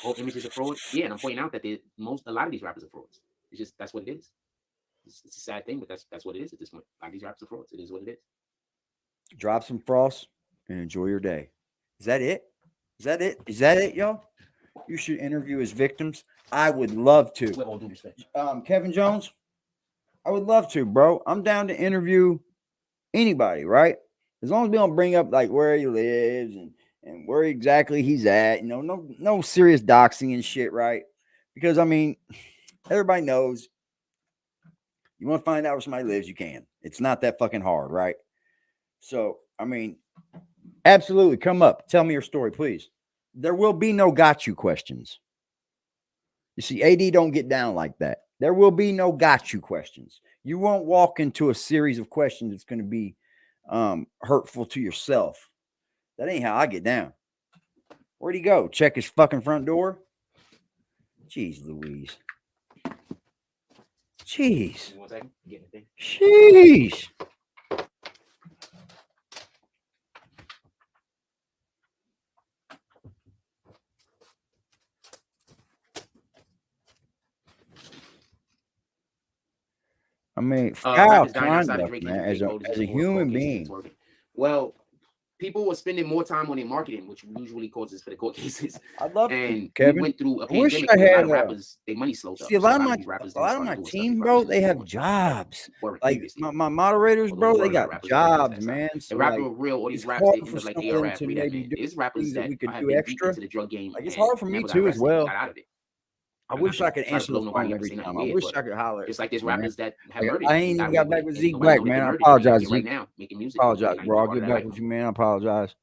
Whole images are fraud. Yeah, and I'm pointing out that a lot of these rappers are frauds. It's just that's what it is. It's a sad thing, but that's what it is at this point. A lot of these rappers are frauds. It is what it is. Drop some frost and enjoy your day. Is that it? Is that it? Is that it, y'all? You should interview his victims. I would love to. With all due respect. Kevin Jones, I would love to, bro. I'm down to interview anybody, right? As long as we don't bring up like where he lives and where exactly he's at, you know, no serious doxing and shit, right? Because I mean, everybody knows you want to find out where somebody lives, you can. It's not that fucking hard, right? So, I mean, absolutely come up. Tell me your story, please. There will be no got you questions. You see, AD don't get down like that. There will be no got you questions. You won't walk into a series of questions that's going to be hurtful to yourself. That ain't how I get down. Where'd he go? Check his fucking front door? Jeez Louise. Jeez. 1 second. Getting the thing. Sheesh. I mean, foul Rappers dying outside of conduct, Drake man, and as J. a, Cole, this as is a more human court cases being. that's working. Well, people were spending more time on their marketing, which usually causes for the court cases. I'd love And to, Kevin. we went through a I wish pandemic I where a lot had of rappers, their money slowed up. See, a So lot these rappers of didn't my start doing stuff team, they bro, probably they shouldn't have be doing. jobs. Weren't Like previously. my moderators, Although bro, there they were a lot of got rappers that did jobs, that stuff. man. The So rapper like, real, all these it's raps, hard they end for up like some of AR them rap, to free that maybe man. do There's rappers things that that we could have do been deep extra. into the drug game. Like it's and hard for me never got too as arrested and well. got out of it. I I'm wish not I could gonna try to answer the blow nobody phone up every and say time. nothing I weird, wish but I could holler. just like there's Man. rappers that have Like, murdered I and ain't got even away got with back it, with and Zeke nobody Black, know they man. I murdered. apologize, They're right Zeke. now making music. Apologize, Not bro. even I'll part of get that back life. with you, man. I apologize.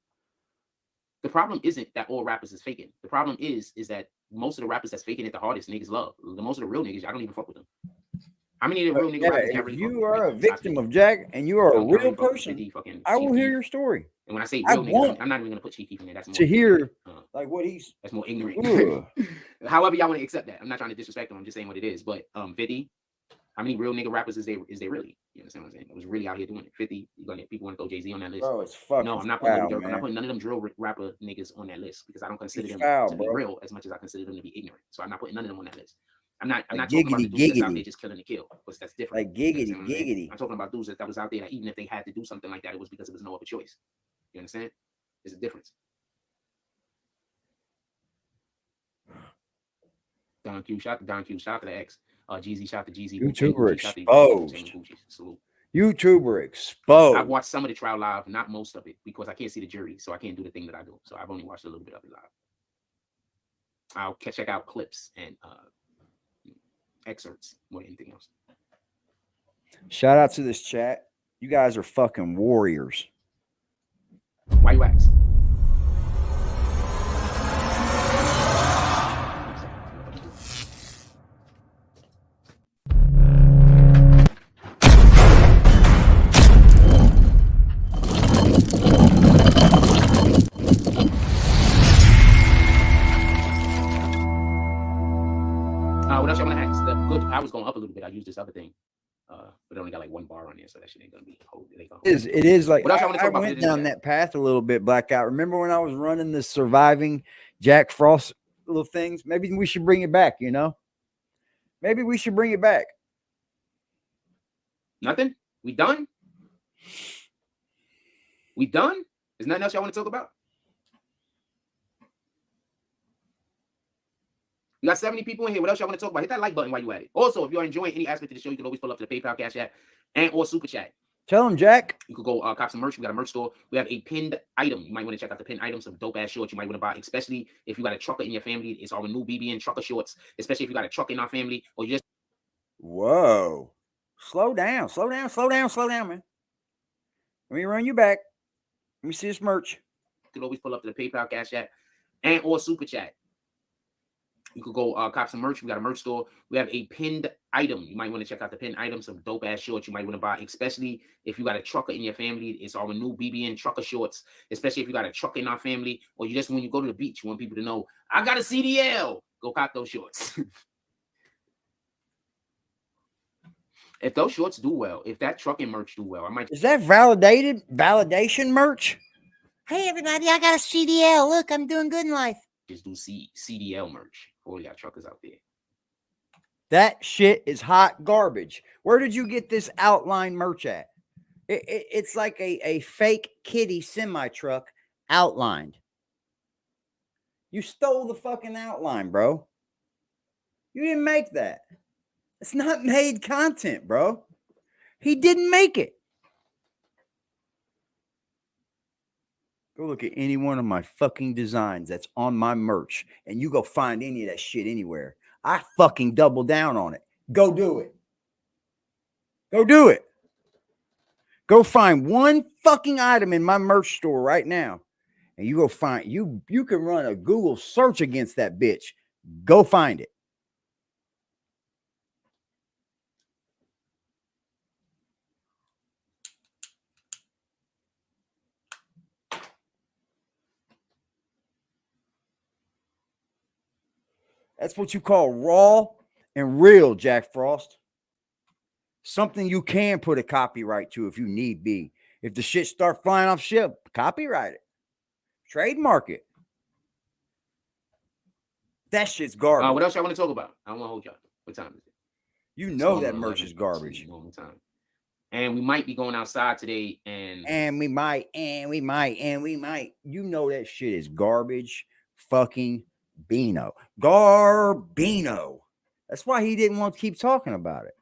The problem isn't that all rappers is faking. The problem is that most of the rappers that's faking it the hardest niggas love. The most of the real niggas, I don't even fuck with them. How many of the real nigga Yeah, rappers that if really you fuck are a with victim of Jack and you are a Young Johnny real fuck with person, 50 fucking I will Chief hear Keef. your story. And when I say I real niggas, want I'm not even gonna put Chief Keef in there. That's more to hear ignorant. like what he's. That's more ignorant. Ugh. However y'all want to accept that. I'm not trying to disrespect him. I'm just saying what it is. But 50, how many real nigga rappers is there really? You understand what I'm saying? It was really out here doing it. 50, you're gonna people want to throw Jay-Z on that list. Bro, it's fucking No, I'm not foul, putting man. I'm not putting none of them drill rapper niggas on that list because I don't consider It's them foul, to be bro. real as much as I consider them to be ignorant. So I'm not putting none of them on that list. I'm not Like talking about the dudes that's out giggity. there just killing to kill, because that's different. Like You understand what I'm saying? giggity. I'm talking about dudes that was out there that even if they had to do something like that, it was because there was no other choice. You understand? There's a difference. Don Q, shout to Don Q, shout to the X. Jeezy, shout to Jeezy. YouTuber Gucci, shout to exposed. Gucci. Salute. YouTuber exposed. I've watched some of the trial live, not most of it, because I can't see the jury, so I can't do the thing that I do. So I've only watched a little bit of it live. I'll check out clips and excerpts more than anything else. Shout out to this chat. You guys are fucking warriors. Why you ask? What else y'all want to ask? The good power's going up a little bit. I use this other thing, but it only got like one bar on there, so that shit ain't gonna be hold. It is like what else y'all want to I talk about? went down that path a little bit, Blackout. Remember when I was running the surviving Jack Frost little things? Maybe we should bring it back. You know, maybe we should bring it back. Nothing. We done. We done. There's nothing else y'all want to talk about. We got 70 people in here. What else y'all want to talk about? Hit that like button while you at it. Also, if you're enjoying any aspect of the show, you can always pull up to the PayPal, Cash App, and or Super Chat. Tell them, Jack. You could go cop some merch. We got a merch store. We have a pinned item. You might want to check out the pinned item. Some dope ass shorts you might want to buy, especially if you got a trucker in your family. It's our new BBN trucker shorts, especially if you got a truck in our family or you just. Whoa. Slow down, man. Let me run you back. Let me see this merch. You can always pull up to the PayPal, Cash App, and or Super Chat. You could go cop some merch. We got a merch store. We have a pinned item. You might want to check out the pinned item. Some dope ass shorts you might want to buy, especially if you got a trucker in your family. It's our new BBN trucker shorts, especially if you got a truck in our family or you just when you go to the beach, you want people to know, I got a CDL. Go cop those shorts. If those shorts do well, if that trucking merch do well, I might. Is that validation merch? Hey, everybody, I got a CDL. Look, I'm doing good in life. Just do CDL merch. All y'all truckers out there. That shit is hot garbage. Where did you get this outline merch at? It's like a fake kitty semi-truck outlined. You stole the fucking outline, bro. You didn't make that. It's not made content, bro. He didn't make it. Go look at any one of my fucking designs that's on my merch, and you go find any of that shit anywhere. I fucking double down on it. Go do it. Go do it. Go find one fucking item in my merch store right now, and you go find you can run a Google search against that bitch. Go find it. That's what you call raw and real, Jack Frost. Something you can put a copyright to if you need be. If the shit start flying off ship, copyright it. Trademark it. That shit's garbage. What else y'all want to talk about? I don't want to hold y'all. What time is it? You know that merch is garbage. Normal time. And we might be going outside today and we might. You know that shit is garbage. Fucking Bino. Garbino. That's why he didn't want to keep talking about it.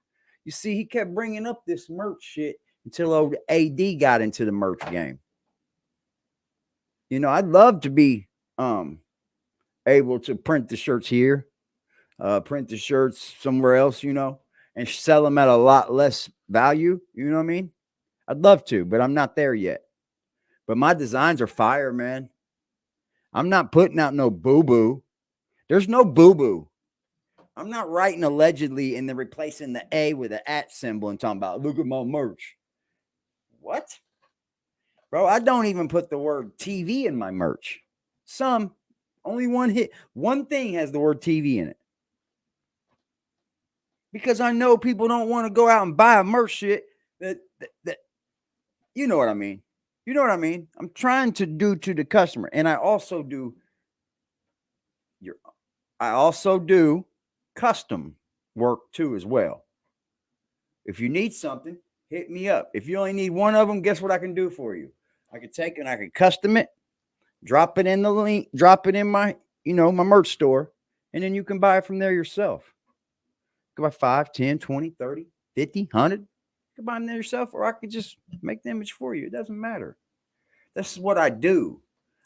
You see, he kept bringing up this merch shit until old AD got into the merch game. You know, I'd love to be able to print the shirts here, print the shirts somewhere else, you know, and sell them at a lot less value. You know what I mean? I'd love to, but I'm not there yet. But my designs are fire, man. I'm not putting out no boo-boo. There's no boo-boo. I'm not writing allegedly and then replacing the A with an @ symbol and talking about, look at my merch. What? Bro, I don't even put the word TV in my merch. Only one thing has the word TV in it. Because I know people don't want to go out and buy a merch shit that you know what I mean. You know what I mean? I'm trying to do to the customer. And I also do custom work too as well. If you need something, hit me up. If you only need one of them, guess what I can do for you? I can take it and I can custom it, drop it in the link, drop it in my, my merch store, and then you can buy it from there yourself. You can buy 5, 10, 20, 30, 50, 100. You can buy them there yourself, or I could just make the image for you. It doesn't matter. This is what I do.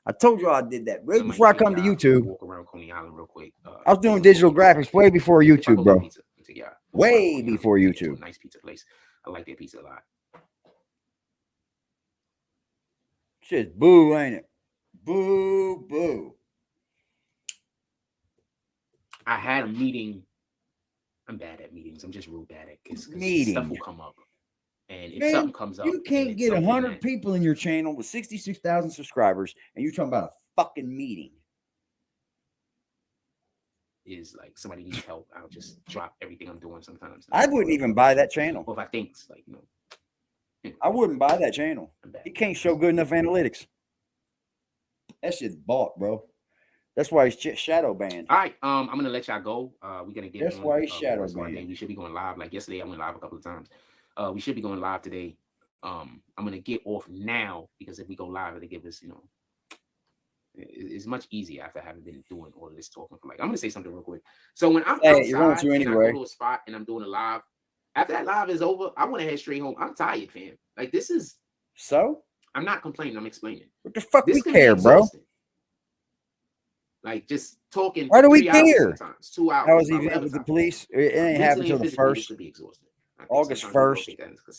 I told you I did that right before I come to YouTube. Walk around Coney Island real quick. I was doing digital graphics way before YouTube, bro. Way before YouTube. Nice pizza place. I like their pizza a lot. Shit's boo, ain't it? Boo, boo. I had a meeting. I'm bad at meetings. I'm just real bad at because stuff will come up. And if something comes up, you can't get 100 people in your channel with 66,000 subscribers, and you're talking about a fucking meeting. Is like somebody needs help, I'll just drop everything I'm doing sometimes. I wouldn't even buy that channel. Well, if I think it's like, I wouldn't buy that channel. He can't show good enough analytics. That shit's bought, bro. That's why he's shadow banned. All right, I'm gonna let y'all go. We're gonna get. That's why he's shadow banned. We should be going live. Like yesterday, I went live a couple of times. We should be going live today. I'm gonna get off now because if we go live, it'll give us, it's much easier after having been doing all of this talking for like. I'm gonna say something real quick. So when I'm outside you're going to anyway. and I go to a spot and I'm doing a live, after that live is over, I want to head straight home. I'm tired, fam. Like this is. So I'm not complaining. I'm explaining. What the fuck we care, bro? Like just talking. Why do we care? Sometimes 2 hours. How was he with the police? It ain't happened until the 1st. August 1st.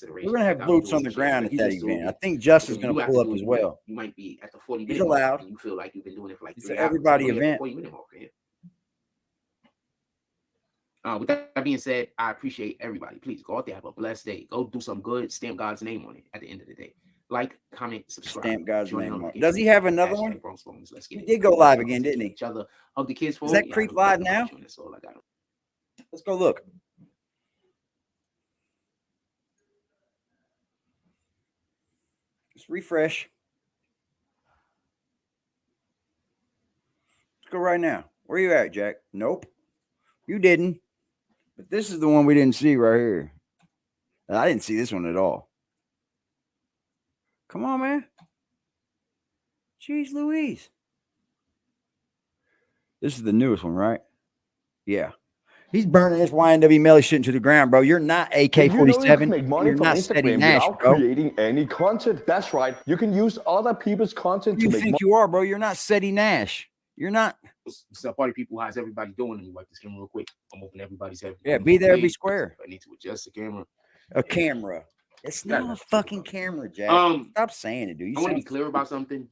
We're gonna have boots on the ground at that event. I think Justin's gonna pull up as well. You might be at the 40 minute. He's allowed. You feel like you've been doing it for like 3 hours. It's an everybody event. With that being said, I appreciate everybody. Please go out there, have a blessed day. Go do some good. Stamp God's name on it. At the end of the day, like, comment, subscribe. Stamp God's name on it. Does he have another one? Let's get he did go live again, didn't he? Each other of the kids. Is that creep live now? That's all I got. Let's go look. Let's refresh. Let's go right now. Where you at, Jack? Nope. You didn't. But this is the one we didn't see right here. And I didn't see this one at all. Come on, man. Jeez Louise. This is the newest one, right? Yeah. He's burning this YNW Melly shit into the ground, bro. You're not AK-47. You're not Steady Nash, bro. Creating any content. That's right. You can use other people's content to make money. You think you are, bro? You're not Steady Nash. You're not. What's up, party people? How's everybody doing? Let me wipe this camera real quick. I'm opening everybody's head. Yeah, be there, be square. I need to adjust the camera. A camera. It's not a fucking camera, Jack. Stop saying it, dude. I want to be clear about something.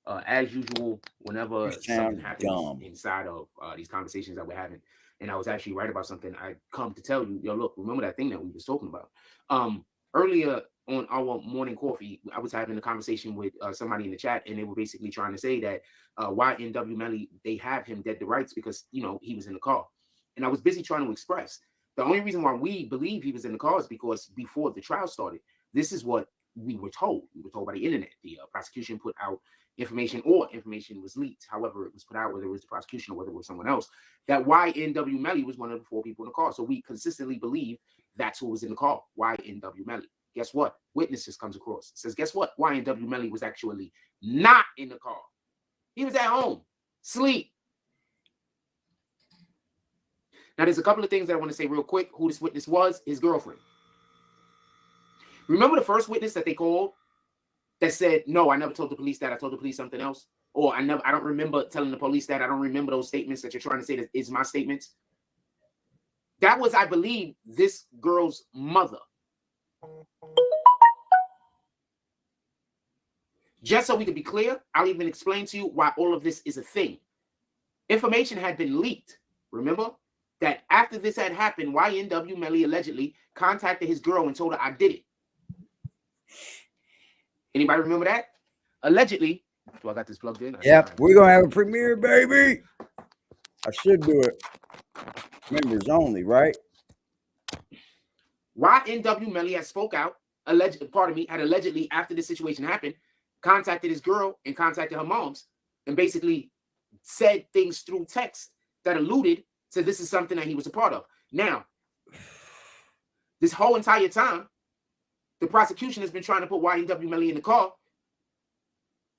As usual, whenever something happens inside of these conversations that we're having, and I was actually right about something, I come to tell you, yo, look, remember that thing that we was talking about? Earlier on our morning coffee, I was having a conversation with somebody in the chat, and they were basically trying to say that YNW Melly, they have him dead to rights because, he was in the car. And I was busy trying to express the only reason why we believe he was in the car is because before the trial started, this is what we were told. We were told by the internet. The prosecution put out information, or information was leaked. However, it was put out, whether it was the prosecution or whether it was someone else, that YNW Melly was one of the 4 people in the car. So we consistently believe that's who was in the car, YNW Melly. Guess what? Witnesses comes across. Says, guess what? YNW Melly was actually not in the car. He was at home, sleep. Now, there's a couple of things that I want to say real quick. Who this witness was, his girlfriend. Remember the first witness that they called that said, no, I never told the police that. I told the police something else. Or I don't remember telling the police that. I don't remember those statements that you're trying to say that is my statements. That was, I believe, this girl's mother. Just so we can be clear, I'll even explain to you why all of this is a thing. Information had been leaked, remember? that after this had happened, YNW Melly allegedly contacted his girl and told her, I did it. Anybody remember that? Allegedly. Do I got this plugged in? Yep, we're going to have a premiere, baby. I should do it. Members only, right? YNW Melly had spoke out, had allegedly, after this situation happened, contacted his girl and contacted her moms and basically said things through text that alluded to this is something that he was a part of. Now, this whole entire time, the prosecution has been trying to put YNW Melly in the car.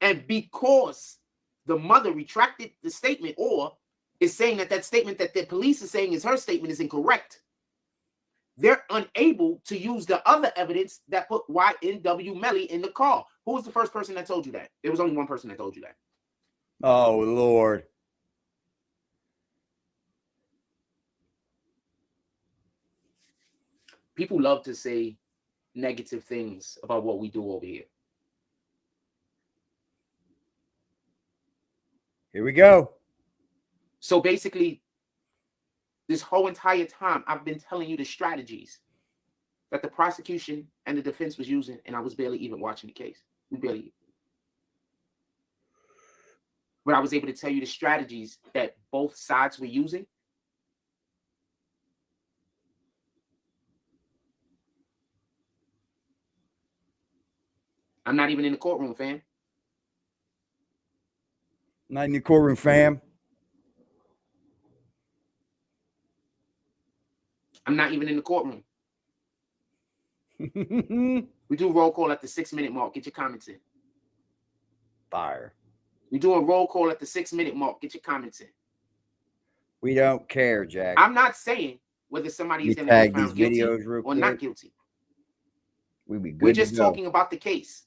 And because the mother retracted the statement or is saying that that statement that the police is saying is her statement is incorrect, they're unable to use the other evidence that put YNW Melly in the car. Who was the first person that told you that? There was only one person that told you that. Oh, Lord. People love to say negative things about what we do over here. Here we go. So basically, this whole entire time, I've been telling you the strategies that the prosecution and the defense was using, and I was barely even watching the case. But I was able to tell you the strategies that both sides were using. I'm not even in the courtroom, fam. Not in the courtroom, fam. I'm not even in the courtroom. We do roll call at the 6-minute mark. Get your comments in. Fire. We do a roll call at the 6-minute mark. Get your comments in. We don't care, Jack. I'm not saying whether somebody is going to be found guilty or not guilty. We're just talking about the case.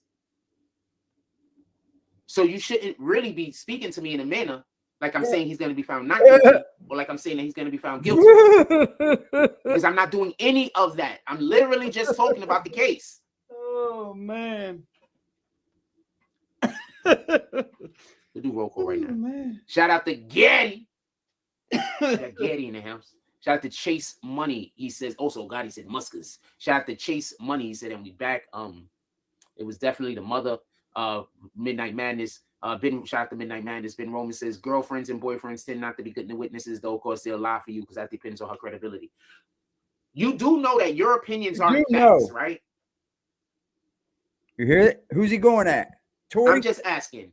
So you shouldn't really be speaking to me in a manner like I'm saying he's going to be found not guilty or like I'm saying that he's going to be found guilty. Because I'm not doing any of that. I'm literally just talking about the case. Oh, man. We'll do roll call right now. Man. Shout out to Getty. Got Getty in the house. Shout out to Chase Money. He says, also, God, he said Muscus. Shout out to Chase Money. He said, and we back. It was definitely the mother of Midnight Madness. Shout out to Midnight Madness. Ben Roman says, girlfriends and boyfriends tend not to be good witnesses, though, of course, they'll lie for you because that depends on her credibility. You do know that your opinions aren't facts, right? You hear it? Who's he going at? Tory? I'm just asking.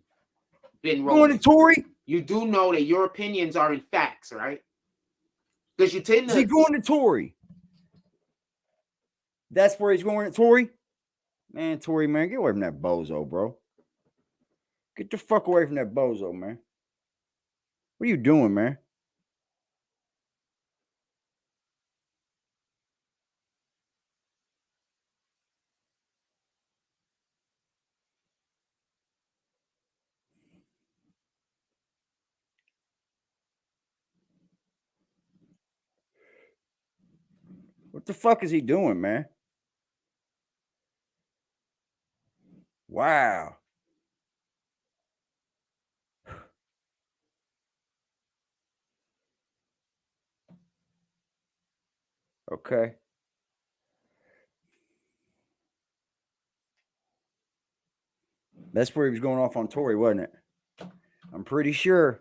Ben Roman. Going to Tory? You do know that your opinions are in facts, right? Because you tend to. Is he going to Tory? That's where he's going to Tory? Man, Tory, man, get away from that bozo, bro. Get the fuck away from that bozo, man. What are you doing, man? What the fuck is he doing, man? Wow. Okay. That's where he was going off on Tory, wasn't it? I'm pretty sure.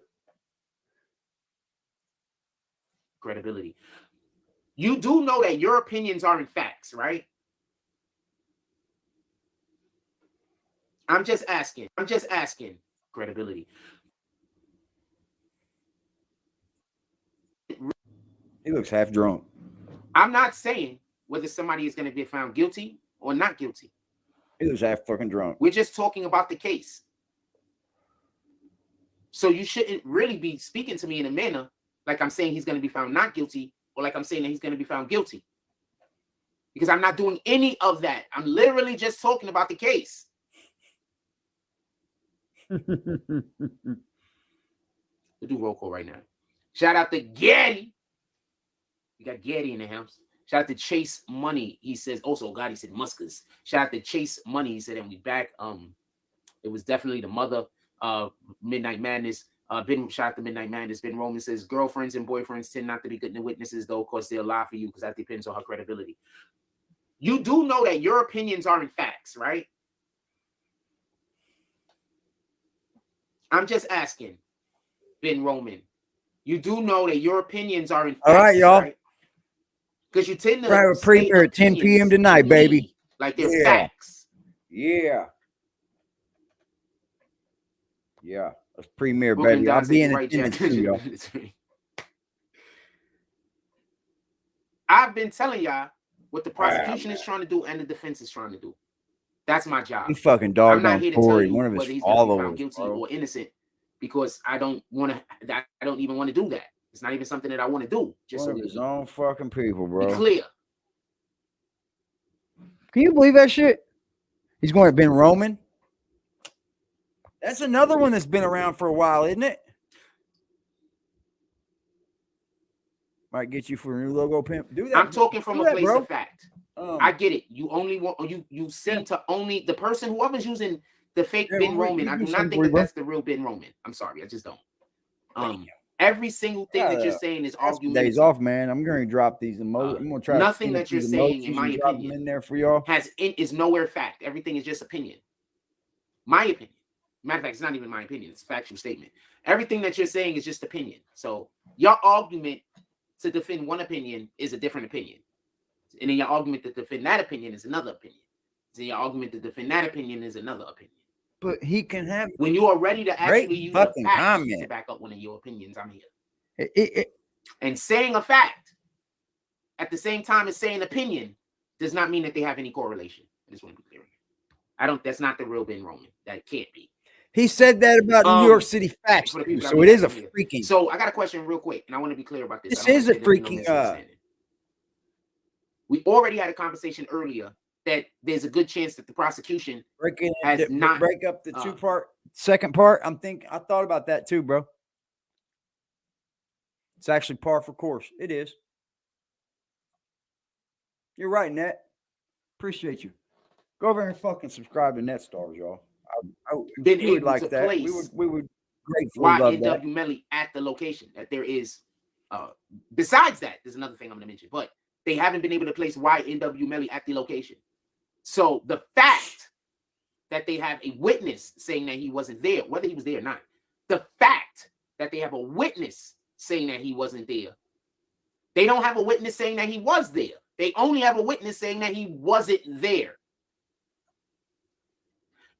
Credibility. You do know that your opinions are in facts, right? I'm just asking. Credibility. He looks half drunk. I'm not saying whether somebody is going to be found guilty or not guilty. He looks half fucking drunk. We're just talking about the case. So you shouldn't really be speaking to me in a manner like I'm saying he's going to be found not guilty or like I'm saying that he's going to be found guilty. Because I'm not doing any of that. I'm literally just talking about the case. We'll do roll call right now. Shout out to Getty. We got Getty in the house. Shout out to Chase Money. He says, also, God, he said Muscus. Shout out to Chase Money. He said, and we back. It was definitely the mother of Midnight Madness. Ben shot the Midnight Madness. Ben Roman says girlfriends and boyfriends tend not to be good witnesses, though, because they'll lie for you because that depends on her credibility. You do know that your opinions aren't facts, right? I'm just asking, Ben Roman. You do know that your opinions aren't facts, all right, y'all. right? Because you tend to We're having a premiere at 10 p.m. tonight, baby. Like they're facts. Yeah. Yeah. Let's premiere, Brooklyn baby. I'll Dodds be says in you're right, attendance Jack. too, y'all. I've been telling y'all what the prosecution is trying to do and the defense is trying to do. That's my job. He fucking I'm dogged not on here to tell Tory, you one of whether his he's going to be found followers, guilty bro. or innocent, because I don't want to. I don't even want to do that. It's not even something that I want to do. Just One so of his we own fucking people, be bro. clear. Can you believe that shit? He's going to Ben Roman. That's another one that's been around for a while, isn't it? Might get you for a new logo, Pimp. Do that. I'm talking from a place bro. of fact. I get it. You only want you seem to only the person whoever's using the fake Ben Roman. I do not think that that's the real Ben Roman. I'm sorry, I just don't. Every single thing that you're saying is argumentative. Days off, man. I'm going to drop these emojis. I'm going to try nothing that you're saying, in my opinion, in there for y'all. Is nowhere fact. Everything is just opinion. My opinion. Matter of fact, it's not even my opinion. It's a factual statement. Everything that you're saying is just opinion. So your argument to defend one opinion is a different opinion. And then your argument to defend that opinion is another opinion. So your argument to defend that opinion is another opinion. But he can have when you are ready to actually use a fact comment to back up one of your opinions. I'm here. And saying a fact at the same time as saying opinion does not mean that they have any correlation. I just want to be clear. That's not the real Ben Roman. That can't be. He said that about New York City facts, so it is a freaking. So I got a question real quick, and I want to be clear about this. This is a freaking. We already had a conversation earlier that there's a good chance that the prosecution has not break up the second part. I thought about that too, bro. It's actually par for course. It is. You're right, Net. Appreciate you. Go over and fucking subscribe to Net Stars, y'all. Been able to place we would gratefully love that. YNW Melly at the location. That there is, besides that, there's another thing I'm going to mention, but they haven't been able to place YNW Melly at the location. So the fact that they have a witness saying that he wasn't there, whether he was there or not, the fact that they have a witness saying that he wasn't there, they don't have a witness saying that he was there. They only have a witness saying that he wasn't there.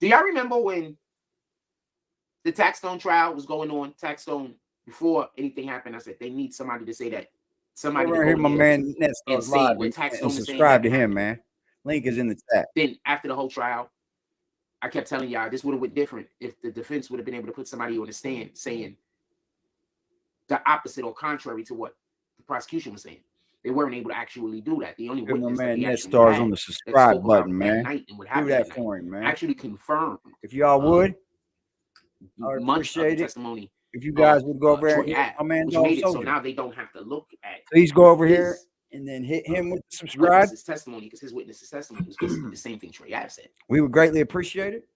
Do y'all remember when the Taxstone trial was going on? Taxstone, before anything happened, I said they need somebody to say that. Somebody to hear my man Net and Stars say live what Taxstone and is saying. Subscribe to him, man. Link is in the chat. Then after the whole trial, I kept telling y'all this would have went different if the defense would have been able to put somebody on the stand saying the opposite or contrary to what the prosecution was saying. They weren't able to actually do that. The only witness my that man they Net actually Stars had on the subscribe button, man. Do that for him, man. Actually confirmed. If y'all would, I would appreciate it. Testimony. If you guys would go over there and hit my man, so now they don't have to look at. Please go over here and then hit him with the subscribe. His testimony, because his witness's testimony was basically the same thing Troy Ave said. We would greatly appreciate it.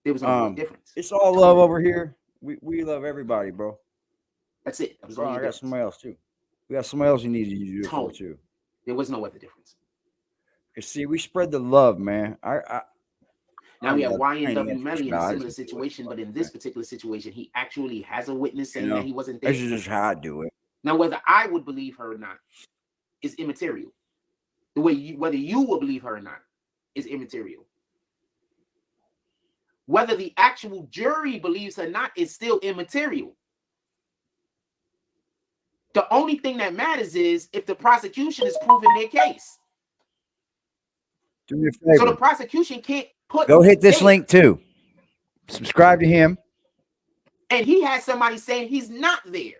There was no difference. It's all love over here. We love everybody, bro. That's it. That was I got somebody else too. We got somebody else you need to do it for too. There was no other difference. You see, we spread the love, man. Now we have YNW Melly in a similar situation, but in this particular situation, he actually has a witness saying that he wasn't there. This is just how I do it. Now, whether I would believe her or not is immaterial. The way whether you will believe her or not is immaterial. Whether the actual jury believes her or not is still immaterial. The only thing that matters is if the prosecution is proving their case. Do me a favor. So the prosecution can't go hit this link too. Subscribe to him. And he has somebody saying he's not there.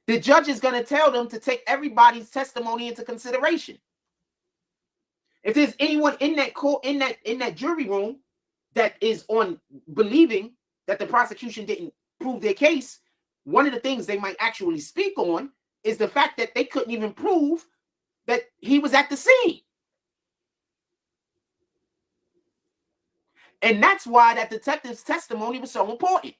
The judge is going to tell them to take everybody's testimony into consideration. If there's anyone in that court, in that jury room that is on believing that the prosecution didn't prove their case, one of the things they might actually speak on is the fact that they couldn't even prove that he was at the scene. And that's why that detective's testimony was so important.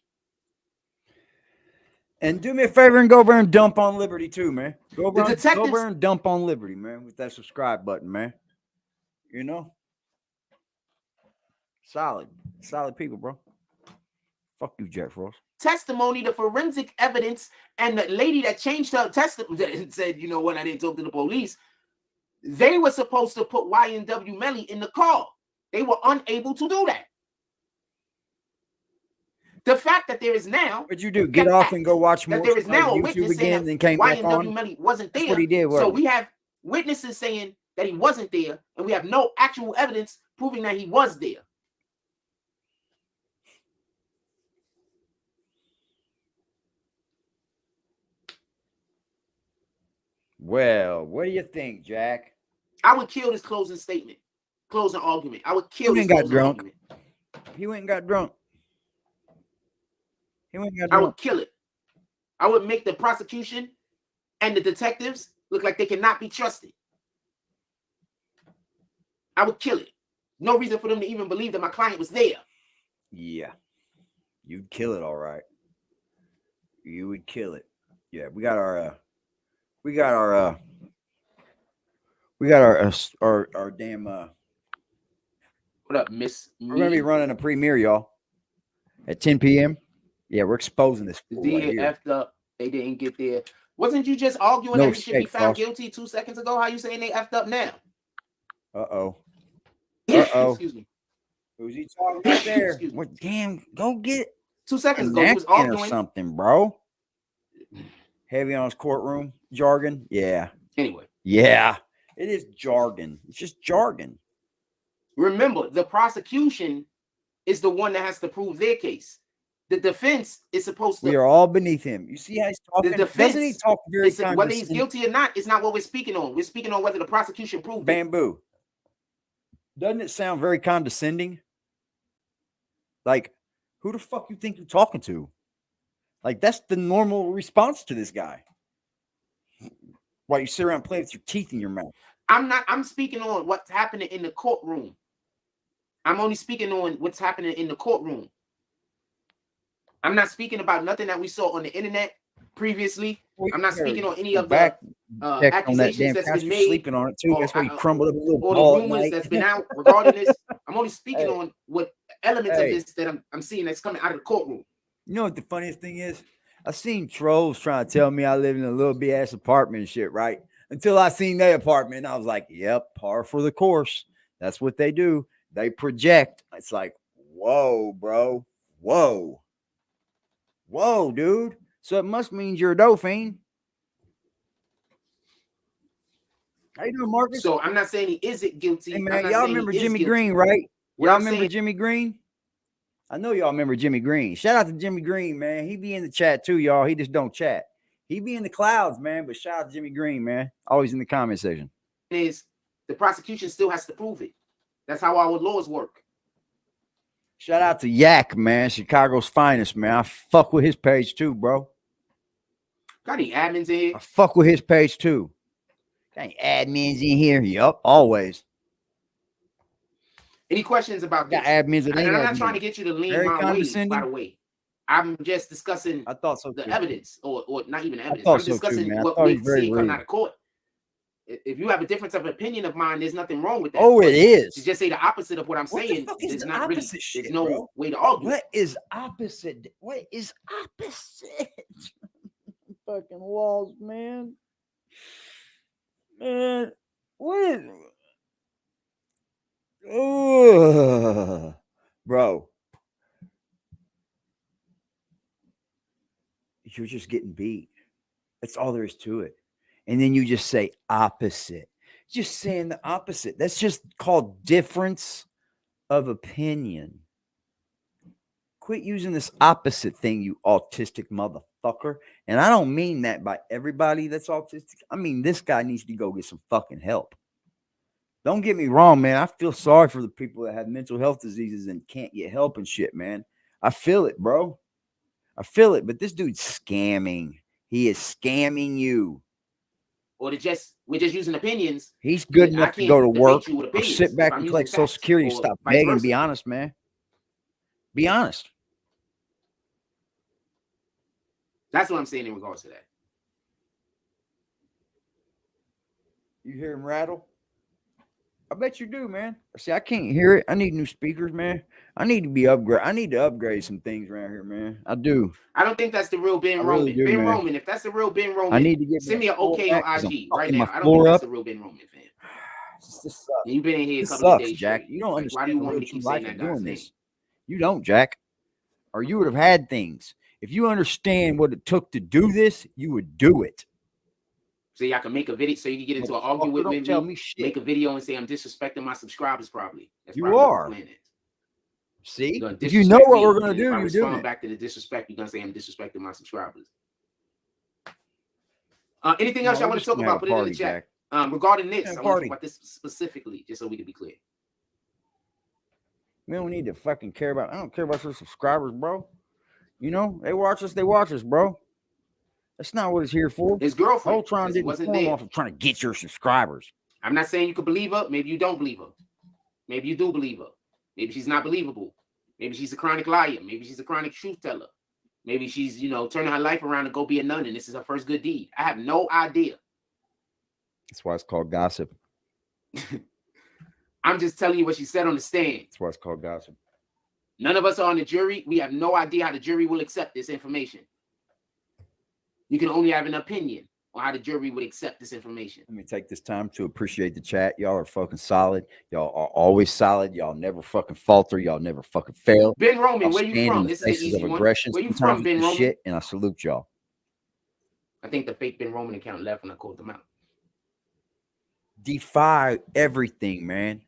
And do me a favor and go over and dump on Liberty too, man. Go over, The detectives- go over and dump on Liberty, man, with that subscribe button, man. You know? Solid people, bro. Fuck you, Jack Frost. Testimony, the forensic evidence, and the lady that changed her testimony and said, you know what, I didn't talk to the police. They were supposed to put YNW Melly in the car. They were unable to do that. The fact that there is now, What'd you do? Get off and go watch more that there is now a YouTube witness again, saying then came back YNW on? Melly wasn't there. That's what he did. So we have witnesses saying that he wasn't there, and we have no actual evidence proving that he was there. Well, what do you think, Jack? I would kill this closing statement, closing argument. I would kill He this went and got closing drunk. argument. He went and got drunk. He went and got I drunk. would kill it. I would make the prosecution and the detectives look like they cannot be trusted. I would kill it. No reason for them to even believe that my client was there. Yeah. You'd kill it, all right. You would kill it. Yeah, we got our damn What up, Miss? we're gonna be running a premiere, y'all, at 10 p.m. Yeah, we're exposing this The fool right DA here. effed up. They didn't get there. Wasn't you just arguing No that he should be shake, found boss. guilty 2 seconds ago? How you saying they effed up now? Uh-oh. Uh-oh. Excuse me. Who's he talking about there? Excuse me. What, damn, go get 2 a seconds ago, he was napkin or arguing. something, bro. Heavy on his courtroom jargon. Yeah. Anyway, Yeah. It is jargon. It's just jargon. remember, the prosecution is the one that has to prove their case. The defense is supposed to. We are all beneath him. You see how he's talking? The defense, Doesn't he talk very is, whether he's condescending? guilty or not, is not what we're speaking on. We're speaking on whether the prosecution proved it. Bamboo. Doesn't it sound very condescending? Like, who the fuck you think you're talking to? Like, that's the normal response to this guy. Why you sit around playing with your teeth in your mouth? I'm speaking on what's happening in the courtroom. I'm only speaking on what's happening in the courtroom. I'm not speaking about nothing that we saw on the internet previously. I'm not speaking on any of the accusations that's been made. Sleeping on it too. That's why you crumbled up a little or ball the at rumors night. that's been out regarding this. I'm only speaking Hey. on what elements Hey. of this that I'm seeing that's coming out of the courtroom. You know what the funniest thing is? I seen trolls trying to tell me I live in a little big ass apartment and shit, right? Until I seen their apartment, and I was like, yep, par for the course. That's what they do. They project. It's like, whoa, bro. Whoa. Whoa, dude. So it must mean you're a dope fiend. How you doing, Marcus? So I'm not saying he isn't guilty. Hey, I'm man, not y'all saying he remember is Jimmy guilty. Green, right? What Y'all I'm remember saying- Jimmy Green? I know y'all remember Jimmy Green. Shout out to Jimmy Green, man. He be in the chat too, y'all. He just don't chat. He be in the clouds, man. But shout out to Jimmy Green, man. Always in the comment section. Is the prosecution still has to prove it. That's how our laws work. Shout out to Yak, man. Chicago's finest, man. I fuck with his page too, bro. Got any admins in here? I fuck with his page too. Got any admins in here? Yup, always. Any questions about Got this? admins that And ain't I'm not admins. trying to get you to lean Very my way, condescending. by the way. I'm just discussing I thought so the too. evidence, or not even evidence. thought I'm so too, discussing man. I what thought he we was very see coming rude. out of court. If you have a difference of opinion of mine, there's nothing wrong with that. Oh, But it is. to just say the opposite of what I'm What the saying, fuck is there's the not really, opposite shit, there's no bro? way to argue. What is opposite? What is opposite? Fucking walls, man. Man, what is... Ugh. Bro. You're just getting beat. That's all there is to it. And then you just say opposite. Just saying the opposite. That's just called difference of opinion. Quit using this opposite thing, you autistic motherfucker. And I don't mean that by everybody that's autistic. I mean, this guy needs to go get some fucking help. Don't get me wrong, man. I feel sorry for the people that have mental health diseases and can't get help and shit, man. I feel it, bro. I feel it. But this dude's scamming. He is scamming you. Or we're just using opinions. He's good I enough to can't go to debate work you with or opinions sit back if I'm and using collect Social facts, Security. or Stop vice begging and versa. be honest, man. Be honest. That's what I'm saying in regards to that. You hear him rattle? I bet you do, man. See, I can't hear it. I need new speakers, man. I need to be upgrade. I need to upgrade some things around here, man. I do. I don't think that's the real Ben I Roman. really do, Ben man. Roman, if that's the real Ben Roman, I need to get send me an OK on IG right now. I don't floor think that's up. the real Ben Roman, fam. This sucks. And you've been in here a This couple of sucks, days Jack. straight. You don't Like, why do understand you the want real me to true keep life saying of that guy's doing name? this. You don't, Jack. Or you would have had things. If you understand what it took to do this, you would do it. So y'all can make a video, so you can get into an argument with Don't tell me, me shit. make a video and say I'm disrespecting my subscribers. Probably that's You probably are. what the plan is. See, if you know what we're gonna do, if I you're respond doing it. back to the disrespect, you're gonna say I'm disrespecting my subscribers. Anything else y'all want to talk about? Put it in the chat. Regarding this, I want to talk about this specifically, just so we can be clear. We don't need to fucking care about. I don't care about your subscribers, bro. You know, they watch us, bro. That's not what it's here for. His girlfriend Ultron didn't wasn't form there. off of trying to get your subscribers. I'm not saying you could believe her. Maybe you don't believe her. Maybe you do believe her. Maybe she's not believable. Maybe she's a chronic liar. Maybe she's a chronic truth teller. Maybe she's, turning her life around to go be a nun, and this is her first good deed. I have no idea. That's why it's called gossip. I'm just telling you what she said on the stand. That's why it's called gossip. None of us are on the jury. We have no idea how the jury will accept this information. You can only have an opinion on how the jury would accept this information. Let me take this time to appreciate the chat. Y'all are fucking solid. Y'all are always solid. Y'all never fucking falter. Y'all never fucking fail. Ben Roman, Y'all where you stand from? in the This is an faces easy of one. aggression Where you sometimes from, Ben with Roman? shit, and I salute y'all. I think the fake Ben Roman account left when I called them out. Defy everything, man,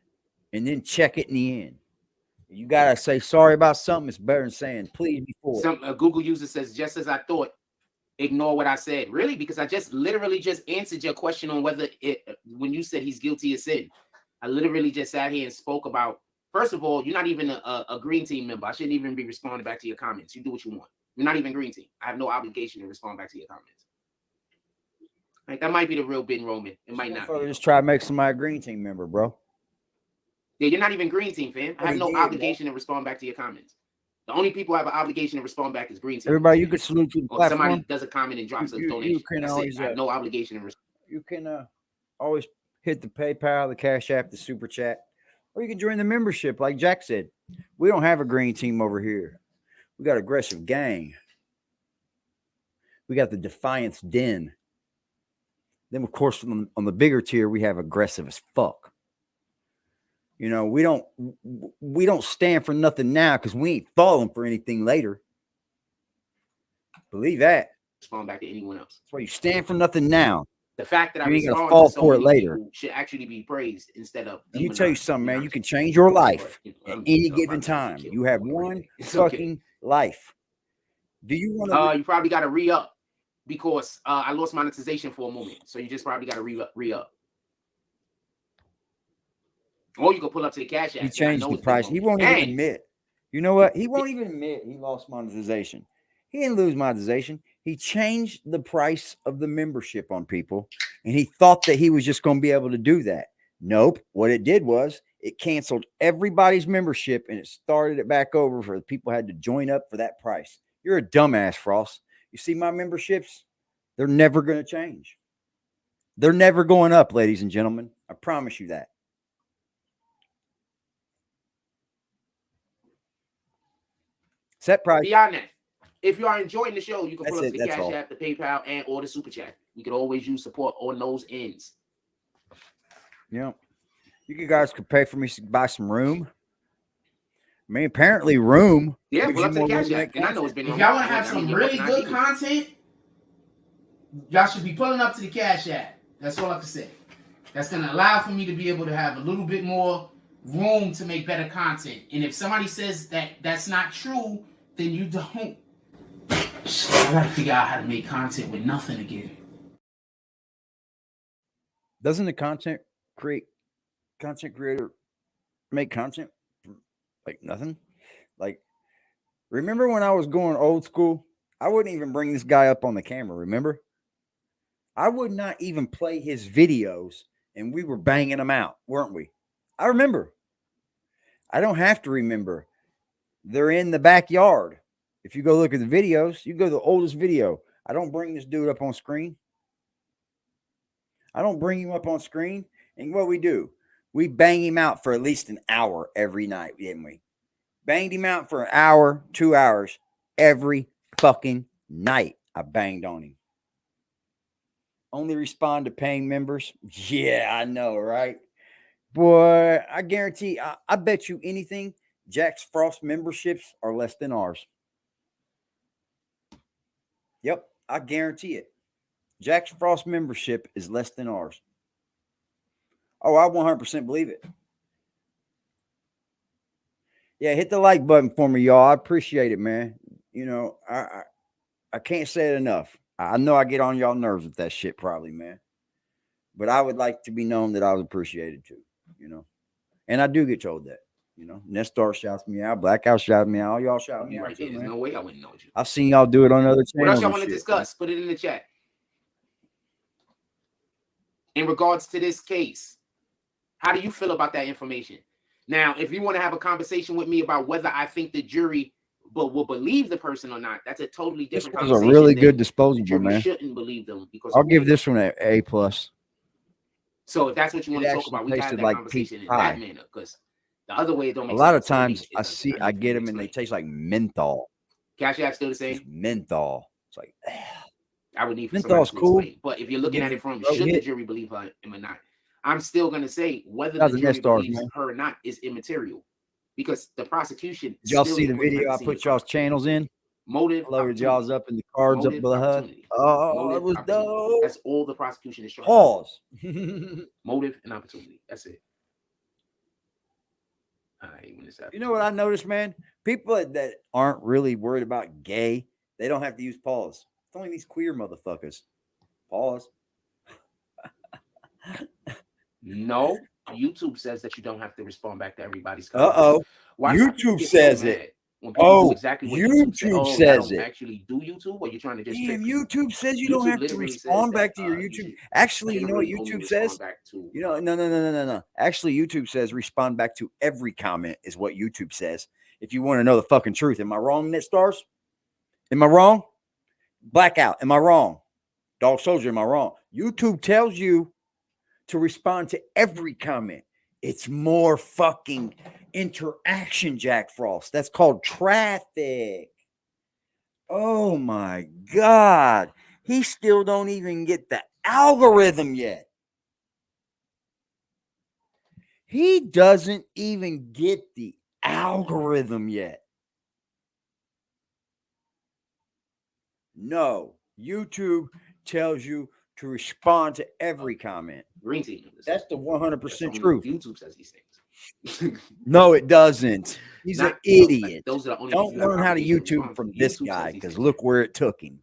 and then check it in the end. You gotta say sorry about something. It's better than saying please before. Some Google user says, just as I thought, ignore what I said. Really? Because I just literally just answered your question on whether when you said he's guilty of sin. I literally just sat here and spoke about, first of all, you're not even a green team member. I shouldn't even be responding back to your comments. You do what you want. You're not even green team. I have no obligation to respond back to your comments. Like, that might be the real Ben Roman. It might not. Just try to make somebody a green team member, bro. Yeah, you're not even green team, fam. I have no obligation to respond back to your comments. The only people who have an obligation to respond back is green team. Everybody, you could salute to the or platform. somebody does a comment and drops a donation. Can always, I have no obligation to respond. You can always hit the PayPal, the Cash App, the Super Chat, or you can join the membership. Like Jack said, we don't have a green team over here. We got Aggressive Gang. We got the Defiance Den. Then, of course, on the bigger tier, we have Aggressive as Fuck. You know, we don't stand for nothing now because we ain't falling for anything later. Believe that. Respond back to anyone else. That's why you stand for nothing now. The fact that I ain't gonna respond fall to so for it many later people should actually be praised instead of. Let me tell you something, man. You can change your life at any given time. You have one fucking life. Do you want to? You probably got to re-up because I lost monetization for a moment. So you just probably got to re-up. Or you can pull up to the Cash App. He changed the price. He won't even admit. You know what? He won't even admit he lost monetization. He didn't lose monetization. He changed the price of the membership on people, and he thought that he was just going to be able to do that. Nope. What it did was it canceled everybody's membership, and it started it back over for the people who had to join up for that price. You're a dumbass, Frost. You see my memberships? They're never going to change. They're never going up, ladies and gentlemen. I promise you that. Set price. Beyond that, if you are enjoying the show, you can pull up to the That's Cash all. App, the PayPal, and or the Super Chat. You can always use support on those ends. Yeah. You guys could pay for me to buy some room. I mean, apparently room. Yeah, gives pull you up to the more room Cash to App. make And I know it's content. been If y'all want to have some really good content, y'all should be pulling up to the Cash App. That's all I can say. That's going to allow for me to be able to have a little bit more room to make better content. And if somebody says that that's not true, then you don't. I got to figure out how to make content with nothing again. Doesn't the content creator make content from like nothing? Like, remember when I was going old school? I wouldn't even bring this guy up on the camera. Remember? I would not even play his videos, and we were banging them out, weren't we? I remember. I don't have to remember. They're in the backyard. If you go look at the videos, you go to the oldest video. I don't bring this dude up on screen. I don't bring him up on screen. And what we do, we bang him out for at least an hour every night, didn't we? Banged him out for an hour, 2 hours every fucking night. I banged on him. Only respond to paying members. Yeah, I know, right? Boy, I guarantee, I bet you anything, Jack's Frost memberships are less than ours. Yep, I guarantee it. Jack's Frost membership is less than ours. Oh, I 100% believe it. Yeah, hit the like button for me, y'all. I appreciate it, man. You know, I can't say it enough. I know I get on y'all nerves with that shit probably, man. But I would like to be known that I was appreciated too, you know. And I do get told that, you know. Nestar shouts me out, Blackout shouts me out, all y'all shout me out Right too, there. There's man. no way I wouldn't know you. I've seen y'all do it on other channels. What else y'all and want to shit, discuss? Put it in the chat. In regards to this case, how do you feel about that information? Now, if you want to have a conversation with me about whether I think the jury will believe the person or not, that's a totally This different was a conversation. really than good the disposable, jury man. shouldn't believe them because I'll of give who they this one an A+. So if that's what you It want to talk actually about, we can have tasted that like conversation peach in that pie. manner. Because the other way, it don't A make lot of sense to me. times It I doesn't. see, need I for get you to them and they explain. taste like menthol. Cash App still the Just same. menthol. It's like, I would need for somebody menthol's to cool. explain. But if you're looking Gives at you it from throat should the hit. jury believe him or not, I'm still going to say whether Shout out the to jury Nestars, believes man. her or not is immaterial because the prosecution Did y'all still see the didn't put him at video I scene of put crime. y'all's channels in? Motive, I loaded opportunity. y'all's up in the cards up Motive, below. opportunity. Oh, Motive, it was opportunity. dope. That's all the prosecution is trying. Pause. Motive and opportunity. That's it. All right, when it's You know what I noticed, man? People that aren't really worried about gay, they don't have to use pause. It's only these queer motherfuckers. Pause. No, YouTube says that you don't have to respond back to everybody's comments. Uh-oh. Why do people YouTube get says so it. mad when people do Oh, exactly what YouTube says? YouTube Oh, says don't it. actually do YouTube, or you're trying to just trick Damn, people? YouTube says you don't YouTube have to literally says respond that, back to your you YouTube. should Actually, you know what generally only YouTube says? respond back to. You know, no. Actually, YouTube says respond back to every comment is what YouTube says. If you want to know the fucking truth. Am I wrong, Net Stars? Am I wrong? Blackout. Am I wrong? Dog Soldier, am I wrong? YouTube tells you to respond to every comment. It's more fucking interaction, Jack Frost. That's called traffic. Oh my God. He still don't even get the algorithm yet. He doesn't even get the algorithm yet. No, YouTube tells you to respond to every comment. Green team. That's the 100% That's truth. YouTube says these things. No, it doesn't. He's an idiot. Like, those are the only Don't learn how to YouTube from this guy because look where it took him.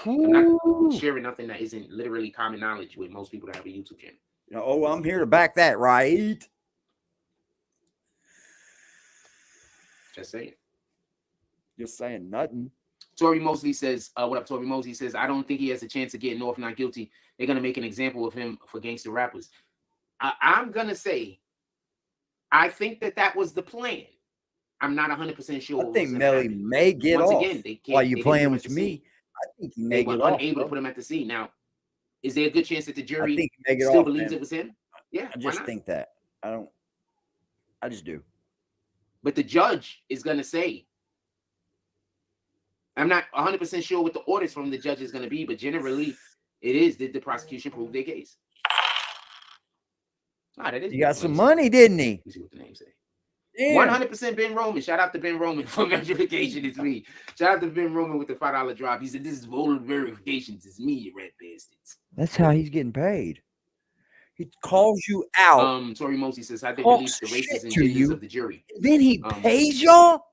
I'm not sharing nothing that isn't literally common knowledge with most people that have a YouTube channel. You know, oh, I'm here to back that, right? Just saying. Just saying nothing. Tory Mosley says, what up, Tory Mosley says, I don't think he has a chance of getting off not guilty. They're going to make an example of him for gangster rappers. I'm going to say, I think that was the plan. I'm not 100% sure. I think Melly may get off. Once again, while you playing with me, I think he may get off. They were unable to put him at the scene. Now, is there a good chance that the jury still believes it was him? Yeah, I just think that. I just do. But the judge is going to say, I'm not 100% sure what the orders from the judge is going to be, but generally it is, did the prosecution prove their case? He got some money, didn't he? Let me see what the name say. 100% Ben Roman. Shout out to Ben Roman for verification. It's me. Shout out to Ben Roman with the $5 drop. He said, this is voter verifications. It's me, you red bastards. That's how he's getting paid. He calls you out. Tory Mosley says, how they release the races and genders of the jury. Then he pays y'all?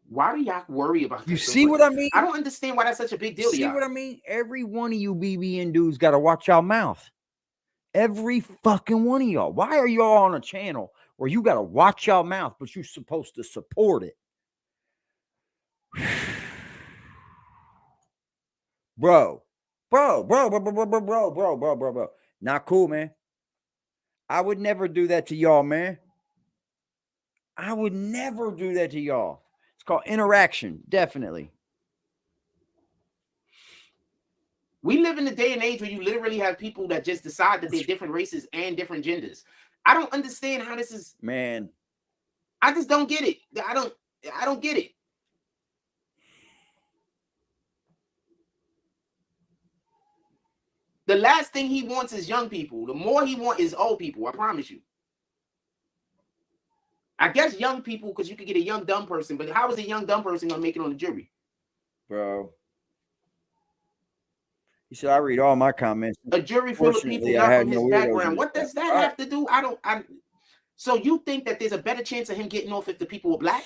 Why do y'all worry about that? You see what I mean? I don't understand why that's such a big deal. See what I mean? Every one of you BBN dudes got to watch y'all mouth. Every fucking one of y'all. Why are y'all on a channel where you got to watch y'all mouth, but you're supposed to support it? Bro. Not cool, man. I would never do that to y'all, man. I would never do that to y'all. It's called interaction, definitely. We live in a day and age where you literally have people that just decide that they're different races and different genders. I don't understand how this is. Man, I just don't get it. I don't get it. The last thing he wants is young people. The more he wants is old people. I promise you. I guess young people, because you could get a young dumb person, but how is a young dumb person gonna make it on the jury? bro. He said, I read all my comments. A jury full of people not from his background. What does that have to do? So you think that there's a better chance of him getting off if the people were black?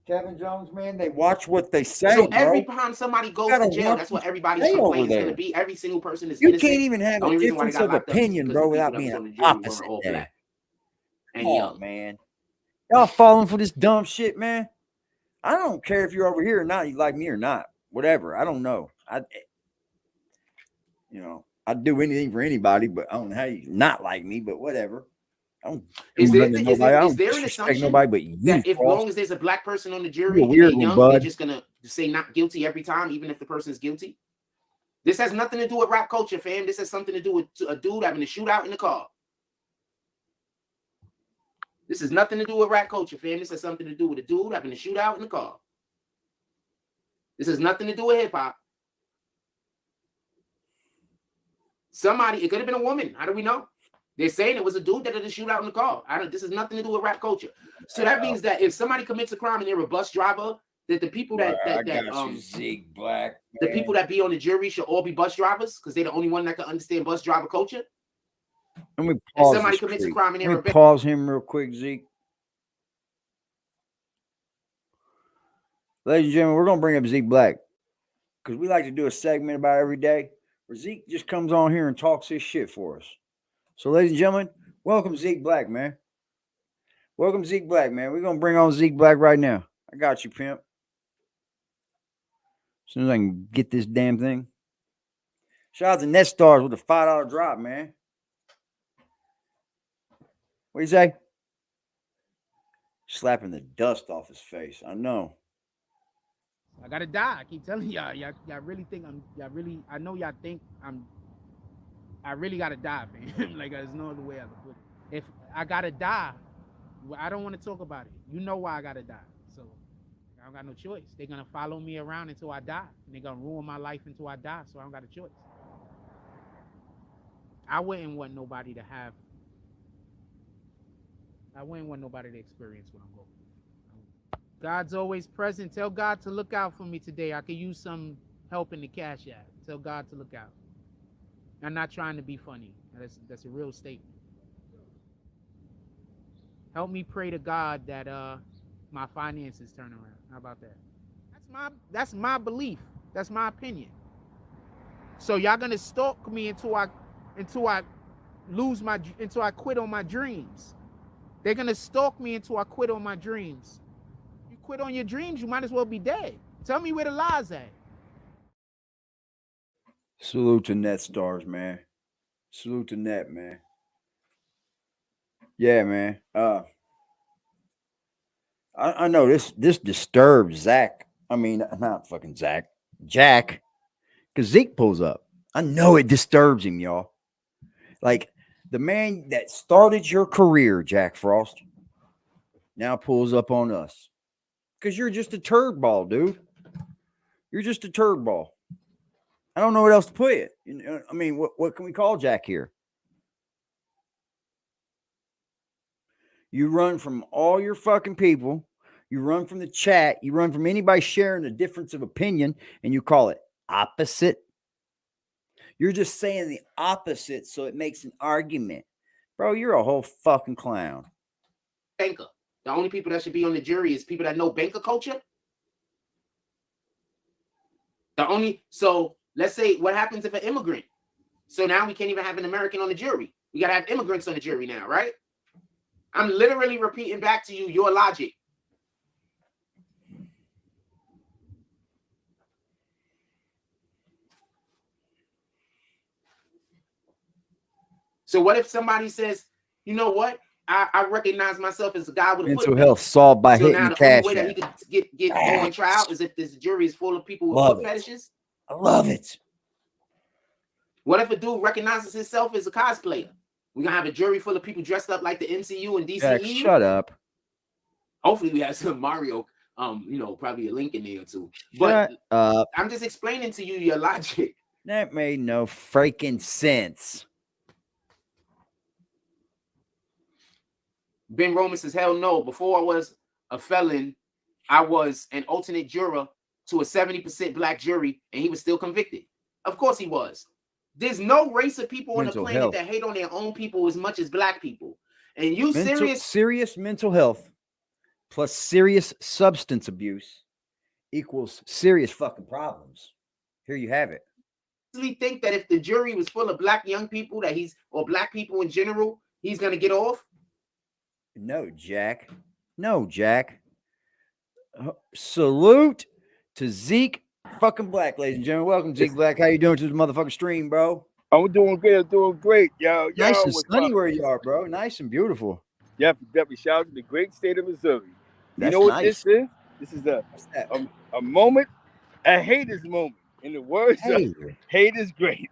Kevin Jones, man, they watch what they say. So every bro. time somebody goes to jail, that's what everybody's complaint is going to be. Every single person is you innocent. Can't even have a difference of opinion, bro, without being an opposite. All black and Come young. on, man. Y'all falling for this dumb shit, man. I don't care if you're over here or not, you like me or not. Whatever. I don't know. I'd do anything for anybody, but I don't know how you not like me, but whatever. I don't is there an assumption nobody but you, that if long as there's a black person on the jury and they're young, they're just gonna say not guilty every time, even if the person is guilty? This has nothing to do with rap culture, fam. This has something to do with a dude having a shootout in the car. This has nothing to do with rap culture, fam. This has something to do with a dude having a shootout in the car. This has nothing to do with hip hop. It could have been a woman. How do we know? They're saying it was a dude that had a shootout in the car. This has nothing to do with rap culture. So that means that if somebody commits a crime and they're a bus driver, that the people Zeke Black, the people that be on the jury should all be bus drivers because they're the only one that can understand bus driver culture. Let me pause. If somebody commits a crime and they're pause him real quick, Zeke. Ladies and gentlemen, we're gonna bring up Zeke Black because we like to do a segment about every day where Zeke just comes on here and talks his shit for us. So, ladies and gentlemen, welcome Zeke Black, man. Welcome Zeke Black, man. We're going to bring on Zeke Black right now. I got you, Pimp. As soon as I can get this damn thing. Shout out to NetStars with a $5 drop, man. What do you say? Slapping the dust off his face. I know. I gotta die. I keep telling y'all. Y'all really think I know y'all think I really gotta die, man. Like, there's no other way I can put it. If I gotta die, I don't want to talk about it. You know why I gotta die. So I don't got no choice. They're gonna follow me around until I die. And they're gonna ruin my life until I die. So I don't got a choice. I wouldn't want nobody to experience what I'm going through. God's always present. Tell God to look out for me today. I could use some help in the Cash App. Tell God to look out. I'm not trying to be funny. That's a real statement. Help me pray to God that my finances turn around. How about that? That's my belief. That's my opinion. So y'all gonna stalk me until I quit on my dreams. They're gonna stalk me until I quit on my dreams. You quit on your dreams, you might as well be dead. Tell me where the lies at. Salute to NetStars, man. Salute to Net, man. Yeah, man. I know this disturbs Zach. I mean, not fucking Zach. Jack. Because Zeke pulls up. I know it disturbs him, y'all. Like, the man that started your career, Jack Frost, now pulls up on us. Because you're just a turd ball, dude. You're just a turd ball. I don't know what else to put it. I mean, what can we call Jack here? You run from all your fucking people. You run from the chat. You run from anybody sharing a difference of opinion, and you call it opposite. You're just saying the opposite so it makes an argument. Bro, you're a whole fucking clown. Banker. The only people that should be on the jury is people that know banker culture. So let's say what happens if an immigrant? So now we can't even have an American on the jury. We got to have immigrants on the jury now, right? I'm literally repeating back to you your logic. So what if somebody says, you know what? I recognize myself as a guy with a Mental foot health solved by So hitting now the the only cash way that he app. could get go on trial is if this jury is full of people with Love foot it. fetishes. I love it. What if a dude recognizes himself as a cosplayer? We're gonna have a jury full of people dressed up like the MCU and Jack, DCEU. shut up. Hopefully, we have some Mario. Probably a link in there too. Shut But up. I'm just explaining to you your logic. That made no freaking sense. Ben Roman says, hell no. Before I was a felon, I was an alternate juror to a 70% black jury, and he was still convicted. Of course he was. There's no race of people on the Mental planet health. that hate on their own people as much as black people. And you Serious mental health plus serious substance abuse equals serious fucking problems. Here you have it. Think that if the jury was full of black young people or black people in general, he's gonna get off? No, Jack. No, Jack. Salute to Zeke fucking Black, ladies and gentlemen. Welcome, Zeke Black. How you doing to the motherfucking stream, bro? I'm doing great. I'm doing great. Yo, nice and sunny where you are, bro. Nice and beautiful. Definitely. Shout out to the great state of Missouri. That's you know what nice. this is? This is a moment, a haters moment. In the words of hate is great.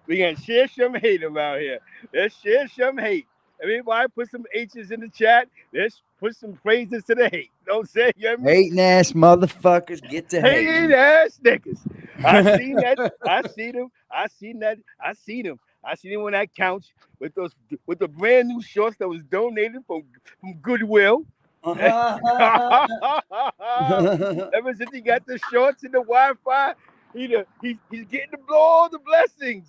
We gonna share some hate around here. Let's share some hate. Everybody put some H's in the chat. Let's put some praises to the hate. Don't say you know hating ass motherfuckers get to hate. Hating ass niggas. I seen that. I seen them. I seen that. I seen them. I seen him on that couch with the brand new shorts that was donated from Goodwill. Ever since he got the shorts and the Wi-Fi, he's getting to blow all the blessings.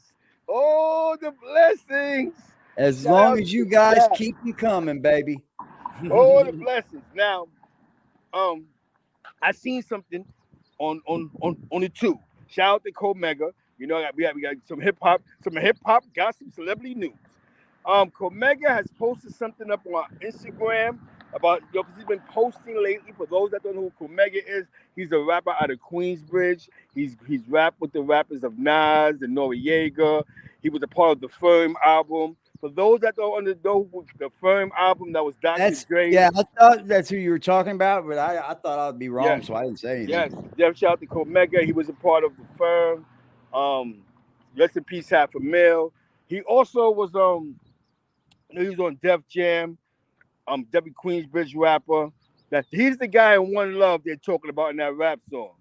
All the blessings. As long as you guys keep them coming, baby. All the blessings. Now, I seen something on the tube. Shout out to Comega. You know, we got some hip hop got some celebrity news. Comega has posted something up on Instagram about because he's been posting lately. For those that don't know who Comega is, he's a rapper out of Queensbridge. He's rapped with the rappers of Nas and Noriega. He was a part of the Firm album. For those that don't know the Firm album, that was Dr. Dre. Yeah, I thought that's who you were talking about, but I thought I'd be wrong, so I didn't say anything. Yes, shout out to Comega. He was a part of the Firm. Rest in peace, half a mil. He also was he was on Def Jam. W Queensbridge rapper. That he's the guy in One Love they're talking about in that rap song.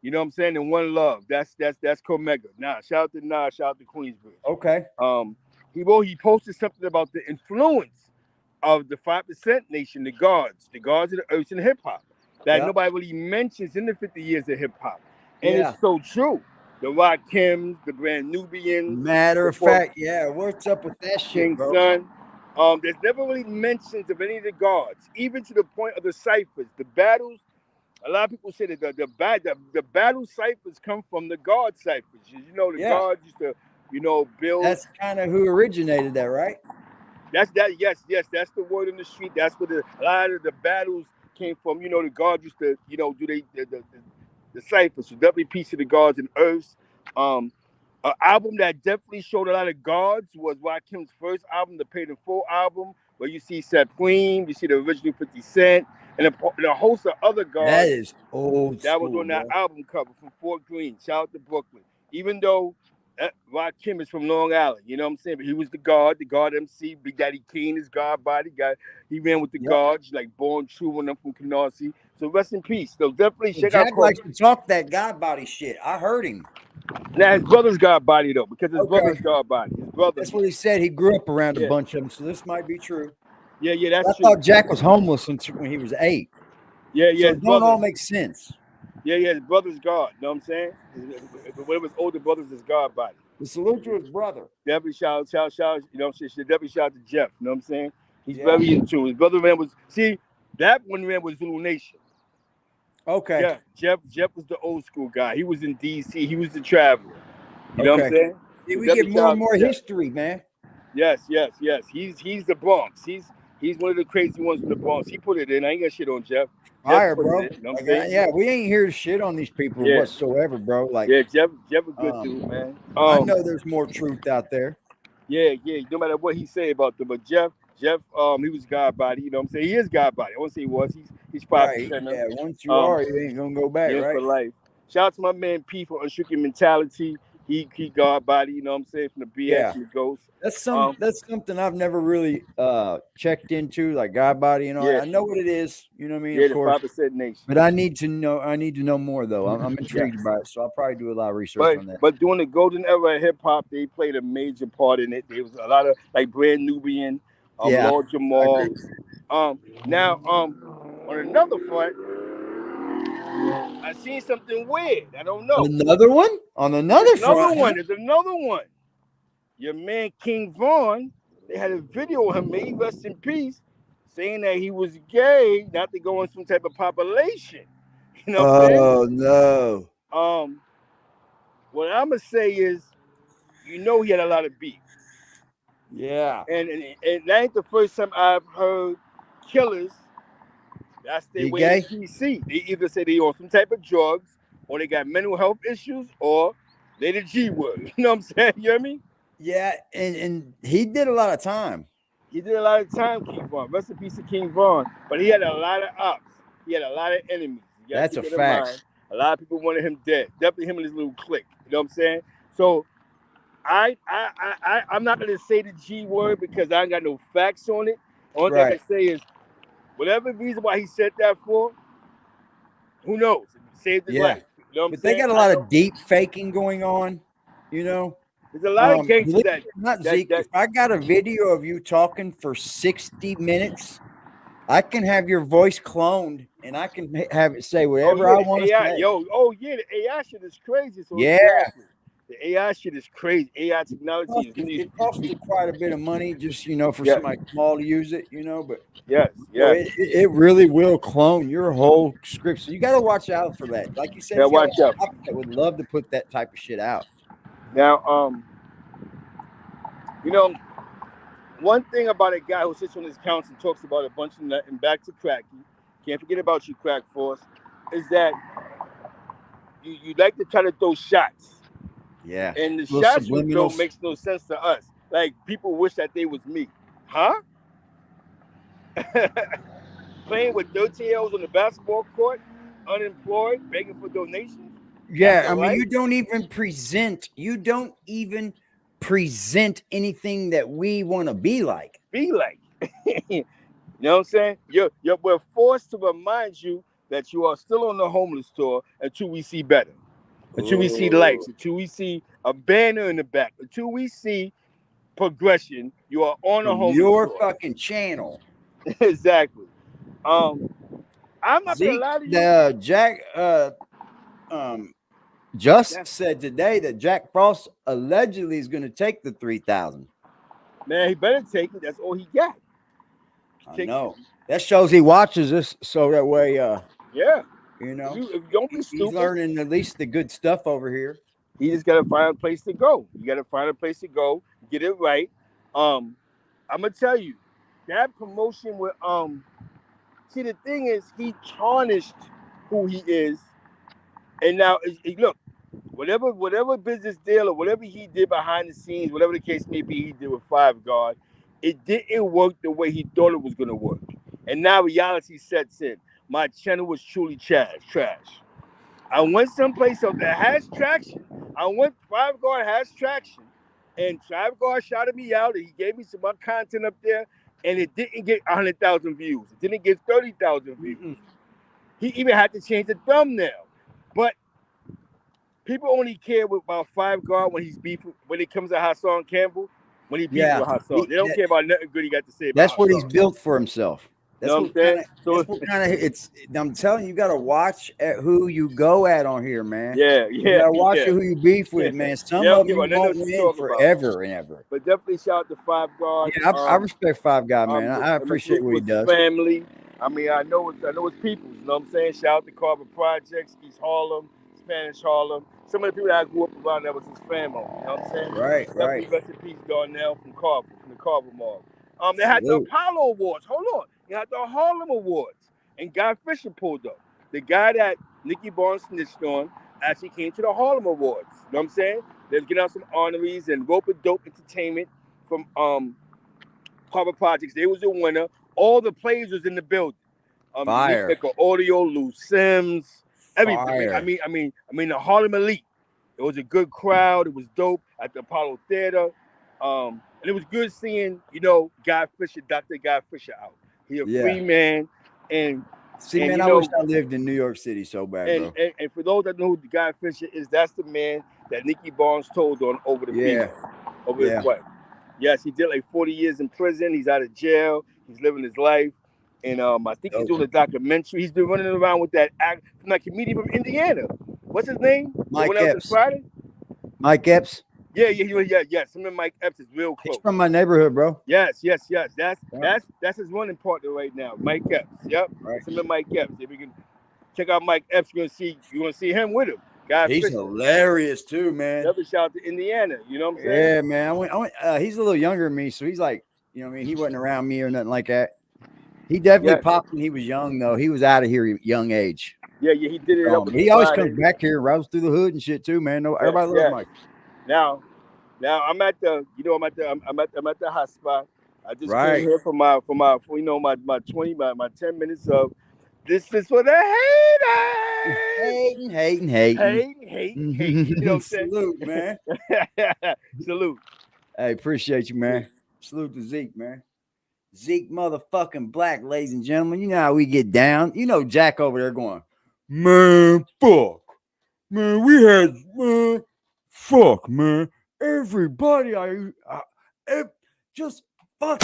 You know what I'm saying? In One Love. That's Comega. Nah, shout out to Nas, shout out to Queensbridge. Okay. He posted something about the influence of the 5% Nation, the guards of the earth in hip hop that nobody really mentions in the 50 years of hip hop. And it's so true. The Rakims, the Brand Nubians. Matter of fact, what's up with that shit, bro? Son. There's never really mentions of any of the guards, even to the point of the ciphers, the battles. A lot of people say that the battle ciphers come from the guard ciphers. You know, the guards used to, build. That's kind of who originated that, right? Yes. That's the word in the street. That's where a lot of the battles came from. The guards used to, do the ciphers. So definitely peace to the guards and earths. An album that definitely showed a lot of guards was Rakim's first album, the Paid in Full album, where you see Supreme, you see the original 50 Cent, and a host of other guards. That is old that school, was on that album cover from Fort Greene. Shout out to Brooklyn. Even though Rakim is from Long Island, you know what I'm saying? But he was the guard MC. Big Daddy Kane is guard bodyguard. He ran with the guards, like Born True when I'm from Canarsie. So rest in peace. So definitely check out. Jack likes to talk that God body shit. I heard him. Now his brother's God body though, because his brother's God body. His brother. That's what he said. He grew up around a bunch of them, so this might be true. Yeah, that's I true. thought Jack was homeless when he was 8. Yeah. So it don't all make sense. Yeah, his brother's God. You know what I'm saying? One of his older brothers is God body. The salute to his brother. Definitely shout. You know what I'm saying? Definitely shout out to Jeff. You know what I'm saying? He's very in tune. His brother ran that one ran was Zulu Nation. Okay. Yeah, Jeff was the old school guy. He was in DC. He was the traveler. You know what I'm saying? See, we get more and more history, man. Yes. He's the Bronx. He's one of the crazy ones from the Bronx. He put it in. I ain't got shit on Jeff. Fire, bro. You know what I'm saying? Yeah, we ain't here to shit on these people whatsoever, bro. Like, Jeff a good dude, man. I know there's more truth out there. Yeah. No matter what he say about them, but Jeff, Jeff, he was God body. You know what I'm saying? He is God body. I won't say he was. He's 5%. Right. Yeah. Once you are, you ain't gonna go back, Yeah, right? for life. Shout out to my man P for Unshook Mentality. He God body. You know what I'm saying? From the BX Yeah. and the Ghost. That's something I've never really checked into, like God body and all. Yeah. I know what it is, you know what I mean? Yeah, Of the course. 5% nation. But I need to know more though. I'm intrigued by it, so I'll probably do a lot of research on that. But during the golden era of hip hop, they played a major part in it. There was a lot of like Brand Nubian, Yeah, Lord I Jamal. agree. Now on another front, I seen something weird. I don't know. Another one? On another front. There's another one. Your man King Vaughn, they had a video of him, may he rest in peace, saying that he was gay, not to go in some type of population. You know what I'm saying? Oh no. What I'm gonna say is, he had a lot of beef. Yeah. And that ain't the first time I've heard killers that's their You way gay? to PC. They either say they on some type of drugs, or they got mental health issues, or they the G word. You know what I'm saying? You hear me? Yeah, and he did a lot of time. He did a lot of time, King Vaughn. Rest in peace to King Vaughn. But he had a lot of ops. He had a lot of enemies. You gotta That's a keep it in mind. fact. A lot of people wanted him dead. Definitely him and his little clique. You know what I'm saying? So I'm not gonna say the G word because I ain't got no facts on it. Only thing I can say is whatever reason why he said that for, who knows? It saved his life. You know what I'm But saying? they got a lot of deep faking going on, you know. There's a lot of gangsters believe it or not, Zeke, if I got a video of you talking for 60 minutes, I can have your voice cloned and I can have it say whatever I want to say. The AI shit is crazy. So yeah. exactly. The AI shit is crazy. AI technology It costs you quite a bit of money just, for Yes. somebody small to use it, but yes. it really will clone your whole script. So you got to watch out for that. Like you said, Yeah, you got watch out. that would love to put that type of shit out. Now, one thing about a guy who sits on his couch and talks about a bunch of nut and back to cracky, can't forget about you, Crack Force, is that you like to try to throw shots. Yeah. And the shots you throw makes no sense to us. Like, people wish that they was me. Huh? Playing with 13-year-olds on the basketball court, unemployed, begging for donations. Yeah, I mean, you don't even present anything that we want to be like. You know what I'm saying? We're forced to remind you that you are still on the homeless tour until we see better. Until we see lights, until we see a banner in the back, until we see progression, you are on a homeless tour. Fucking channel. Exactly. I'm not gonna lie to you. Jack just said today that Jack Frost allegedly is going to take the 3,000. Man, he better take it. That's all he got. I know. That shows he watches us, so that way, yeah. If you don't be stupid. He's learning at least the good stuff over here. He just gotta find a place to go. You gotta find a place to go, get it right. I'm gonna tell you, that promotion with see, the thing is, he tarnished who he is, and now look, whatever business deal or whatever he did behind the scenes, whatever the case may be, he did with Five Guard, it didn't work the way he thought it was gonna work, and now reality sets in. My channel was truly trash. I went someplace else that has traction. Five Guard has traction, and Five Guard shouted me out, and he gave me some more content up there, and it didn't get 100,000 views. It didn't get 30,000 views. He even had to change the thumbnail. But people only care about Five Guard when it comes to Hassan Campbell, when he beefs with Hassan. They don't care about nothing good he got to say about That's Hassan. what he's built for himself. That's what kind of it's. I'm telling you, got to watch at who you go at on here, man. You got to watch who you beef with, man. Some of them you won't win forever and ever. But definitely shout out to Five Guard. Yeah, I respect Five Guard, man. I appreciate what he does. Family. I mean, I know it's people. You know what I'm saying? Shout out to Carver Projects, East Harlem, Spanish Harlem. Some of the people that I grew up around, that was his family. You know what I'm saying? Right. Rest in peace, Darnell from the Carver Mall. They had the Apollo Awards. Hold on. They had the Harlem Awards. And Guy Fisher pulled up. The guy that Nicky Barnes snitched on actually came to the Harlem Awards. You know what I'm saying? They're getting out some honoraries and Rope-a-Dope Entertainment from Papa Projects. They was the winner. All the players was in the building. Fire. Nick Audio, Lou Sims, everything. Fire. I mean, the Harlem Elite. It was a good crowd. It was dope at the Apollo Theater. And it was good seeing, Guy Fisher, Dr. Guy Fisher out. He a free man. And see, man, I wish I lived in New York City so bad, bro. And for those that know who Guy Fisher is, that's the man that Nicky Barnes told on over the female, over his wife. Yes, he did like 40 years in prison. He's out of jail. He's living his life. And I think he's doing a documentary. He's been running around with that comedian from Indiana. What's his name? Mike Epps. Mike Epps. Yeah. Him and Mike Epps is real close. He's from my neighborhood, bro. Yes. That's his running partner right now, Mike Epps. Yep. Right. Him and Mike Epps. If you can check out Mike Epps, you're gonna see him with him. He's hilarious too, man. Another shout out to Indiana. You know what I'm saying? Yeah, man. He's a little younger than me, so he's like, you know what I mean? He wasn't around me or nothing like that. He definitely popped when he was young, though. He was out of here at a young age. Yeah, he did it. He always comes back here, rattles through the hood and shit too, man. No, everybody loves Mike. Now I'm at the hot spot. I just came here for my 10 minutes of this is for the haters. Hating. You know what I'm saying? Salute, man. Salute. Hey, appreciate you, man. Salute to Zeke, man. Zeke motherfucking Black, ladies and gentlemen. You know how we get down. You know Jack over there going, man, fuck. Man, we had, man, fuck, man. Everybody, just fuck.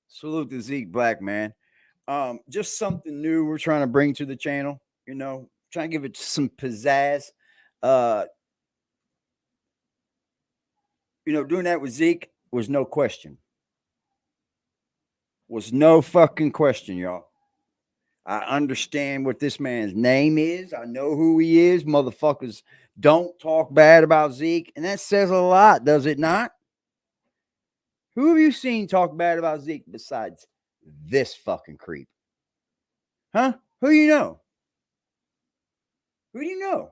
Salute to Zeke Black, man. Just something new we're trying to bring to the channel, trying to give it some pizzazz. Doing that with Zeke was no question. Was no fucking question, y'all. I understand what this man's name is. I know who he is. Motherfuckers don't talk bad about Zeke. And that says a lot, does it not? Who have you seen talk bad about Zeke besides this fucking creep? Huh? Who do you know? Who do you know?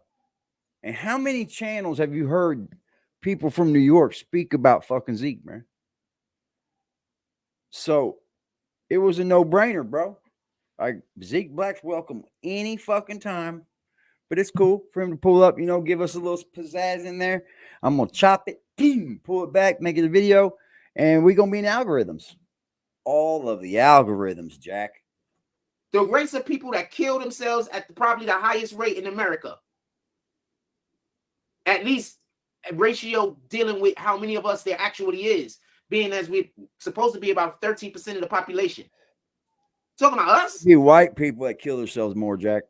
And how many channels have you heard people from New York speak about fucking Zeke, man? So it was a no-brainer, bro. Like, Zeke Black's welcome any fucking time. But it's cool for him to pull up, give us a little pizzazz in there. I'm going to chop it, pull it back, make it a video, and we're going to be in algorithms. All of the algorithms, Jack. The race of people that kill themselves at probably the highest rate in America. At least a ratio dealing with how many of us there actually is, being as we're supposed to be about 13% of the population. Talking about us? Be white people that kill themselves more, Jack.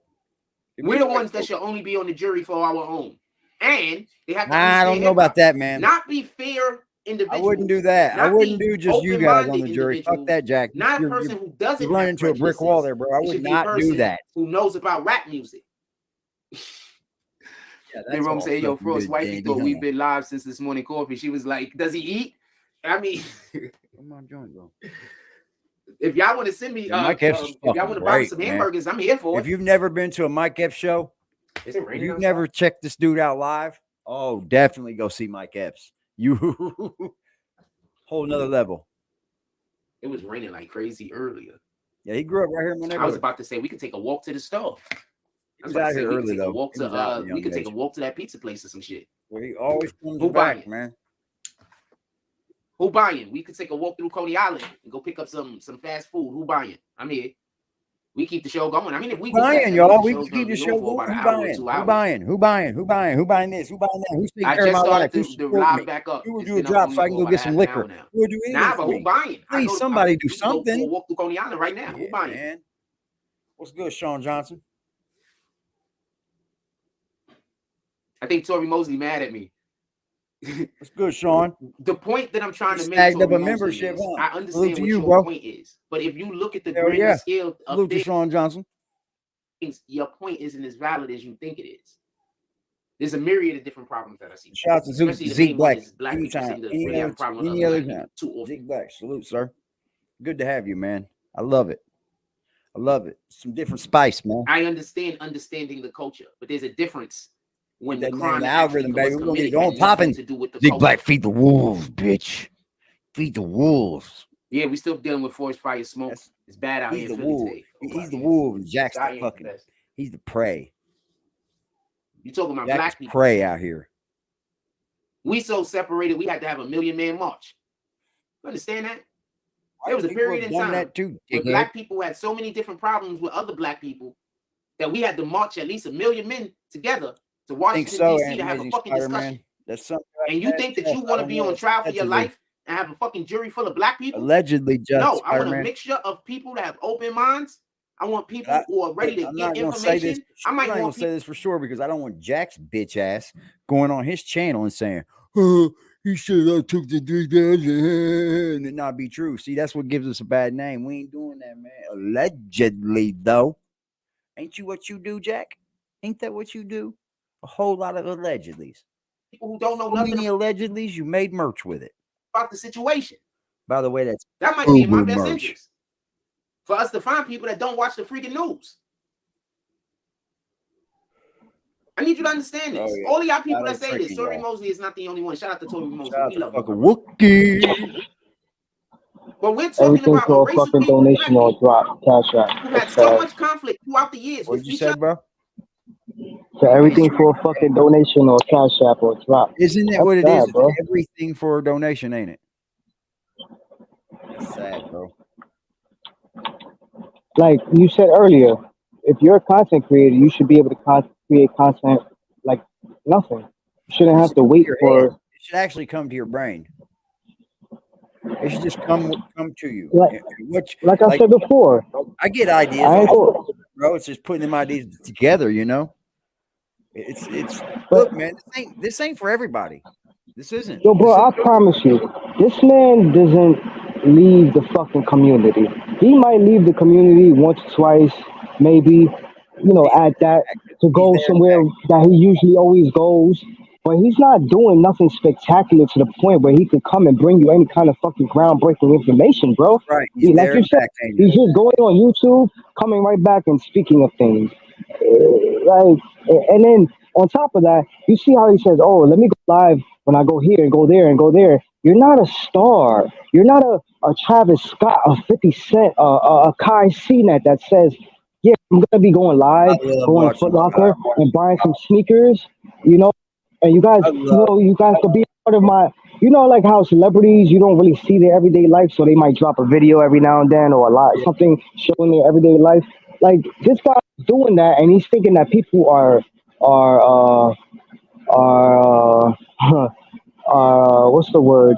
We're the ones that should only be on the jury for our own. And they have to I don't know about that, man. Not be fair individuals. I wouldn't do that. I wouldn't do just you guys on the jury. Fuck that, Jack. Not a person who doesn't run into a brick wall there, bro. I would not do that. Who knows about rap music. Yeah, that's Rome said, yo, Frost wifey thought we've been live since this morning coffee. She was like, does he eat? I mean, come on, join, bro. If y'all want to send me, if y'all want to buy me some hamburgers, I'm here for it. If you've never been to a Mike Epps show, if you've never checked this dude out live, oh, definitely go see Mike Epps. You whole nother level. It was raining like crazy earlier. Yeah, he grew up right here in my neighborhood. I was about to say we could take a walk to the store. I was out here early though. We could take a walk to that pizza place or some shit. Well, he always comes back, man. Who buying? We could take a walk through Coney Island and go pick up some fast food. Who buying? I'm here. We keep the show going. I mean, if we buying, y'all, we can keep the show going. Who buying? Who buying? Who buying? Who buying? Who buying this? Who buying that? Who's taking care of my life? Who's supporting me? Who will do a drop so I can go get some liquor? Who will do anything? Nah, but who buying? Please, somebody do something. Walk through Coney Island right now. Who buying? Man. What's good, Sean Johnson? I think Tori Mosley mad at me. What's good, Sean? The point that I'm trying to make, snagged up a membership. Is, I understand what your point is, but if you look at the grander scale of things, Sean Johnson, your point isn't as valid as you think it is. There's a myriad of different problems that I see. Shout out to Zeke Black. Any other time. Zeke Black, salute, sir. Good to have you, man. I love it. I love it. Some different spice, man. I understanding the culture, but there's a difference when the That name, crime the that actually algorithm, baby. was We're gonna get committed going had nothing popping. to do with the Big culture. Black, feed the wolves, bitch. Feed the wolves. Yeah, we still dealing with forest fire smoke. It's bad out He's here the in Philly wolf. today. He's the wolf, and Jack's Out the here fucking. best. He's the prey. You talking about Jack black is people? prey out here. We so separated. We had to have a 1,000,000-man march. You understand that? There was a People period have in done time that too, where dickhead. black people had so many different problems with other black people that we had to march at least 1,000,000 men together to Washington, so, D.C. to have a Amazing fucking Spider-Man. discussion. That's something. And you think that you want to be on trial for your life and have a fucking jury full of black people? Allegedly, just No, I want a Spider-Man. mixture of people that have open minds. I want people who are ready to I'm get not gonna say this. information. I might I'm not gonna want say this for sure because I don't want Jack's bitch ass going on his channel and saying, "Oh, he said I took the 3,000,000," and not be true. See, that's what gives us a bad name. We ain't doing that, man. Allegedly, though, ain't you what you do, Jack? Ain't that what you do? A whole lot of allegedlys. people who don't know So nothing many allegedlys, you made merch with it. about the situation. By the way, that's That might be in my Uber best merch. interest for us to find people that don't watch the freaking news. I need you to understand this. Oh, yeah. All of y'all people Now that they say this, tricking Tori y'all. Mosley is not the only one. Shout out to Tori Mosley. Shout out We to love her. fucking Wookie. But we're talking Everything about a for a race of fucking people donation or drop. Cash out. who had That's so sad. much conflict throughout the years What'd with you each say, other. bro? So everything for a fucking donation or cash app or drop. Isn't it That's what it sad, is? bro. It's everything for a donation, ain't it? That's sad, bro. Like you said earlier, if you're a content creator, you should be able to create content like nothing. You shouldn't It have should to come to wait your for head. It should actually come to your brain. It should just come to you. like I said before. I get ideas I all ain't the go, time, bro. It's just putting them ideas together, you know. It's look, man. This ain't for everybody. This isn't. Yo, bro, I promise you, this man doesn't leave the fucking community. He might leave the community once, twice, maybe, at that to go somewhere that he usually always goes. But he's not doing nothing spectacular to the point where he could come and bring you any kind of fucking groundbreaking information, bro. Right. He's Like there you said, back, ain't he's just going on YouTube, coming right back and speaking of things. And then on top of that, you see how he says, "Oh, let me go live when I go here and go there and go there." You're not a star. You're not a Travis Scott, a 50 Cent, a Kai Cenat that says, "Yeah, I'm gonna be going live, I love going watching Foot Locker and buying some sneakers." And you guys, you guys could be part of my. Like how celebrities, you don't really see their everyday life, so they might drop a video every now and then or a lot, something showing their everyday life. Like this guy's doing that, and he's thinking that people are what's the word?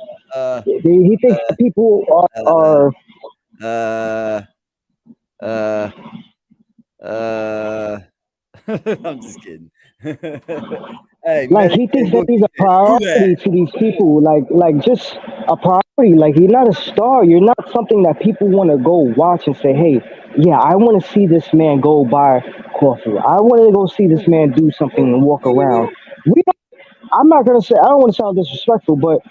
He thinks that people I'm just kidding. Hey, like Melly, he thinks hey, that look, he's a do priority to these people, like just a priority. Like you're not a star. You're not something that people want to go watch and say, "Hey, yeah, I want to see this man go buy coffee. I want to go see this man do something and walk around." I'm not gonna say. I don't want to sound disrespectful, but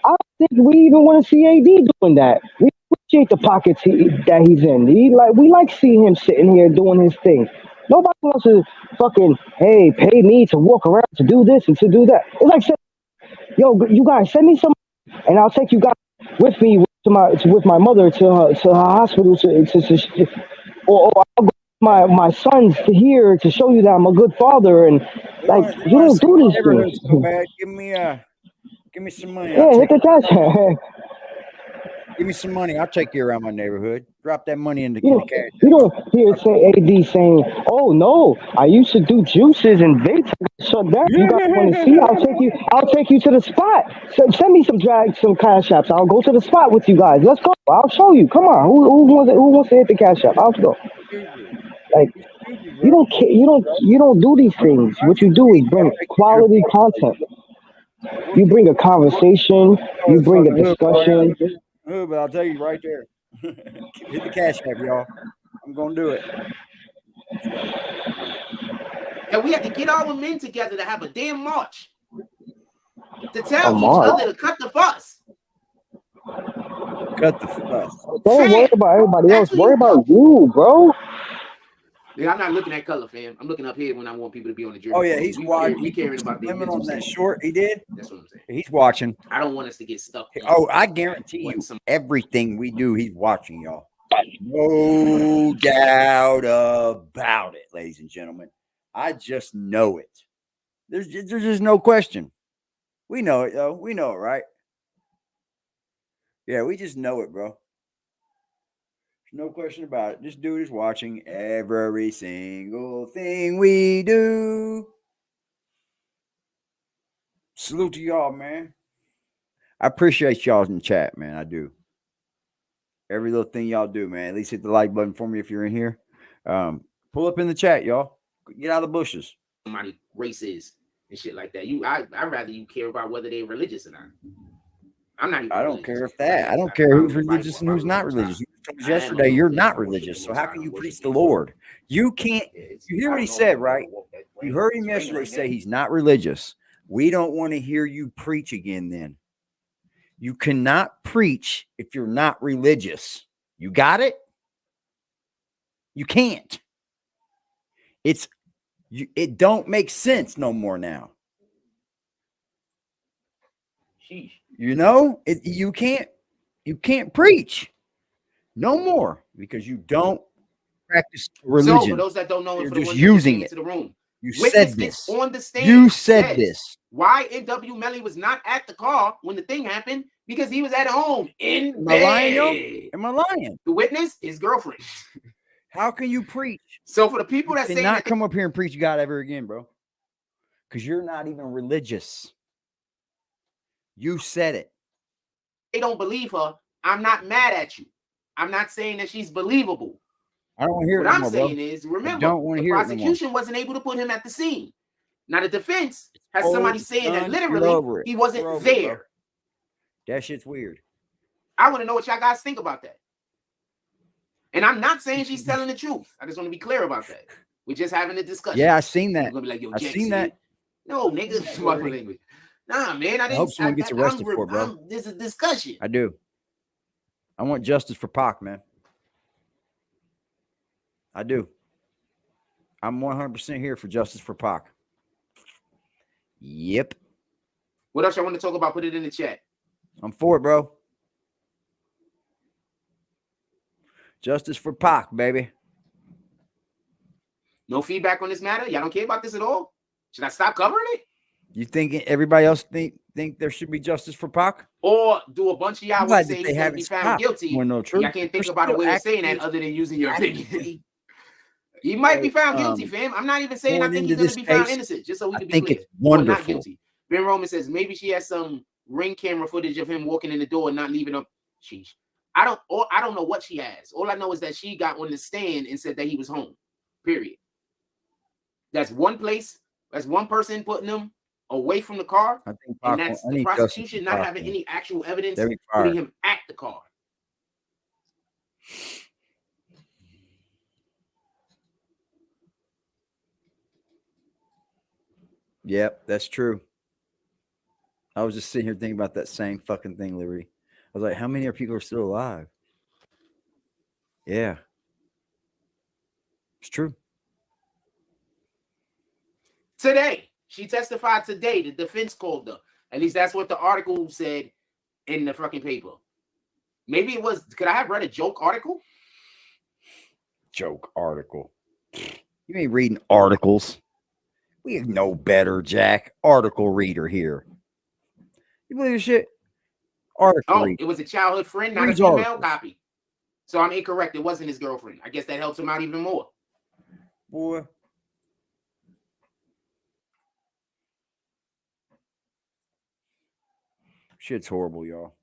I don't think we even want to see AD doing that. We appreciate the pockets that he's in. We like seeing him sitting here doing his thing. Nobody wants to fucking, hey, pay me to walk around to do this and to do that. It's like, yo, you guys send me some, and I'll take you guys with me with my mother to her hospital or I'll go with my sons to here to show you that I'm a good father, and like you don't do these things. So bad. Give me some money. Yeah, hit the cash. Give me some money. I'll take you around my neighborhood. Drop that money in the cash. You don't hear AD saying, "Oh no, I used to do juices and vapes. Shut down. You guys want to see? I'll take you to the spot. Send me some cash apps. I'll go to the spot with you guys. Let's go. I'll show you. Come on. Who wants to hit the cash app? I'll go. Like you don't care. You don't do these things. What you do is bring quality content. You bring a conversation. You bring a discussion. But I'll tell you right there. Hit the cash app, y'all. I'm gonna do it. And we had to get our men together to have a damn march to tell each other to cut the fuss. Cut the fuss. Don't worry about everybody else. Actually, Worry about you, bro. Yeah, I'm not looking at color, fam. I'm looking up here when I want people to be on the journey. Oh yeah, he's watching. We caring about the women mental on that state. short. He did. That's what I'm saying. He's watching. I don't want us to get stuck. Oh, I guarantee you, everything we do, he's watching, y'all. No doubt about it, ladies and gentlemen. I just know it. There's just no question. We know it, though. We know it, right? Yeah, we just know it, bro. There's no question about it. This dude is watching every single thing we do. Salute to y'all, man. I appreciate y'all in the chat, man. I do. Every little thing y'all do, man. At least hit the like button for me if you're in here. Pull up in the chat, y'all. Get out of the bushes. Somebody races and shit like that. I'd rather you care about whether they're religious or not. I'm not. I don't care if that. I don't care who's religious and who's not religious. You told us yesterday you're not religious. So how can you preach the Lord? You can't. You hear what he said, right? You heard him yesterday say he's not religious. We don't want to hear you preach again then. You cannot preach if you're not religious. You got it? You can't. It don't make sense no more now. You know, you can't preach no more because you don't practice religion. So for those that don't know, you're for the just ones using that it. Into the room, You witness said this. On the stand, You said this. YNW Melly was not at the car when the thing happened because he was at home in Am bed. I lying, yo? Am I lying? The witness, his girlfriend. How can you preach? So for the people that say not come up here and preach God ever again, bro, because you're not even religious. You said it. They don't believe her. I'm not mad at you. I'm not saying that she's believable. I don't want to hear what it no I'm more, saying bro. is, remember, don't want to the hear it no more. prosecution wasn't able to put him at the scene. Now the defense has somebody saying that literally he wasn't there. Bro. That shit's weird. I want to know what y'all guys think about that. And I'm not saying she's telling the truth. I just want to be clear about that. We're just having a discussion. Yeah, I seen that. Gonna be like, yo, I seen that. No, nigga, language. Nah, man, I didn't. hope someone gets arrested for it, bro. This is a discussion. I do. I want justice for Pac, man. I do. I'm 100% here for justice for Pac. Yep. What else y'all want to talk about? Put it in the chat. I'm for it, bro. Justice for Pac, baby. No feedback on this matter? Y'all don't care about this at all? Should I stop covering it? You think everybody else think there should be justice for Pac? Or do a bunch of y'all want to say he's going to be found guilty? Well, no, y'all can't think about a way of saying that other than using your opinion. He might be found guilty, fam. I'm not even saying I think he's going to be found innocent, just so we can be clear. It's wonderful. Not guilty. Ben Roman says maybe she has some ring camera footage of him walking in the door and not leaving up. Sheesh. I don't know what she has. All I know is that she got on the stand and said that he was home. Period. That's one place. That's one person putting him away from the car. I think and that's the prosecution not having any actual evidence putting him at the car. Yep, that's true. I was just sitting here thinking about that same fucking thing, Liberty. I was like, how many people are still alive? Yeah. It's true. Today, she testified today. The defense called her. At least that's what the article said in the fucking paper. Maybe it was, could I have read a joke article? Joke article. You ain't reading articles. We know better, Jack. Article reader here. You believe this shit? Article reader. It was a childhood friend, not a female copy. So I'm incorrect. It wasn't his girlfriend. I guess that helps him out even more. Boy. Shit's horrible, y'all.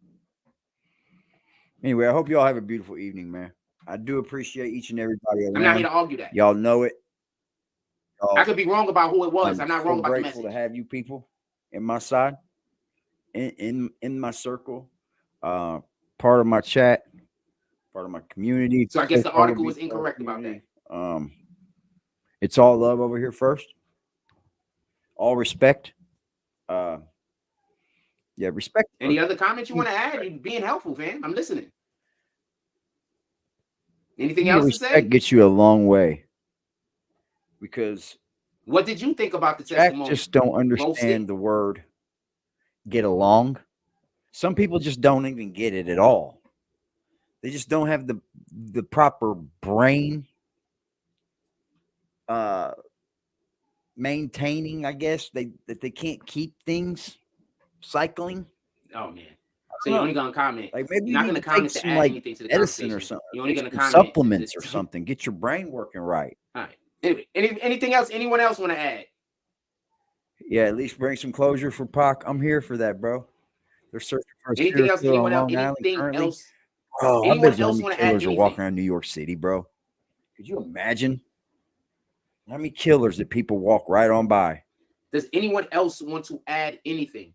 Anyway, I hope y'all have a beautiful evening, man. I do appreciate each and everybody around. I'm not here to argue that. Y'all know it. I could be wrong about who it was. I'm not wrong about the message. I'm grateful to have you people in my side, in my circle, part of my chat, part of my community. So I guess the article was incorrect about that. It's all love over here first. All respect. Yeah, respect. Any other comments you want to add? You're being helpful, fam. I'm listening. Anything else to say? Respect gets you a long way. Because what did you think about the Jack testimony? just don't understand the word get along. Some people just don't even get it at all. They just don't have the proper brain maintaining, I guess, that they can't keep things cycling. Oh man. So you're only gonna comment. Like maybe you're not gonna comment to add anything to the medicine conversation. or something. You're only gonna comment supplements or something. Get your brain working right. All right. Anyway, anything else? Anyone else want to add? Yeah, at least bring some closure for Pac. I'm here for that, bro. They're searching for anything else? Anyone else? Anything else? Bro, anyone else want to add? Killers are walking around New York City, bro. Could you imagine how many killers that people walk right on by? Does anyone else want to add anything?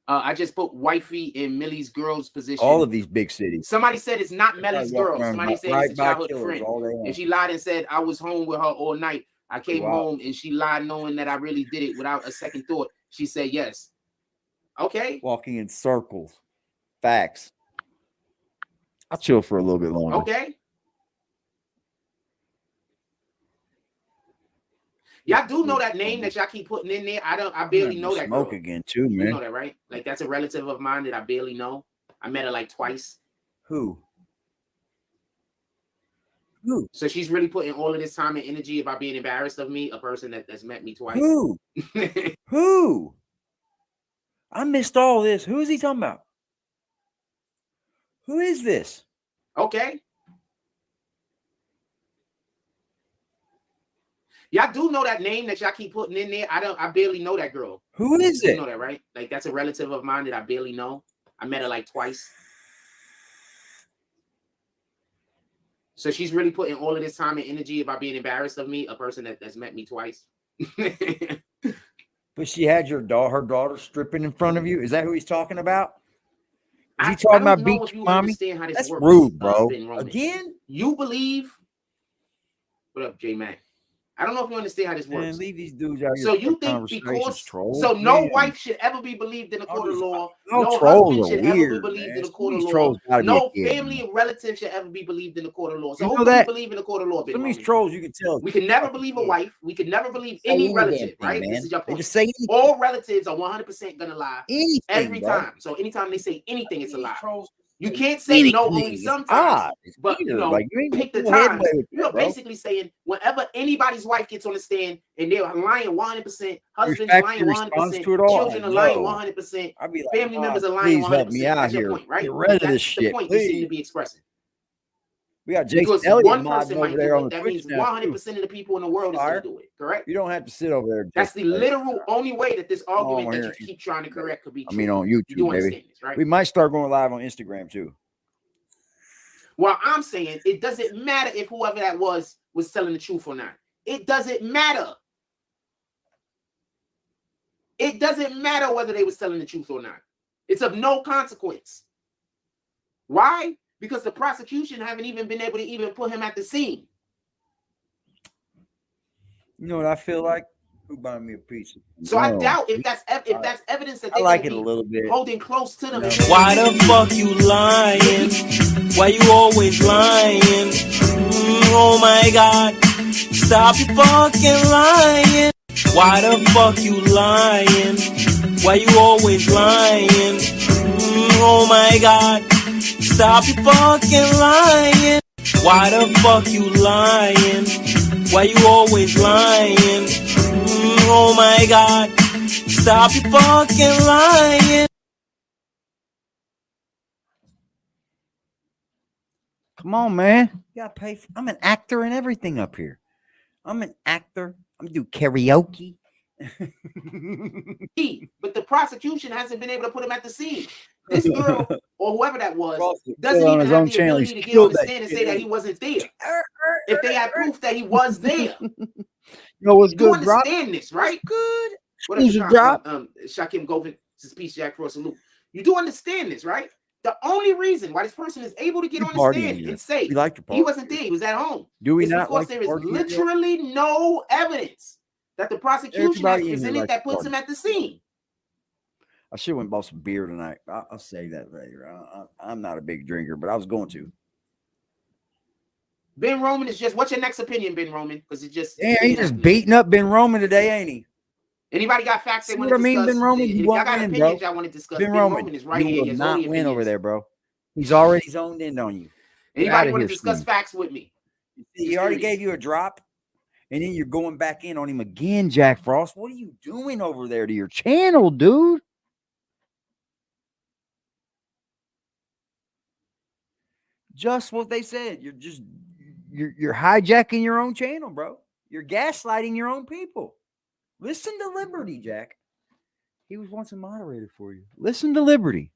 I just put wifey in Millie's girl's position. All of these big cities. Somebody said it's not Mellie's girl. Somebody said it's a childhood friend. And she lied and said I was home with her all night. I came home and she lied knowing that I really did it without a second thought. She said yes. Okay. Walking in circles. Facts. I'll chill for a little bit longer. Okay. Y'all do know that name that y'all keep putting in there. I barely know that girl. Smoke again too, man. You know that, right? Like that's a relative of mine that I barely know. I met her like twice. Who? So she's really putting all of this time and energy about being embarrassed of me, a person that's met me twice. Who? Who? I missed all this. Who is he talking about? Who is this? Okay. Y'all do know that name that y'all keep putting in there. I barely know that girl. Who is it? You know that, right? Like that's a relative of mine that I barely know. I met her like twice. So she's really putting all of this time and energy about being embarrassed of me, a person that's met me twice. But she had her daughter stripping in front of you. Is that who he's talking about? Is he talking about beach mommy? That's works, rude, bro. Again? You believe? What up, J-Mac? I don't know if you understand how this works. Man, leave these dudes out here. So you think because trolls, so no wife should ever be believed in a court of law. No husband should ever weird, be believed in a Some court of of these law. trolls No family and relative should ever be believed in the court of law. So You who know can we that? believe in the court of law? Some of these trolls, you can tell. We can never believe a wife. We can never believe Say any anything, relative, right? man. This is your They point. just say anything. All relatives are 100% gonna lie Anything, every bro. time. So anytime they say anything, it's a lie. Trolls You can't say no only anything. It's sometimes, odd. It's but you weird. know, Like, you ain't pick the making no headway times. with You're that, bro. basically saying whenever anybody's wife gets on the stand and they're lying 100%, husbands Respect lying your response 100%, to it all. children are lying No. 100%, I'd be like, family members are lying please 100%. help me out That's your here. point, right? Get rid of That's this the shit, point you seem please. to be expressing. We got Jason Because Elliott one modding person over might there do on it. the That Twitch means now, too. 100% of the people in the world is going to do it. Correct? You don't have to sit over there. That's the literal only way that this argument on that here. you keep trying to correct could be true. I mean, on YouTube, You do baby. understand this, right? We might start going live on Instagram too. Well, I'm saying it doesn't matter if whoever that was telling the truth or not. It doesn't matter. It doesn't matter whether they was telling the truth or not. It's of no consequence. Why? Because the prosecution haven't even been able to even put him at the scene. You know what I feel like? Who buying me a pizza? So I doubt if that's evidence that I they're like gonna it a be little bit. holding close to them. Why the fuck you lying? Why you always lying? Oh my God, stop your fucking lying. Why the fuck you lying? Why you always lying? Oh my God, stop your fucking lying. Why the fuck you lying? Why you always lying? Oh my God, stop your fucking lying. Come on, man. You gotta pay. I'm an actor and everything up here. I'm an actor. I'm gonna do karaoke. But the prosecution hasn't been able to put him at the scene. This girl or whoever that was doesn't Still on even his have own the channel. ability He's to get on killed the that stand and shit, say that ain't he wasn't there. If they had proof that he was there. You know what's You good, bro? understand this, right? Good. What up, Who's your job? Shakim Govin, Peace Jack for a salute. You do understand this, right? The only reason why this person is able to get on the stand and say We like your he wasn't there, he was at home, Do we is not because like there is party here? literally no evidence that the prosecution has Everybody in here presented likes that puts party. him at the scene. I should have went and bought some beer tonight. I'll say that later. I'm not a big drinker, but I was going to. Ben Roman is just. What's your next opinion, Ben Roman? Because it's just. Yeah, he's just beating up Ben Roman today, ain't he? Anybody got facts they See want what to I mean, discuss? Ben Roman? If You y'all won't got win, opinions, bro. y'all want to discuss. Ben Roman Roman is right you here. will He has not all the win over opinions. there, bro. He's already zoned in on you. Get Anybody outta want to here, discuss Slim. facts with me? He already gave you a drop, and then you're going back in on him again, Jack Frost. What are you doing over there to your channel, dude? Just what they said. You're hijacking your own channel, bro. You're gaslighting your own people. Listen to Liberty, Jack. He was once a moderator for you. Listen to Liberty.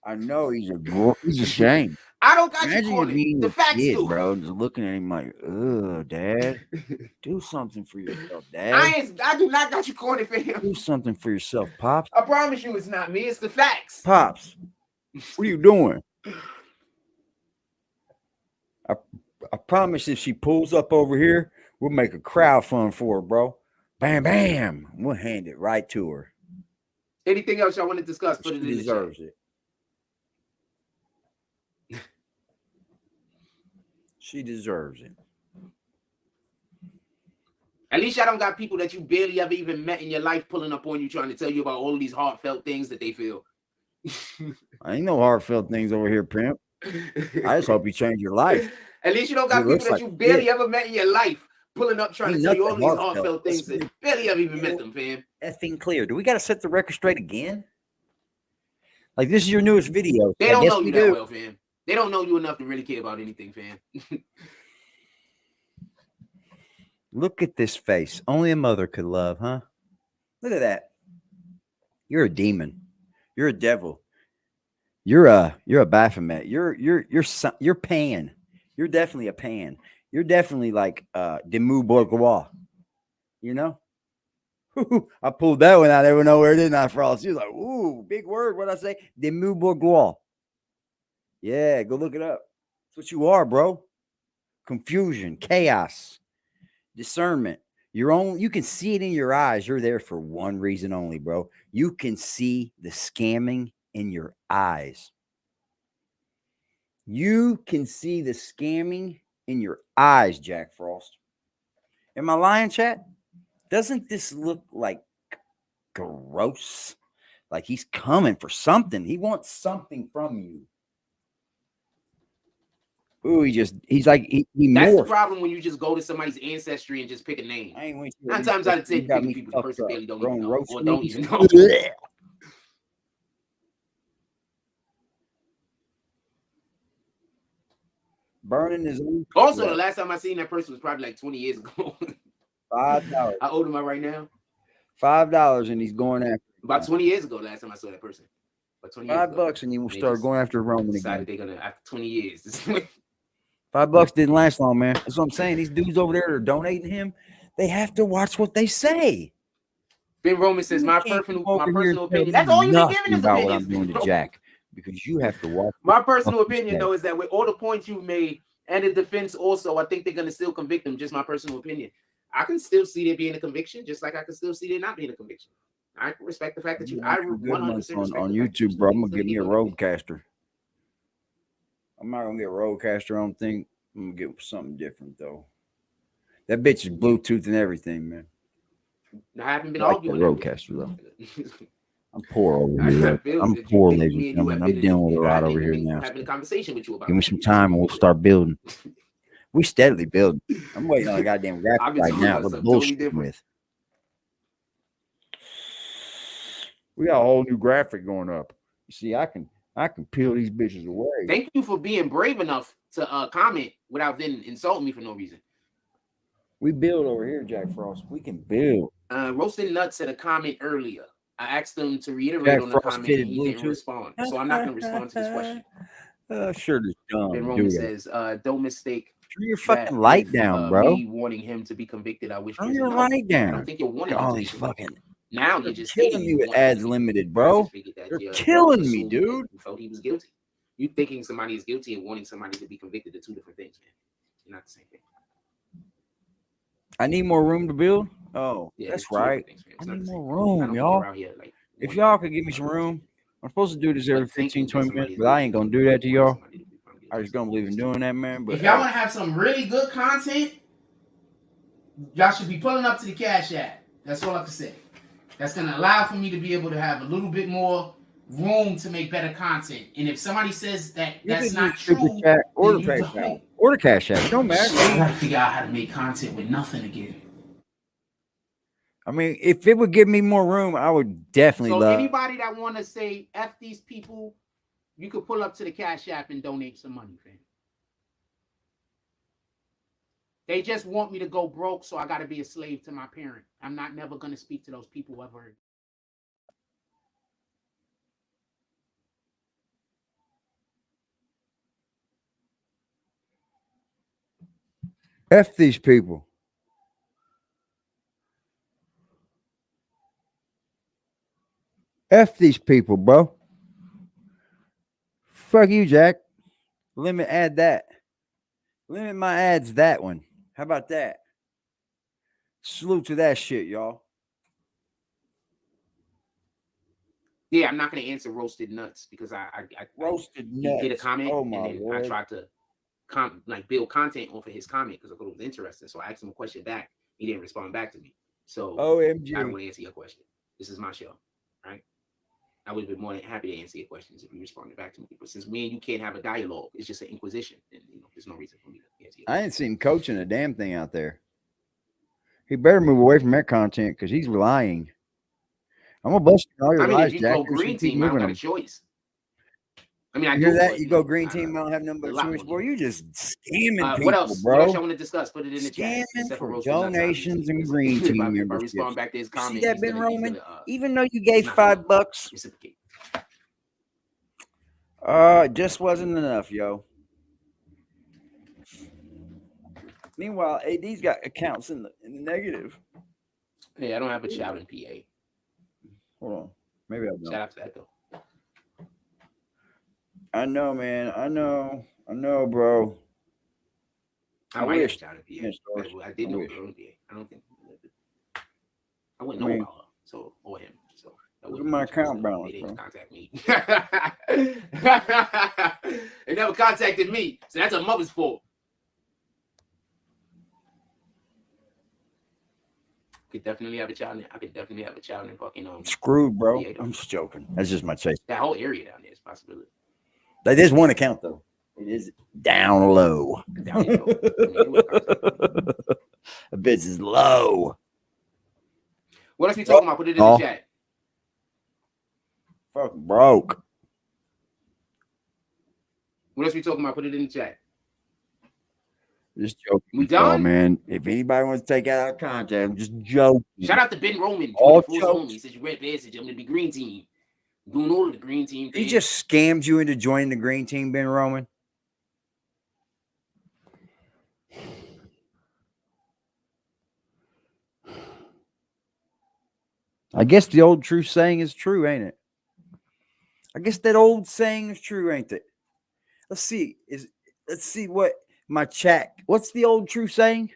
I know he's a shame. I don't got Imagine you you cornered. being The a facts kid, do. bro, just looking at him like, ugh, Dad, do something for yourself, Dad. I do not got you cornered for him. Do something for yourself, Pops. I promise you, it's not me. It's the facts. Pops, what are you doing? I promise if she pulls up over here, we'll make a crowd fund for her, bro. Bam, bam. We'll hand it right to her. Anything else y'all want to discuss? Put it in the chat. She deserves it. She deserves it. At least y'all don't got people that you barely ever even met in your life pulling up on you trying to tell you about all these heartfelt things that they feel. I ain't no heartfelt things over here, Pimp. I just hope you change your life. At least you don't got people that you barely ever met in your life pulling up trying to tell you all these heartfelt things that barely ever even met them, fam. Effing clear. Do we got to set the record straight again? Like, this is your newest video. They don't know you that well, fam. They don't know you enough to really care about anything, fam. Look at this face. Only a mother could love, huh? Look at that. You're a demon. You're a devil. You're a Baphomet. You're Pan. You're definitely a Pan. You're definitely like Demu Bourgeois. You know? I pulled that one out. Everyone know where it is now, Frost. You're like, ooh, big word. What'd I say? Demu Bourgeois. Yeah, go look it up. That's what you are, bro. Confusion, chaos, discernment. You can see it in your eyes. You're there for one reason only, bro. You can see the scamming in your eyes. You can see the scamming in your eyes, Jack Frost. Am I lying, chat? Doesn't this look like gross? Like he's coming for something. He wants something from you. Ooh, he's like, he That's the morphed. problem when you just go to somebody's ancestry and just pick a name. I ain't with you. 9 times out of 10, you picking people the person barely don't even know or don't even know. Burning his own. Also, the last time I seen that person was probably like 20 years ago. $5. How old am I right now? $5, and he's going after. About 20 years ago, last time I saw that person. About 20 years ago. $5, and you will start going after Roman decided again. they're gonna after 20 years. $5 didn't last long, man. That's what I'm saying. These dudes over there that are donating him, they have to watch what they say. Ben Roman says my personal opinion. That's all you've been giving is about what I'm opinions. doing to Jack, because you have to watch. My personal opinion, though, is that with all the points you've made and the defense also, I think they're gonna still convict him. Just my personal opinion. I can still see there being a conviction, just like I can still see there not being a conviction. I can respect the fact that I 100% on YouTube, bro. I'm gonna give me a roadcaster. I'm not gonna get a roadcaster on thing. I'm gonna get something different though. That bitch is Bluetooth and everything, man. I haven't been I like arguing the roadcaster though. I'm poor over here. I'm poor, ladies and gentlemen. I'm dealing with a lot over here now. Having a conversation with you about. Give me some time and we'll start building. We steadily build. I'm waiting on a goddamn graphic right now. We're bullshitting with. We got a whole new graphic going up. You see, I can peel these bitches away. Thank you for being brave enough to comment without then insulting me for no reason. We build over here, Jack Frost. We can build. Roasting Nuts said a comment earlier. I asked him to reiterate Jack on the Frost comment and he Bluetooth. didn't respond. So I'm not going to respond to this question. Sure, this dumb. Ben Roman says, don't mistake. Turn your fucking light down, bro. Me wanting him to be convicted. I wish. Turn your light down. I don't think you're wanting all him these fucking. Now you're just killing me with ads limited, bro. You're killing me, dude. You felt he was guilty. You thinking somebody is guilty and wanting somebody to be convicted are two different things, man. You're not the same thing. I need more room to build. Oh, Yeah, that's it's two different right. things, fam. I It's not need the same more thing. I room, don't think y'all. you're out here like If wanting y'all to could give me some build room, something. I'm supposed to do this every But 15, thinking that 20 somebody minutes, is but I looking ain't gonna for do that to wanting y'all. somebody to be from I just don't believe in doing that, man. But If y'all hey, want to have some really good content, y'all should be pulling up to the Cash App. That's all I can say. That's going to allow for me to be able to have a little bit more room to make better content. And if somebody says that you that's could use not Super true, Chat or then the you Cash App. don't. Or the Cash App. It don't matter. Shit, I got to figure out how to make content with nothing again. I mean, if it would give me more room, I would definitely So love. anybody that want to say F these people, you could pull up to the Cash App and donate some money, fam. They just want me to go broke, so I got to be a slave to my parent. I'm not never going to speak to those people ever. F these people. F these people, bro. Fuck you, Jack. Add that. Limit my ads that one. How about that? Salute to that shit, y'all. Yeah, I'm not going to answer roasted nuts because I roasted he nuts. did a comment, Oh my and then Lord. I tried to build content off of his comment because I thought it was interesting. So I asked him a question back. He didn't respond back to me. So OMG. I don't want to answer your question. This is my show, right? I would have been more than happy to answer your questions if you responded back to me. But since me and you can't have a dialogue, it's just an inquisition, and there's no reason for me to answer your I ain't seen coaching a damn thing out there. He better move away from that content because he's lying. I'm gonna bust all your lies, if you Jack. go green team, I don't got a choice. I mean, I You hear do, that? but, You go green team, I don't have nothing but a a lot choice. more Boy, you just scamming people, what else? bro. What else y'all want to discuss? Put it in the chat. Scamming Except for roasted nuts, donations and obviously. green team if I memberships. respond back to his You see comment, that, he's Ben gonna, Roman? Even though you gave not gonna $5, reciprocate. it just wasn't enough, yo. Meanwhile, AD's got accounts in the negative. Hey, I don't have a shout in PA. Hold on. Maybe I don't. Shout out to that though. I know, man. I know, bro. I might have a shout in PA. I did know girl in PA. I don't think I wouldn't know about her. So or him. So look at my account balance. They didn't bro. contact me. They never contacted me. So that's a mother's fault. Could definitely have a child in. I could definitely have a child in fucking Screwed, bro. I'm just joking. That's just my chase. That whole area down there is a possibility. That is one account though. It is down low. Down low. The bitch is low. What else we talking about? Put it in the chat. Fuck broke. What else we talking about? Put it in the chat. Just joking. We done? Oh, man. If anybody wants to take out our content, I'm just joking. Shout out to Ben Roman. All He says you red passage. I'm gonna be green team. Doing all of the green team things. He just scammed you into joining the green team, Ben Roman. I guess the old true saying is true, ain't it? I guess that old saying is true, ain't it? Let's see. Let's see what my chat. What's the old true saying?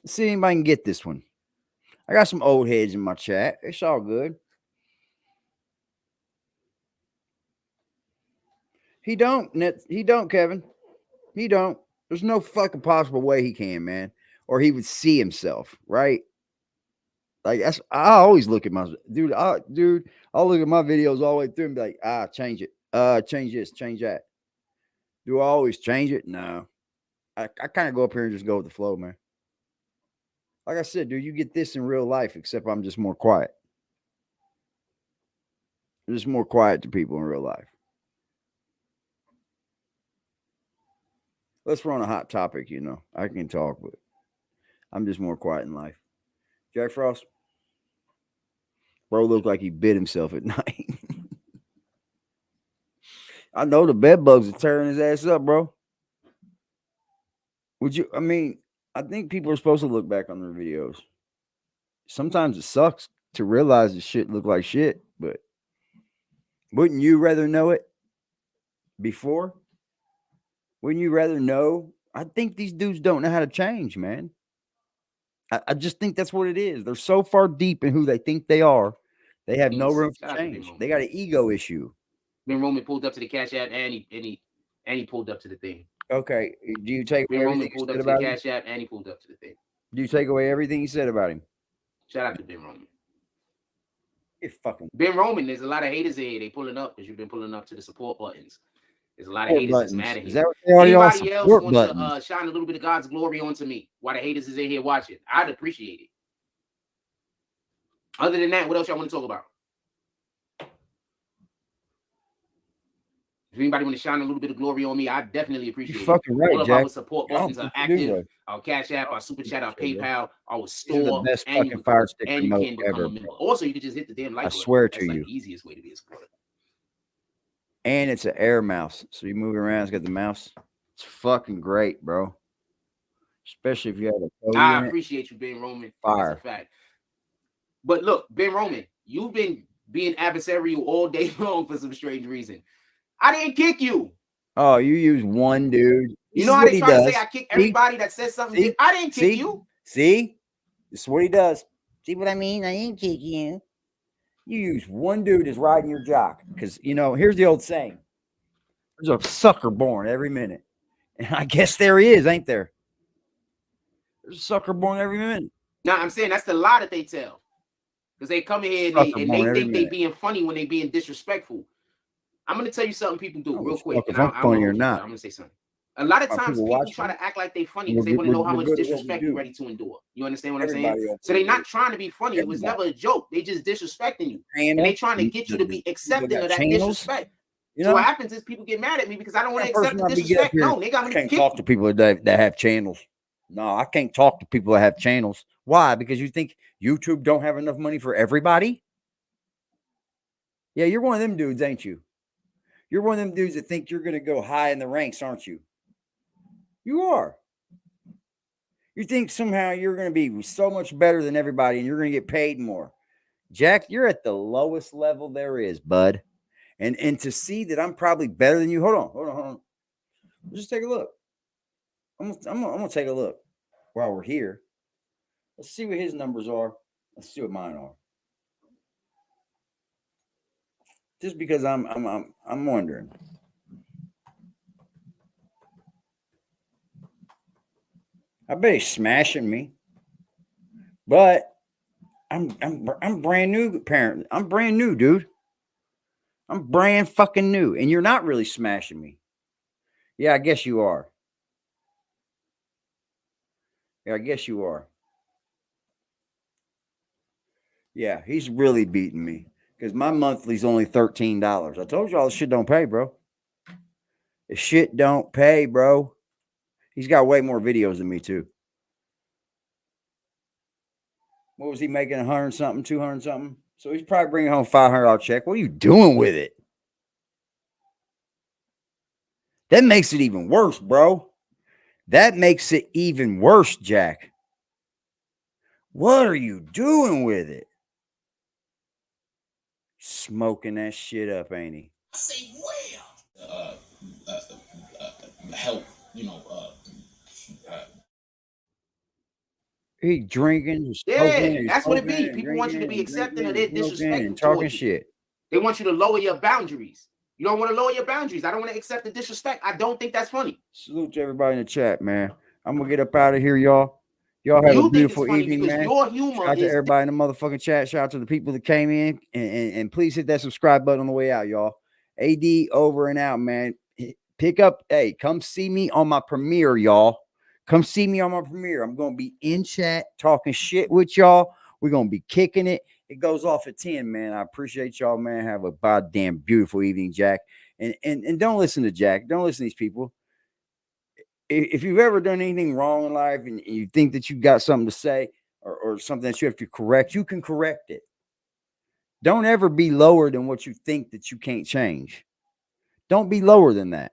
Let's see if anybody can get this one. I got some old heads in my chat. It's all good. He don't, Kevin. He don't. There's no fucking possible way he can, man. Or he would see himself, right? Like I always look at my dude. I'll look at my videos all the way through and be like, change it. Change this, change that. Do I always change it? No. I kind of go up here and just go with the flow, man. Like I said, dude, you get this in real life, except I'm just more quiet. I'm just more quiet to people in real life. Let's run a hot topic, I can talk, but I'm just more quiet in life. Jack Frost? Bro looked like he bit himself at night. I know the bed bugs are tearing his ass up, bro. I think people are supposed to look back on their videos. Sometimes it sucks to realize the shit look like shit, but wouldn't you rather know it before? Wouldn't you rather know I think these dudes don't know how to change, man. I just think that's what it is. They're so far deep in who they think they are, they have no room for change. They got an ego issue. Ben Roman pulled up to the Cash App and he pulled up to the thing. Okay, do you take Ben away Roman everything pulled you up said to the about him? Cash App and he pulled up to the thing. Do you take away everything you said about him? Shout out to Ben Roman. You're fucking Ben Roman. There's a lot of haters in here. They pulling up because you've been pulling up to the support buttons. There's a lot of support haters that's buttons. mad at Is him. that what they are, y'all? Anybody else Support want buttons. to shine a little bit of God's glory onto me while the haters is in here watching? I'd appreciate it. Other than that, what else y'all want to talk about? If anybody want to shine a little bit of glory on me, I definitely appreciate You're fucking right, All of Jack. our support I don't buttons are think you do, active. Our Cash App, our Super Chat, our Yeah. PayPal, our These are the store, best and you fucking can fire stick and you remote can become ever, a member. bro. Also, you can just hit the damn like I button. swear That's to like you. the easiest way to be a supporter. And it's an air mouse. So you move it around, it's got the mouse. It's fucking great, bro. Especially if you have a code I in it. appreciate you, Ben Roman. Fire. That's a fact. But look, Ben Roman, you've been being adversarial all day long for some strange reason. I didn't kick you. Oh, you use one dude. You This know is how what they he try to does. say I kick everybody that says something? See? I didn't kick you. See? This is what he does. See what I mean? I didn't kick you. You use one dude as riding your jock. Because, you know, here's the old saying. There's a sucker born every minute. And I guess there he is, ain't there? There's a sucker born every minute. No, I'm saying that's the lie that they tell. Because they come here and Sucker they born every think they minute. being funny when they being disrespectful. I'm going to tell you something people do real quick. If And I'm funny or not. I'm going to say something. A lot of Are times people people watching? try to act like they funny We're because they good- want to know we're- how we're much good at what we disrespect do. you're ready to endure. You understand what I'm saying? Everybody else So they're is not good. trying to be funny. It was never a joke. They just disrespecting you. And they trying to get you to be accepting of that disrespect. You So know? what happens is people get mad at me because I don't want to That person accept the might be get up disrespect. here. No, they got I me to can't kick talk to people that have channels. No, I can't talk to people that have channels. Why? Because you think YouTube don't have enough money for everybody? Yeah, you're one of them dudes, ain't you? You're one of them dudes that think you're going to go high in the ranks, aren't you? You are. You think somehow you're going to be so much better than everybody and you're going to get paid more. Jack, you're at the lowest level there is, bud. And to see that I'm probably better than you. Hold on. Just take a look. I'm gonna take a look while we're here. Let's see what his numbers are. Let's see what mine are. Just because I'm wondering. I bet he's smashing me. But I'm brand new, apparently. I'm brand new, dude. I'm brand fucking new. And you're not really smashing me. Yeah, I guess you are. Yeah, I guess you are. Yeah, he's really beating me. Because my monthly's only $13. I told y'all this shit don't pay, bro. This shit don't pay, bro. He's got way more videos than me, too. What was he making? 100 something, 200 something? So he's probably bringing home $500 check. What are you doing with it? That makes it even worse, bro. That makes it even worse, Jack. What are you doing with it? Smoking that shit up, ain't he? I say where? Help, He drinking, he's Yeah, smoking, he's that's what it smoking be. and People want you to be drinking and accepting of drinking their and smoking disrespectful and talking towards you. shit. They want you to lower your boundaries. You don't want to lower your boundaries. I don't want to accept the disrespect. I don't think that's funny. Salute to everybody in the chat, man. I'm gonna get up out of here, y'all. Y'all have a beautiful evening, man. Your humor Shout out to everybody in the motherfucking chat. Shout out to the people that came in. And please hit that subscribe button on the way out, y'all. AD over and out, man. Pick up, hey, come see me on my premiere, y'all. Come see me on my premiere. I'm going to be in chat talking shit with y'all. We're going to be kicking it. It goes off at 10, man. I appreciate y'all, man. Have a goddamn beautiful evening, Jack. And don't listen to Jack. Don't listen to these people. If you've ever done anything wrong in life and you think that you got something to say or something that you have to correct, you can correct it. Don't ever be lower than what you think that you can't change. Don't be lower than that.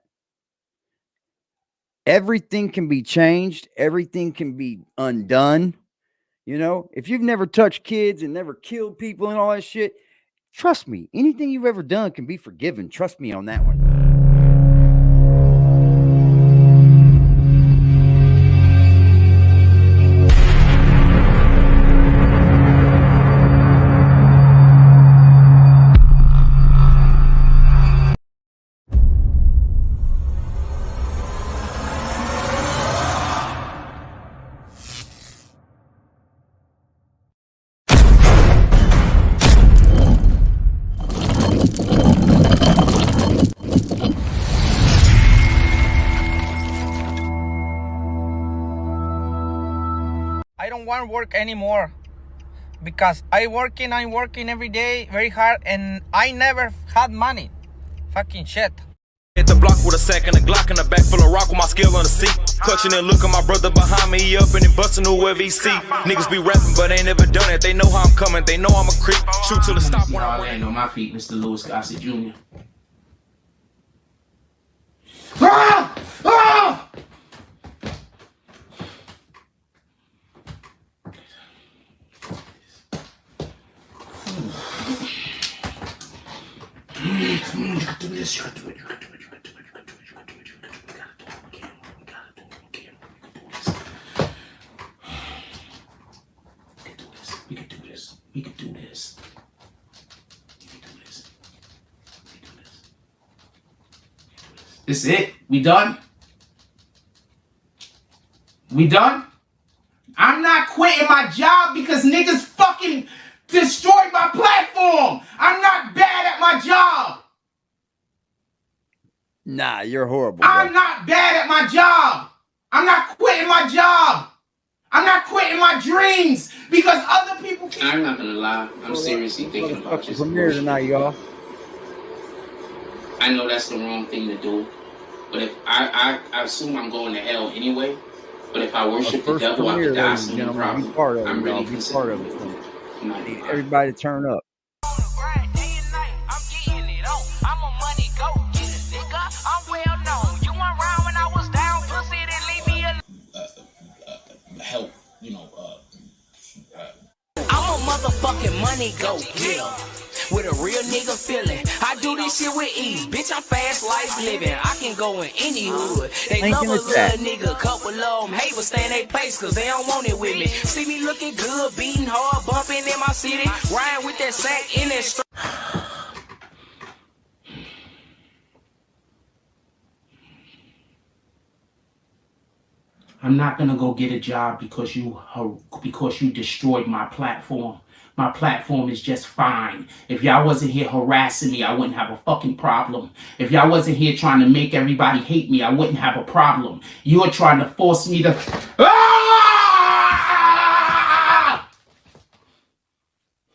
Everything can be changed. Everything can be undone. You know, if you've never touched kids and never killed people and all that shit, trust me, anything you've ever done can be forgiven. Trust me on that one. I don't want to work anymore because I'm working every day very hard and I never had money. Fucking shit. Hit the block with a sack and a Glock in the back full of rock with my skill on the seat. Clutching and looking my brother behind me, he up and he busting whoever he see. Niggas be rapping, but ain't never done it. They know how I'm coming, they know I'm a creep. Shoot till the stop. Y'all land on my feet, Mr. Louis Gossett Jr. Ah! Ah! Come on, you can do this, you can do it, you can do it, you can do it, you can do it, you can do it, you can do it, you gotta do it, we gotta do it, we can do this. We can do this. We can do this. We can do this. This is it? We done? We done? I'm not quitting my job because niggas fucking destroyed my platform. I'm not bad at my job. Nah, you're horrible. I'm not bad at my job. I'm not quitting my job. I'm not quitting my dreams because other people can. I'm not gonna lie. I'm seriously thinking about this. From here tonight, y'all. I know that's the wrong thing to do, but if I assume I'm going to hell anyway. But if I worship the devil, I could die soon. Be part of it, I'm really part of it. I need everybody to turn up. Help, you know. I'm a motherfucking money go getter with a real nigga feeling. I do this shit with ease, bitch. I'm fast life living. I can go in any hood. They love a little nigga, couple of them hate but stay in their place cause they don't want it with me. See me looking good, beating hard, bumping in my city, riding with that sack in that straight. I'm not gonna go get a job because you destroyed my platform. My platform is just fine. If y'all wasn't here harassing me, I wouldn't have a fucking problem. If y'all wasn't here trying to make everybody hate me, I wouldn't have a problem. You're trying to force me to. Ah!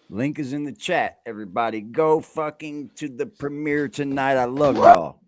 Link is in the chat. Everybody go fucking to the premiere tonight. I love y'all.